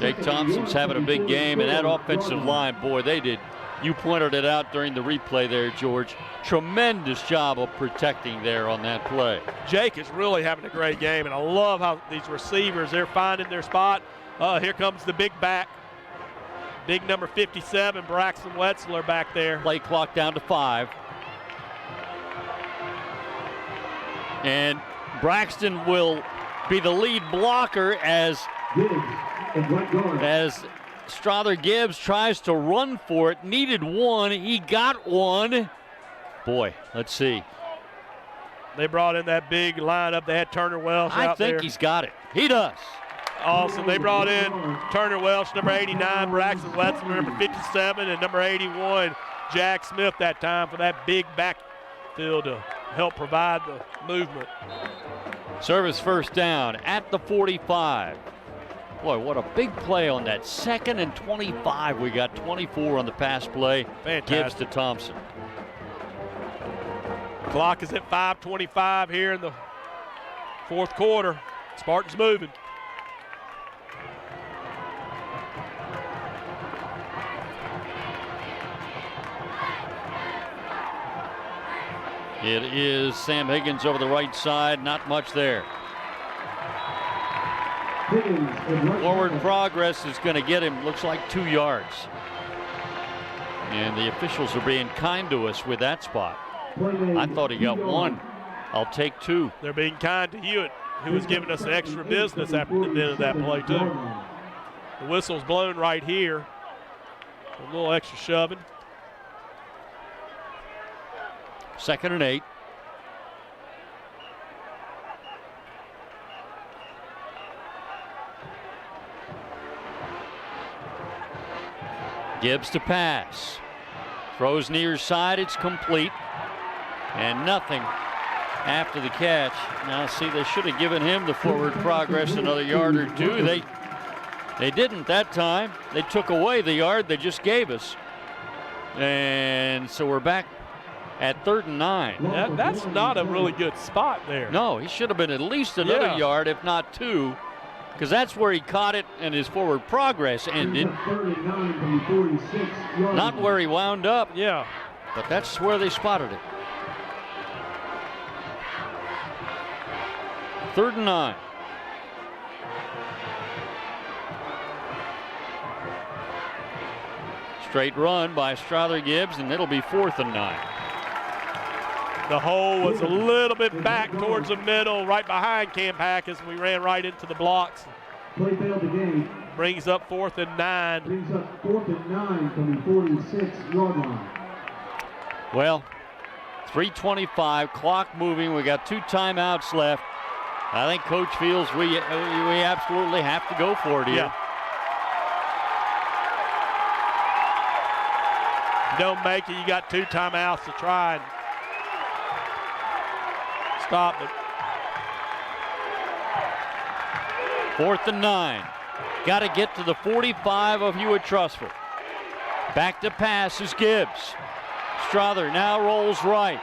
Jake Thompson's having a big game, and that offensive line, boy, they did. You pointed it out during the replay there, George. Tremendous job of protecting there on that play. Jake is really having a great game, and I love how these receivers, they're finding their spot. Here comes the big back. Big number 57, Braxton Wetzler back there. Play clock down to 5. And Braxton will be the lead blocker as Strother Gibbs tries to run for it. Needed one. He got one. Boy, let's see. They brought in that big lineup. They had Turner Welsh out there. I think he's got it. He does. Awesome. They brought in Turner Welsh, number 89, Braxton Wetzler, number 57, and number 81, Jack Smith that time for that big backfield to help provide the movement. Service 1st down at the 45. Boy, what a big play on that 2nd and 25. We got 24 on the pass play. Fantastic. Gibbs to Thompson. Clock is at 5:25 here in the 4th quarter. Spartans moving. It is Sam Higgins over the right side. Not much there. Forward progress is going to get him, looks like 2 yards. And the officials are being kind to us with that spot. I thought he got 1. I'll take 2. They're being kind to Hewitt, who was giving us extra business after the end of that play, too. The whistle's blown right here. A little extra shoving. 2nd and 8. Gibbs to pass. Throws near side. It's complete. And nothing after the catch. Now, see, they should have given him the forward progress another yard or 2. They didn't that time. They took away the yard they just gave us. And so we're back at 3rd and 9. That's not a really good spot there. No, he should have been at least another yard, if not 2, because that's where he caught it and his forward progress ended. Not where he wound up. Yeah. But that's where they spotted it. 3rd and 9. Straight run by Strother Gibbs, and it'll be 4th and 9. The hole was a little bit back towards the middle, right behind Cam Hack as we ran right into the blocks. Play failed the game. Brings up 4th and 9. Brings up 4th and 9 from the 46-yard line. Well, 3:25, clock moving. We got 2 timeouts left. I think Coach feels we absolutely have to go for it here. Yeah. If you don't make it, you got 2 timeouts to try and stop it. 4th and 9. Got to get to the 45 of Hewitt Trussville. Back to pass is Gibbs. Strother now rolls right.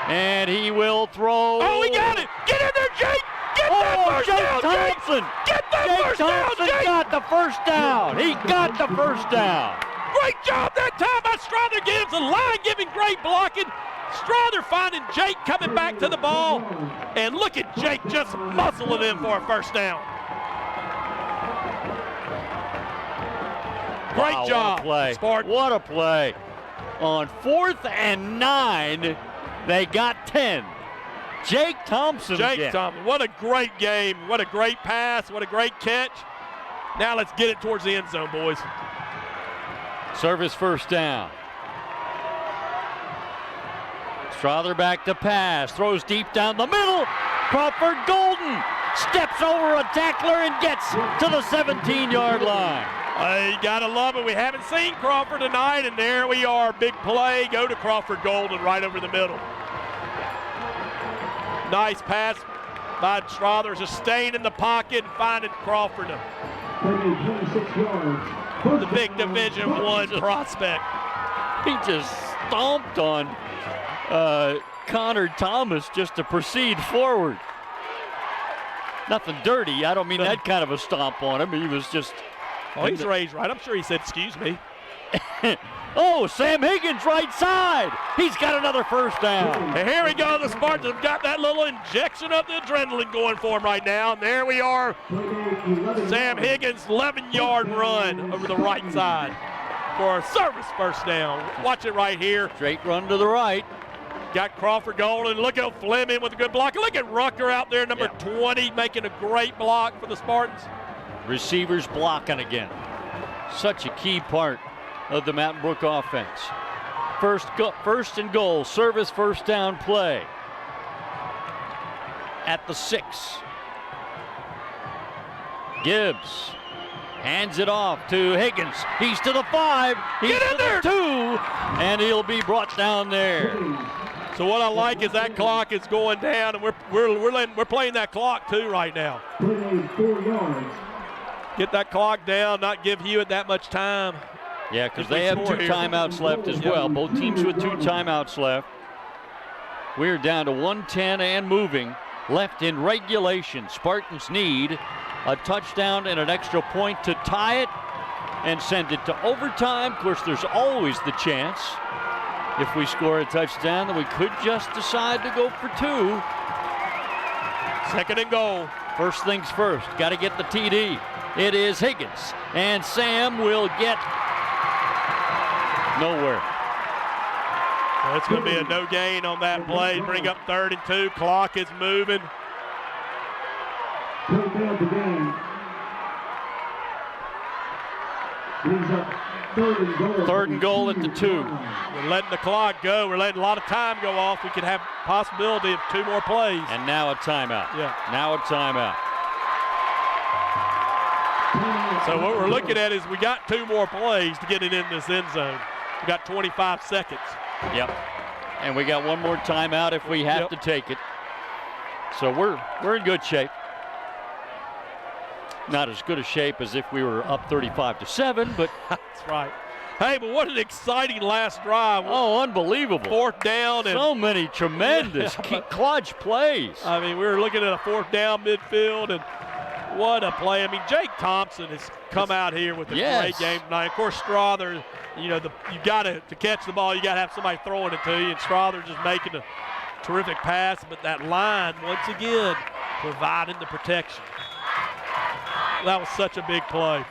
And he will throw. Oh, he got it! Get in there, Jake! Get that first Jake down, Thompson! Jake! Get that Jake first Thompson down, Jake! got the first down. He got the first down. Great job that time by Strother Gibbs. The line giving great blocking. Strother finding Jake coming back to the ball. And look at Jake just muscling in for a first down. Great job, what a play. Spartan. What a play. On 4th and 9, they got 10. Jake Thompson again. Thompson, what a great game. What a great pass. What a great catch. Now let's get it towards the end zone, boys. Service 1st down. Strother back to pass. Throws deep down the middle. Crawford Golden steps over a tackler and gets to the 17-yard line. You gotta love it. We haven't seen Crawford tonight, and there we are. Big play. Go to Crawford Golden right over the middle. Nice pass by Strother, just staying in the pocket and finding Crawford. 26 yards. The big Division I prospect. He just stomped on Connor Thomas just to proceed forward. Nothing dirty. I don't mean that kind of a stomp on him. He was just... Oh, he's raised right. I'm sure he said, excuse me. Oh, Sam Higgins right side. He's got another first down. And here we go. The Spartans have got that little injection of the adrenaline going for him right now. And there we are. Sam Higgins, 11-yard run over the right side for a service first down. Watch it right here. Straight run to the right. Got Crawford Golden. Look at Fleming with a good block. Look at Rucker out there, number 20, making a great block for the Spartans. Receivers blocking again. Such a key part of the Mountain Brook offense. First and goal, service first down play at the 6. Gibbs hands it off to Higgins. He's to the 5. He's to the 2, and he'll be brought down there. So what I like is that clock is going down, and we're playing that clock too right now. 4 yards. Get that clock down, not give Hewitt that much time. Yeah, because they have 2 timeouts left as well. Both teams with 2 timeouts left. We're down to 1:10 and moving. Left in regulation. Spartans need a touchdown and an extra point to tie it and send it to overtime. Of course, there's always the chance, if we score a touchdown, that we could just decide to go for 2. Second and goal. First things first, got to get the TD. It is Higgins, and Sam will get nowhere. Well, it's going to be a no gain on that play. Bring up 3rd and 2. Clock is moving. Third and goal at the 2. We're letting the clock go. We're letting a lot of time go off. We could have possibility of 2 more plays. And now a timeout. Yeah. Now a timeout. So what we're looking at is we got 2 more plays to get it in this end zone. We got 25 seconds. Yep. And we got 1 more timeout if we have to take it. So we're in good shape. Not as good a shape as if we were up 35-7, but that's right. Hey, but what an exciting last drive. Oh, unbelievable. 4th down. And so many tremendous clutch plays. I mean, we were looking at a 4th down midfield, and what a play. I mean, Jake Thompson has come out here with a great game tonight. Of course, Strother, you know, you got to catch the ball, you got to have somebody throwing it to you, and Strother just making a terrific pass, but that line, once again, providing the protection. That was such a big play.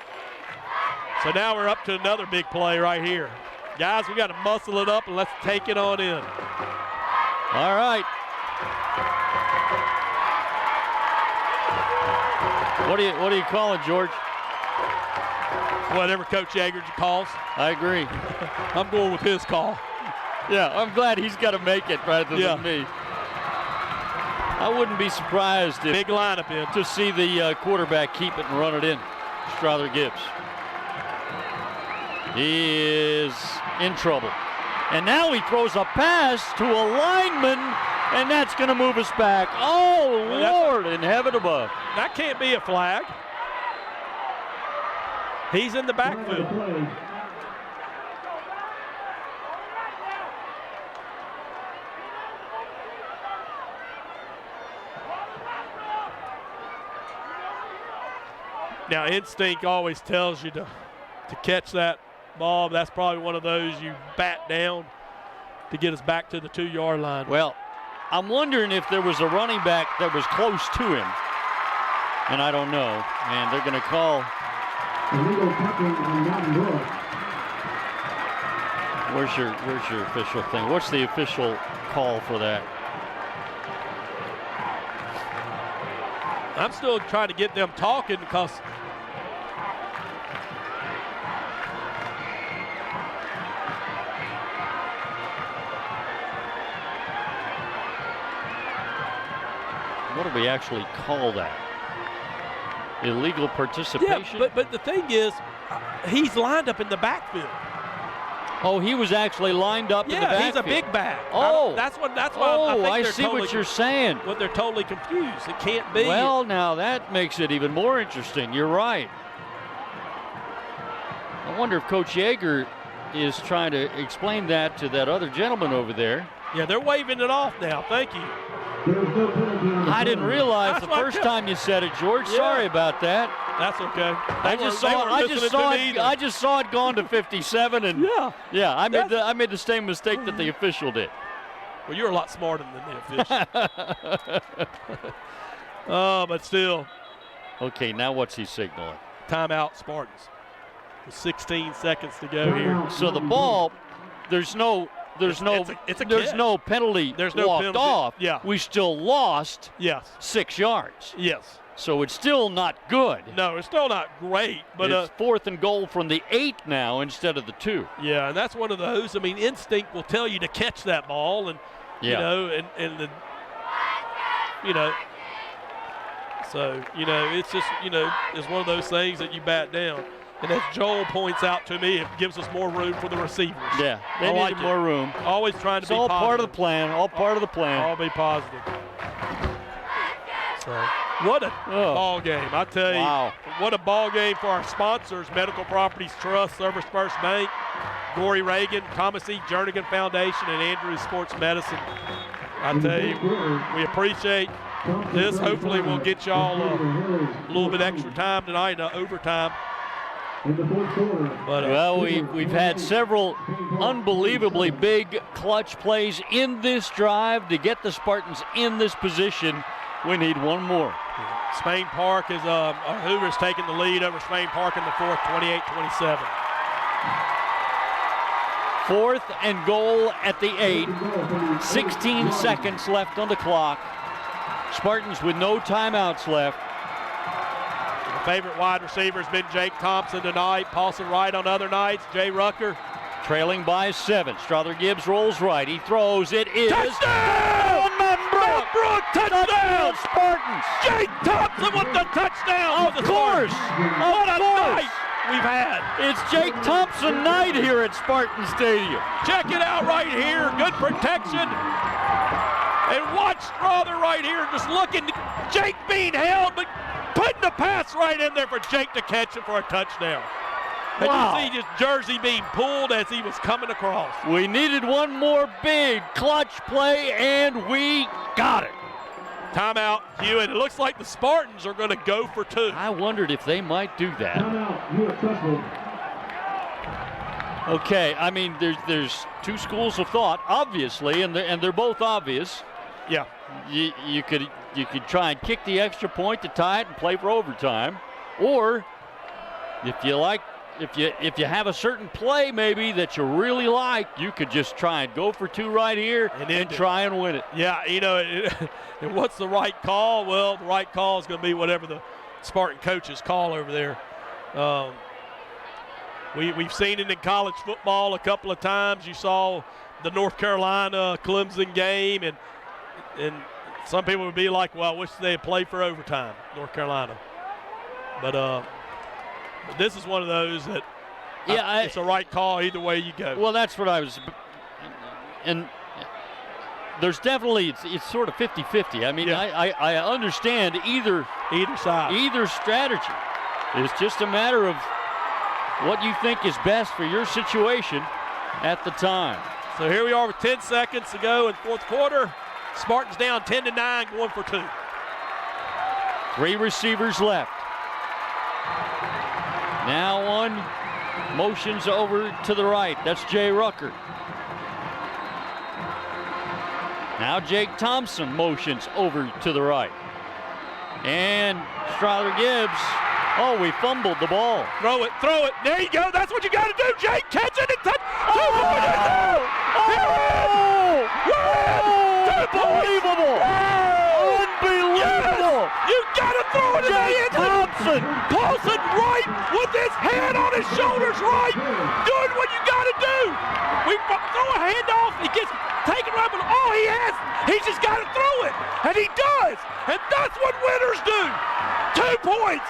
So now we're up to another big play right here. Guys, we got to muscle it up and let's take it on in. All right. What do you call it, George? Whatever Coach Yeager calls. I agree. I'm going with his call. Yeah, I'm glad he's got to make it rather than me. I wouldn't be surprised if big lineup in to see the quarterback keep it and run it in. Strother Gibbs. He is in trouble. And now he throws a pass to a lineman, and that's going to move us back. Oh, Lord in heaven above. That can't be a flag. He's in the backfield. Now, instinct always tells you to catch that ball. That's probably one of those you bat down to get us back to the 2-yard line. Well, I'm wondering if there was a running back that was close to him, and I don't know. And they're going to call. Where's your official thing? What's the official call for that? I'm still trying to get them talking because what do we actually call that? Illegal participation? Yeah, but the thing is, He's lined up in the backfield. Oh, he was actually lined up in the backfield. Yeah, he's a big back. Oh. That's why I think I they're see totally, what you're saying. Well, they're totally confused. It can't be. Well, now that makes it even more interesting. You're right. I wonder if Coach Yeager is trying to explain that to that other gentleman over there. Yeah, they're waving it off now. Thank you. I didn't realize the first time you said it, George. Yeah. Sorry about that. That's okay. I just saw it gone to 57, and I made the same mistake that the official did. Well, you're a lot smarter than the official. But still. Okay, now what's he signaling? Timeout, Spartans. With 16 seconds to go here. So the ball, there's no penalty walked off. Yeah. We still lost. Yes. 6 yards. Yes. So it's still not good. No, it's still not great. But it's 4th and goal from the 8 now instead of the 2. Yeah, and that's one of those. I mean, instinct will tell you to catch that ball, and so it's just it's one of those things that you bat down. And as Joel points out to me, it gives us more room for the receivers. Yeah, they need more room. Always trying to be all positive. Part of the plan. All part of the plan. All be positive. So, what a ball game. I tell you, what a ball game for our sponsors, Medical Properties Trust, Service First Bank, Gory Reagan, Thomas E. Jernigan Foundation, and Andrews Sports Medicine. I tell you, we appreciate this. Hopefully we'll get y'all a little bit extra time tonight, overtime. Well, we've had several unbelievably big clutch plays in this drive to get the Spartans in this position. We need one more. Spain Park is Hoovers taking the lead over Spain Park in the 4th, 28-27. 4th and goal at the 8. 16 seconds left on the clock. Spartans with no timeouts left. Favorite wide receiver has been Jake Thompson tonight. Paulson Wright on other nights. Jay Rucker. Trailing by 7. Strother Gibbs rolls right. He throws. It is. Touchdown! Brook, touchdown! Spartans. Jake Thompson with the touchdown. Of course. What a night we've had. It's Jake Thompson night here at Spartan Stadium. Check it out right here. Good protection. And watch Strother right here just looking. Jake being held, but putting the pass right in there for Jake to catch it for a touchdown. And you see his jersey being pulled as he was coming across. We needed one more big clutch play, and we got it. Timeout, Hewitt. It looks like the Spartans are going to go for 2. I wondered if they might do that. Timeout, Hewitt Trussville. Okay, I mean, there's 2 schools of thought, obviously, and they're both obvious. Yeah. You could try and kick the extra point to tie it and play for overtime, or if you have a certain play maybe that you really like, you could just try and go for 2 right here and try and win it. Yeah, and what's the right call? Well, the right call is going to be whatever the Spartan coaches call over there. We've seen it in college football a couple of times. You saw the North Carolina Clemson game, and some people would be like, well, I wish they had played for overtime, North Carolina. But this is one of those that it's a right call either way you go. Well, that's what I was – and there's definitely – it's sort of 50-50. I mean, I understand either side. Either strategy. It's just a matter of what you think is best for your situation at the time. So here we are with 10 seconds to go in 4th quarter. Spartans down 10-9, going for 2. 3 receivers left. Now one motions over to the right. That's Jay Rucker. Now Jake Thompson motions over to the right. And Strother Gibbs. Oh, we fumbled the ball. Throw it. There you go. That's what you got to do, Jake. Catch it and touch. Unbelievable! Unbelievable! You gotta throw it in the end zone. Thompson! Paulson right with his head on his shoulders right, doing what you gotta do. We throw a handoff, he gets taken right, but he has He's just got to throw it, and he does. And that's what winners do. 2 points.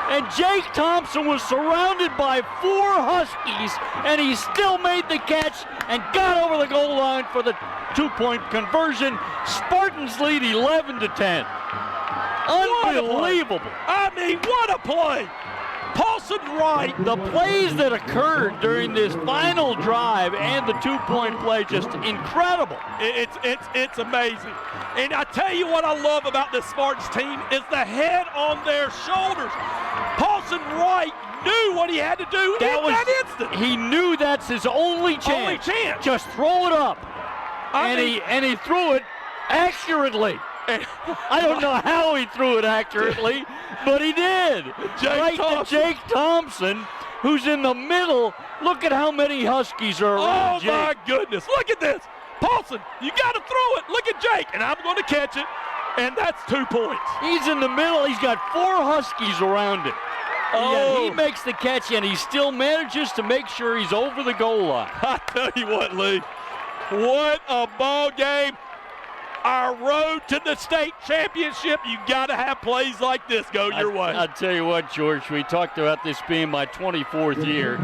And Jake Thompson was surrounded by 4 Huskies, and he still made the catch and got over the goal line for the 2-point conversion. Spartans lead 11-10. Unbelievable. I mean, what a play. Paulson Wright. The plays that occurred during this final drive and the 2-point play, just incredible. It's amazing. And I tell you what I love about this Spartans team is the head on their shoulders. Paulson Wright knew what he had to do in that instant. He knew that's his only chance. Just throw it up. And he threw it accurately. I don't know how he threw it accurately, but he did. To Jake Thompson, who's in the middle. Look at how many Huskies are around Jake. Oh, my goodness. Look at this. Paulson, you got to throw it. Look at Jake, and I'm going to catch it, and that's 2 points. He's in the middle. He's got 4 Huskies around him. Oh. He makes the catch, and he still manages to make sure he's over the goal line. I tell you what, Lee, what a ball game. Our road to the state championship, you got to have plays like this go your way. I'll tell you what, George, we talked about this being my 24th year.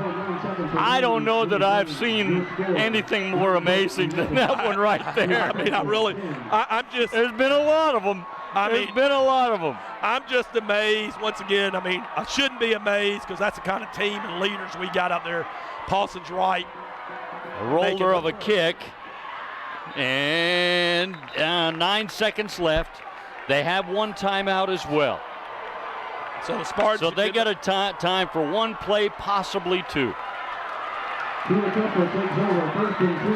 I don't know that I've seen anything more amazing than that one right there. I mean, I'm just. There's been a lot of them. There's been a lot of them. I'm just amazed once again. I mean, I shouldn't be amazed because that's the kind of team and leaders we got out there. Paulson's right. A roller of a kick. And 9 seconds left. They have 1 timeout as well. So the Spartans. So they got a time for 1 play, possibly 2.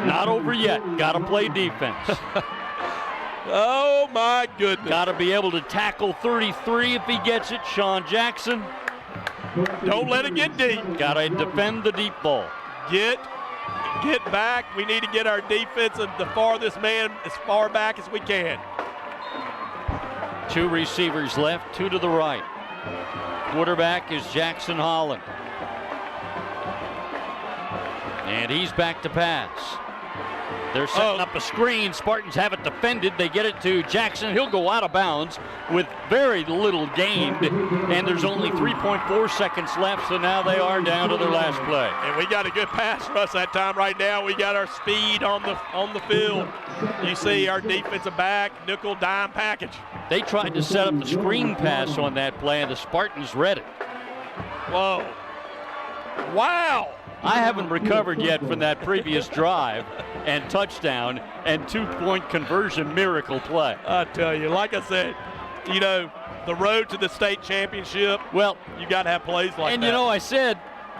Not over yet. Got to play defense. Oh my goodness. Got to be able to tackle 33 if he gets it. Sean Jackson. Don't let it get deep. Got to defend the deep ball. Get back. We need to get our defense of the farthest man as far back as we can. 2 receivers left, 2 to the right. Quarterback is Jackson Holland. And he's back to pass. They're setting up a screen. Spartans have it defended. They get it to Jackson. He'll go out of bounds with very little gained. And there's only 3.4 seconds left, so now they are down to their last play. And we got a good pass rush that time right now. We got our speed on the field. You see our defensive back, nickel dime package. They tried to set up the screen pass on that play, and the Spartans read it. Whoa. Wow. I haven't recovered yet from that previous drive and touchdown and 2-point conversion miracle play. I tell you, like I said, you know, the road to the state championship, well, you got to have plays like that. And, you know, I said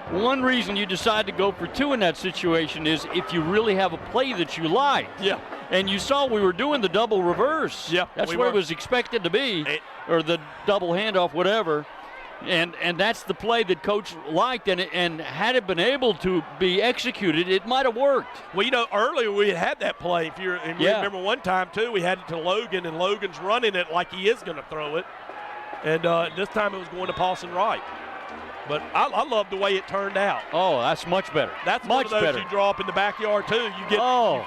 one reason you decide to go for 2 in that situation is if you really have a play that you like. Yeah. And you saw we were doing the double reverse. Yeah. That's what it was expected to be, or the double handoff, whatever. And that's the play that Coach liked, and had it been able to be executed, it might have worked. Well, you know, earlier we had that play. If you remember one time, too, we had it to Logan, and Logan's running it like he is going to throw it. And this time it was going to Paulson Wright. But I love the way it turned out. Oh, that's much better. That's much one of those better. You draw up in the backyard, too. You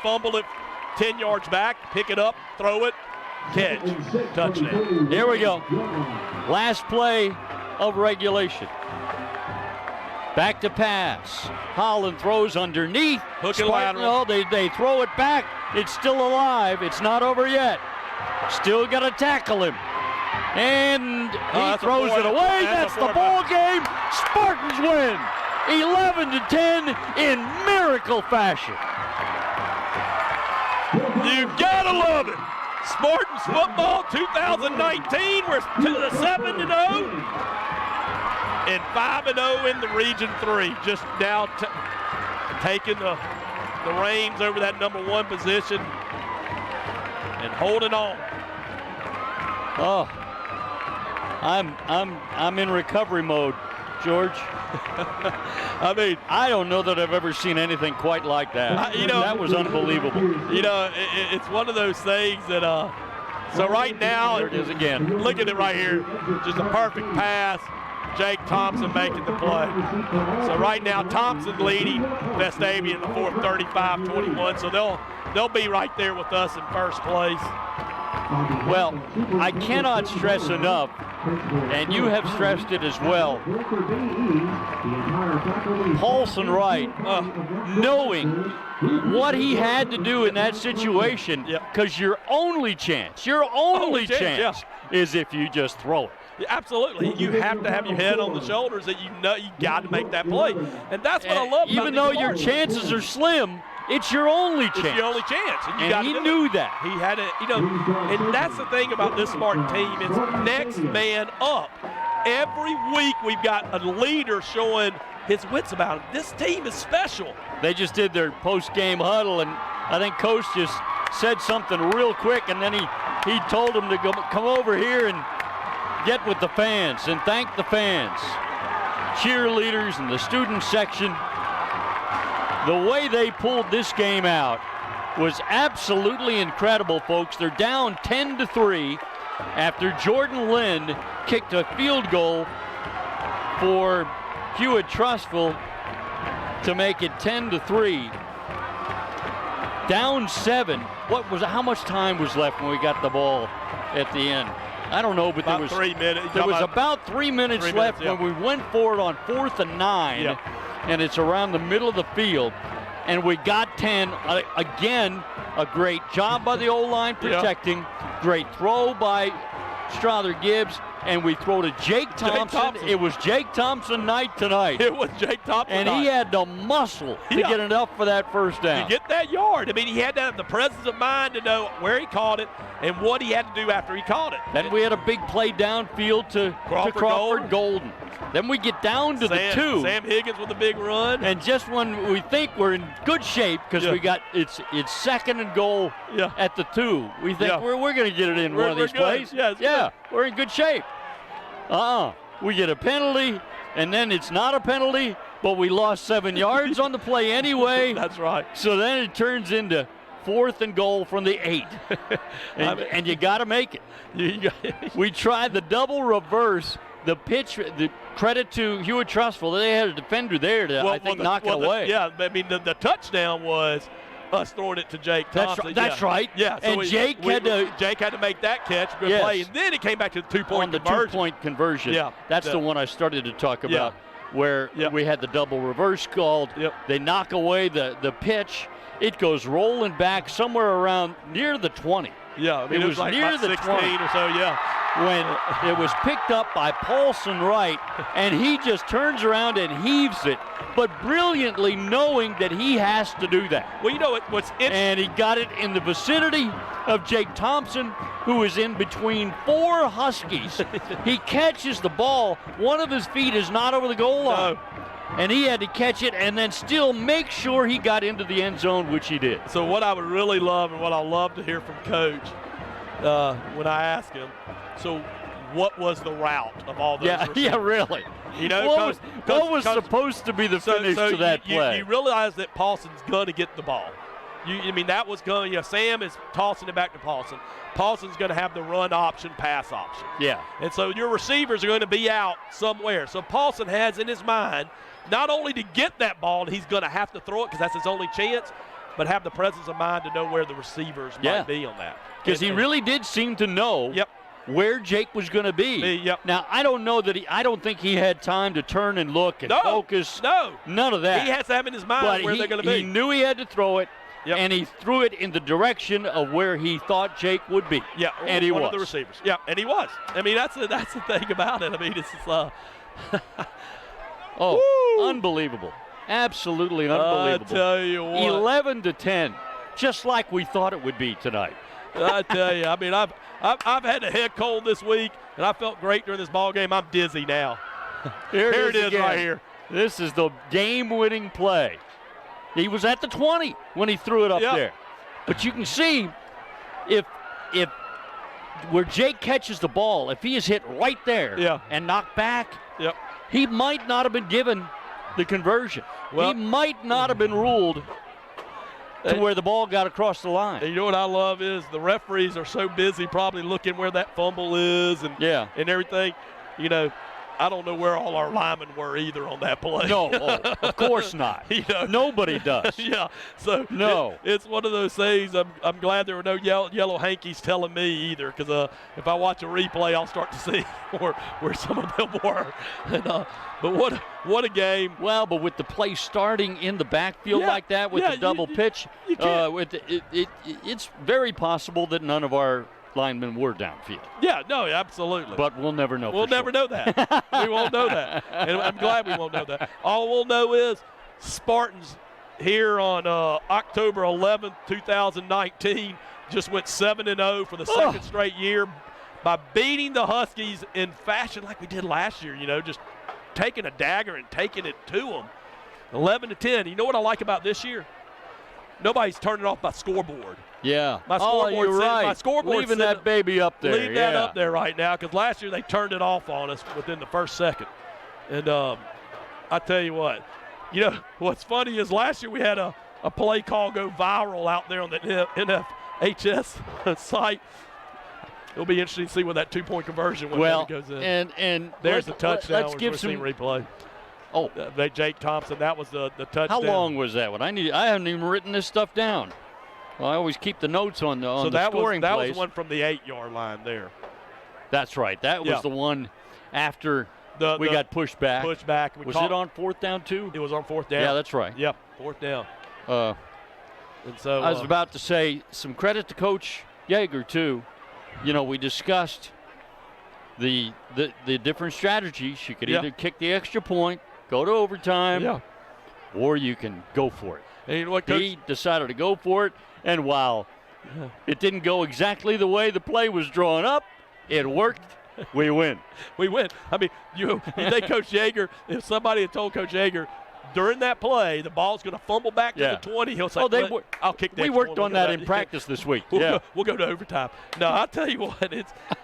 fumble it 10 yards back, pick it up, throw it, catch, touchdown. Here we go. Last play of regulation. Back to pass. Holland throws underneath. Hook and lateral. No, they throw it back. It's still alive. It's not over yet. Still got to tackle him. And he throws it away. That's the ball game. Spartans win 11-10 in miracle fashion. You gotta love it. Spartans football 2019. We're 7-0 and 5-0 in the Region 3. Just now taking the reins over that number 1 position and holding on. Oh, I'm in recovery mode, George. I mean, I don't know that I've ever seen anything quite like that. That was unbelievable. You know, it's one of those things that, so right now, there it is again. Look at it right here. Just a perfect pass. Jake Thompson making the play. So right now, Thompson leading Vestavia in the fourth, 35-21. So they'll be right there with us in first place. Well, I cannot stress enough, and you have stressed it as well, Paulson Wright, knowing what he had to do in that situation, because your only chance is if you just throw it. Yeah, absolutely. You have to have your head on the shoulders that you know you got to make that play. And that's what I love about even though your chances are slim, it's your only chance. It's your only chance. And he knew that. He had it, and that's the thing about this Spartan team. It's next man up. Every week we've got a leader showing his wits about him. This team is special. They just did their post-game huddle, and I think Coach just said something real quick, and then he told them to come over here and get with the fans and thank the fans, cheerleaders and the student section. The way they pulled this game out was absolutely incredible, folks. They're down 10-3 after Jordan Lynn kicked a field goal for Hewitt Trussville to make it 10-3. Down 7. How much time was left when we got the ball at the end? I don't know, but about 3 minutes. There was about 3 minutes left when we went for it on 4th and 9, and it's around the middle of the field, and we got 10. Again, a great job by the O-line protecting, great throw by Strother Gibbs, and we throw to Jake Thompson. It was Jake Thompson night tonight. It was Jake Thompson and night. He had the muscle to get enough for that first down. To get that yard. I mean, he had to have the presence of mind to know where he caught it and what he had to do after he caught it. Then we had a big play downfield to Crawford Golden. Then we get down to the 2. Sam Higgins with a big run. And just when we think we're in good shape, because we got it's 2nd and goal at the 2, we think we're going to get it in one of these plays. We're in good shape. We get a penalty, and then it's not a penalty, but we lost 7 yards on the play anyway. That's right. So then it turns into 4th and goal from the 8. and you got to make it. We tried the double reverse. The pitch, the credit to Hewitt Trussville, they had a defender there to, knock it away. I mean, the touchdown was us throwing it to Jake Thompson. That's right. Yeah. So and Jake had to make that catch, good play, and then it came back to the 2-point conversion. On the 2-point conversion. Yeah. That's the one I started to talk about, where we had the double reverse called. They knock away the pitch. It goes rolling back somewhere around near the 20. Yeah, I mean, it was like near the 16 20 or so, when it was picked up by Paulson Wright, and he just turns around and heaves it, but brilliantly knowing that he has to do that. Well, you know what's interesting. And he got it in the vicinity of Jake Thompson, who is in between 4 Huskies. He catches the ball. One of his feet is not over the goal line. No. And he had to catch it and then still make sure he got into the end zone, which he did. So what I would really love and what I love to hear from Coach when I ask him, so what was the route of all those receivers? Yeah, really. You know, what was supposed to be the finish to that play? You realize that Paulson's going to get the ball. I mean, that was going, Sam is tossing it back to Paulson. Paulson's going to have the run option, pass option. Yeah. And so your receivers are going to be out somewhere. So Paulson has in his mind not only to get that ball, and he's going to have to throw it because that's his only chance, but have the presence of mind to know where the receivers might be on that. Because he really did seem to know where Jake was going to be. Now, I don't know that I don't think he had time to turn and look and focus. No. None of that. He has to have in his mind where they're going to be. He knew he had to throw it. And he threw it in the direction of where he thought Jake would be. Yeah, and he was. One of the receivers. Yeah, and he was. I mean, that's the thing about it. I mean, unbelievable. Absolutely unbelievable. I tell you what. 11-10, just like we thought it would be tonight. I tell you, I mean, I've had a head cold this week, and I felt great during this ball game. I'm dizzy now. Here it is right here. This is the game-winning play. He was at the 20 when he threw it up there. But you can see if where Jake catches the ball, if he is hit right there and knocked back, he might not have been given the conversion. He might not have been ruled to where the ball got across the line. And you know what I love is the referees are so busy probably looking where that fumble is and everything. You know, I don't know where all our linemen were either on that play. No, of course not. Nobody does. Yeah, so no, it's one of those things. I'm glad there were no yellow hankies telling me either, because if I watch a replay, I'll start to see where some of them were. And, but what a game! Well, but with the play starting in the backfield like that with the double pitch, it's very possible that none of our linemen were downfield. Yeah, no, absolutely. But we'll never know. We'll never know that. We won't know that, and I'm glad we won't know that. All we'll know is Spartans here on October 11th, 2019, just went 7-0 for the second straight year by beating the Huskies in fashion like we did last year. Just taking a dagger and taking it to them. 11-10. You know what I like about this year? Nobody's turning off my scoreboard. Yeah. My scoreboard you're right. My scoreboard leaving that baby up there. Leave that up there right now, because last year they turned it off on us within the first second. And I tell you what, what's funny is last year we had a play call go viral out there on the NFHS site. It'll be interesting to see what that 2-point conversion when it goes in. And let's there's the touchdown. Let's give some replay. Oh, Jake Thompson. That was the touchdown. How long was that one? I haven't even written this stuff down. Well, I always keep the notes on the scoring that plays. was one from the 8-yard line there. That's right. That was the one after we got pushed back. Pushed back. Was it on 4th down too? It was on 4th down. Yeah, that's right. Yep, 4th down. And so I was about to say some credit to Coach Yeager too. We discussed the different strategies. You could either kick the extra point, go to overtime, or you can go for it. And you know what, Coach? He decided to go for it, and while it didn't go exactly the way the play was drawn up, it worked. We win. We win. I mean, you think Coach Yeager, if somebody had told Coach Yeager during that play the ball's going to fumble back to the 20, he'll say, I'll kick that. We worked on that in practice this week. We'll go to overtime. No, I'll tell you what,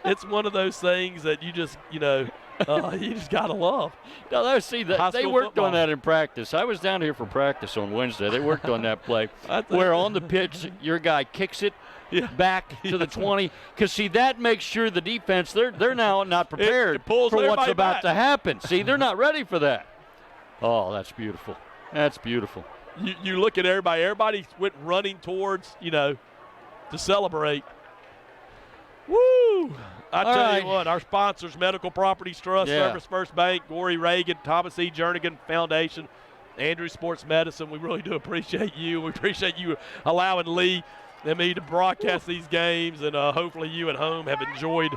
it's one of those things that you just, you just got to love. No, they worked on that in practice. I was down here for practice on Wednesday. They worked on that play where on the pitch your guy kicks it back to the 20. Because, see, that makes sure the defense, they're now not prepared for what's about to happen. See, they're not ready for that. Oh, that's beautiful. That's beautiful. You look at everybody. Everybody went running towards, to celebrate. Woo! I tell you what, our sponsors, Medical Properties Trust, Service First Bank, Gorey Reagan, Thomas E. Jernigan Foundation, Andrew Sports Medicine, we really do appreciate you. We appreciate you allowing Lee and me to broadcast these games, and hopefully you at home have enjoyed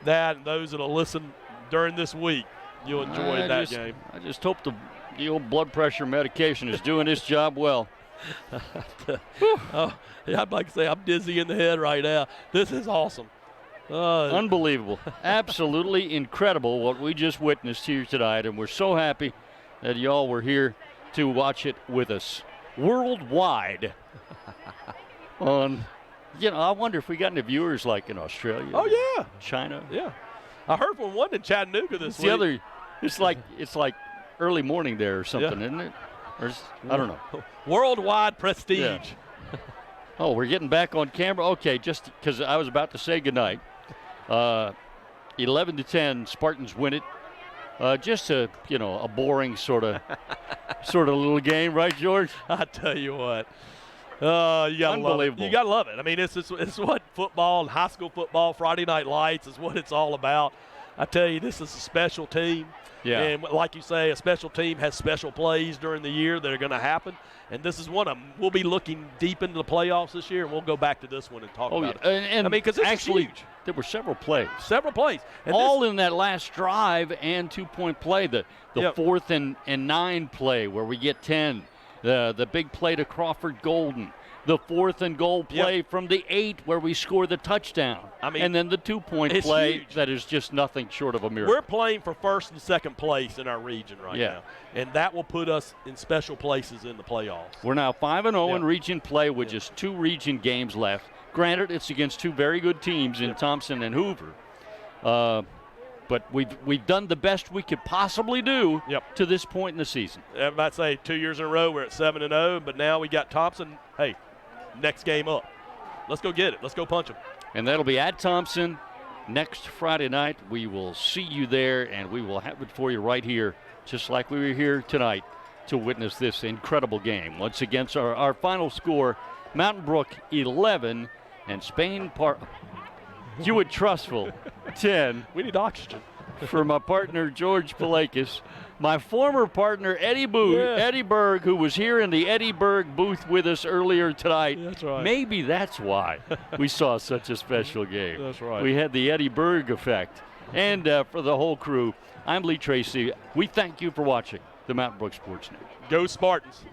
that, and those that will listen during this week, you'll enjoy that game. I just hope the old blood pressure medication is doing its job well. I'd like to say I'm dizzy in the head right now. This is awesome. Unbelievable. Absolutely incredible what we just witnessed here tonight, and we're so happy that y'all were here to watch it with us worldwide. I wonder if we got any viewers like in Australia. Oh, yeah. China. Yeah. I heard from one in Chattanooga this week. It's like early morning there or something, isn't it? Or I don't know. Worldwide prestige. Yeah. Oh, we're getting back on camera? Okay, just because I was about to say goodnight. 11-10, Spartans win it. Just a boring sort of little game, right, George? I tell you what. You gotta Unbelievable. You got to love it. I mean, it's what football and high school football, Friday Night Lights is what it's all about. I tell you, this is a special team. Yeah. And like you say, a special team has special plays during the year that are going to happen. And this is one of them. We'll be looking deep into the playoffs this year, and we'll go back to this one and talk about it. And I mean, because actually, huge. There were several plays. And all in that last drive and 2-point play. The 4th and 9 play where we get 10. The big play to Crawford Golden. The 4th and goal play from the 8 where we score the touchdown. I mean, and then the 2-point play that is just nothing short of a miracle. We're playing for 1st and 2nd place in our region right now. And that will put us in special places in the playoffs. We're now 5-0 in region play with just 2 region games left. Granted, it's against 2 very good teams in Thompson and Hoover. But we've done the best we could possibly do to this point in the season. I might say 2 years in a row we're at 7-0, but now we got Thompson. Hey, next game up. Let's go get it. Let's go punch them. And that'll be at Thompson next Friday night. We will see you there, and we will have it for you right here, just like we were here tonight to witness this incredible game. Once again, our final score, Mountain Brook 11 and Hewitt Trussville 10. We need oxygen. For my partner, George Palakis. My former partner, Eddie Berg, who was here in the Eddie Berg booth with us earlier tonight. That's right. Maybe that's why we saw such a special game. That's right. We had the Eddie Berg effect. And for the whole crew, I'm Lee Tracy. We thank you for watching the Mountain Brook Sports Network. Go Spartans.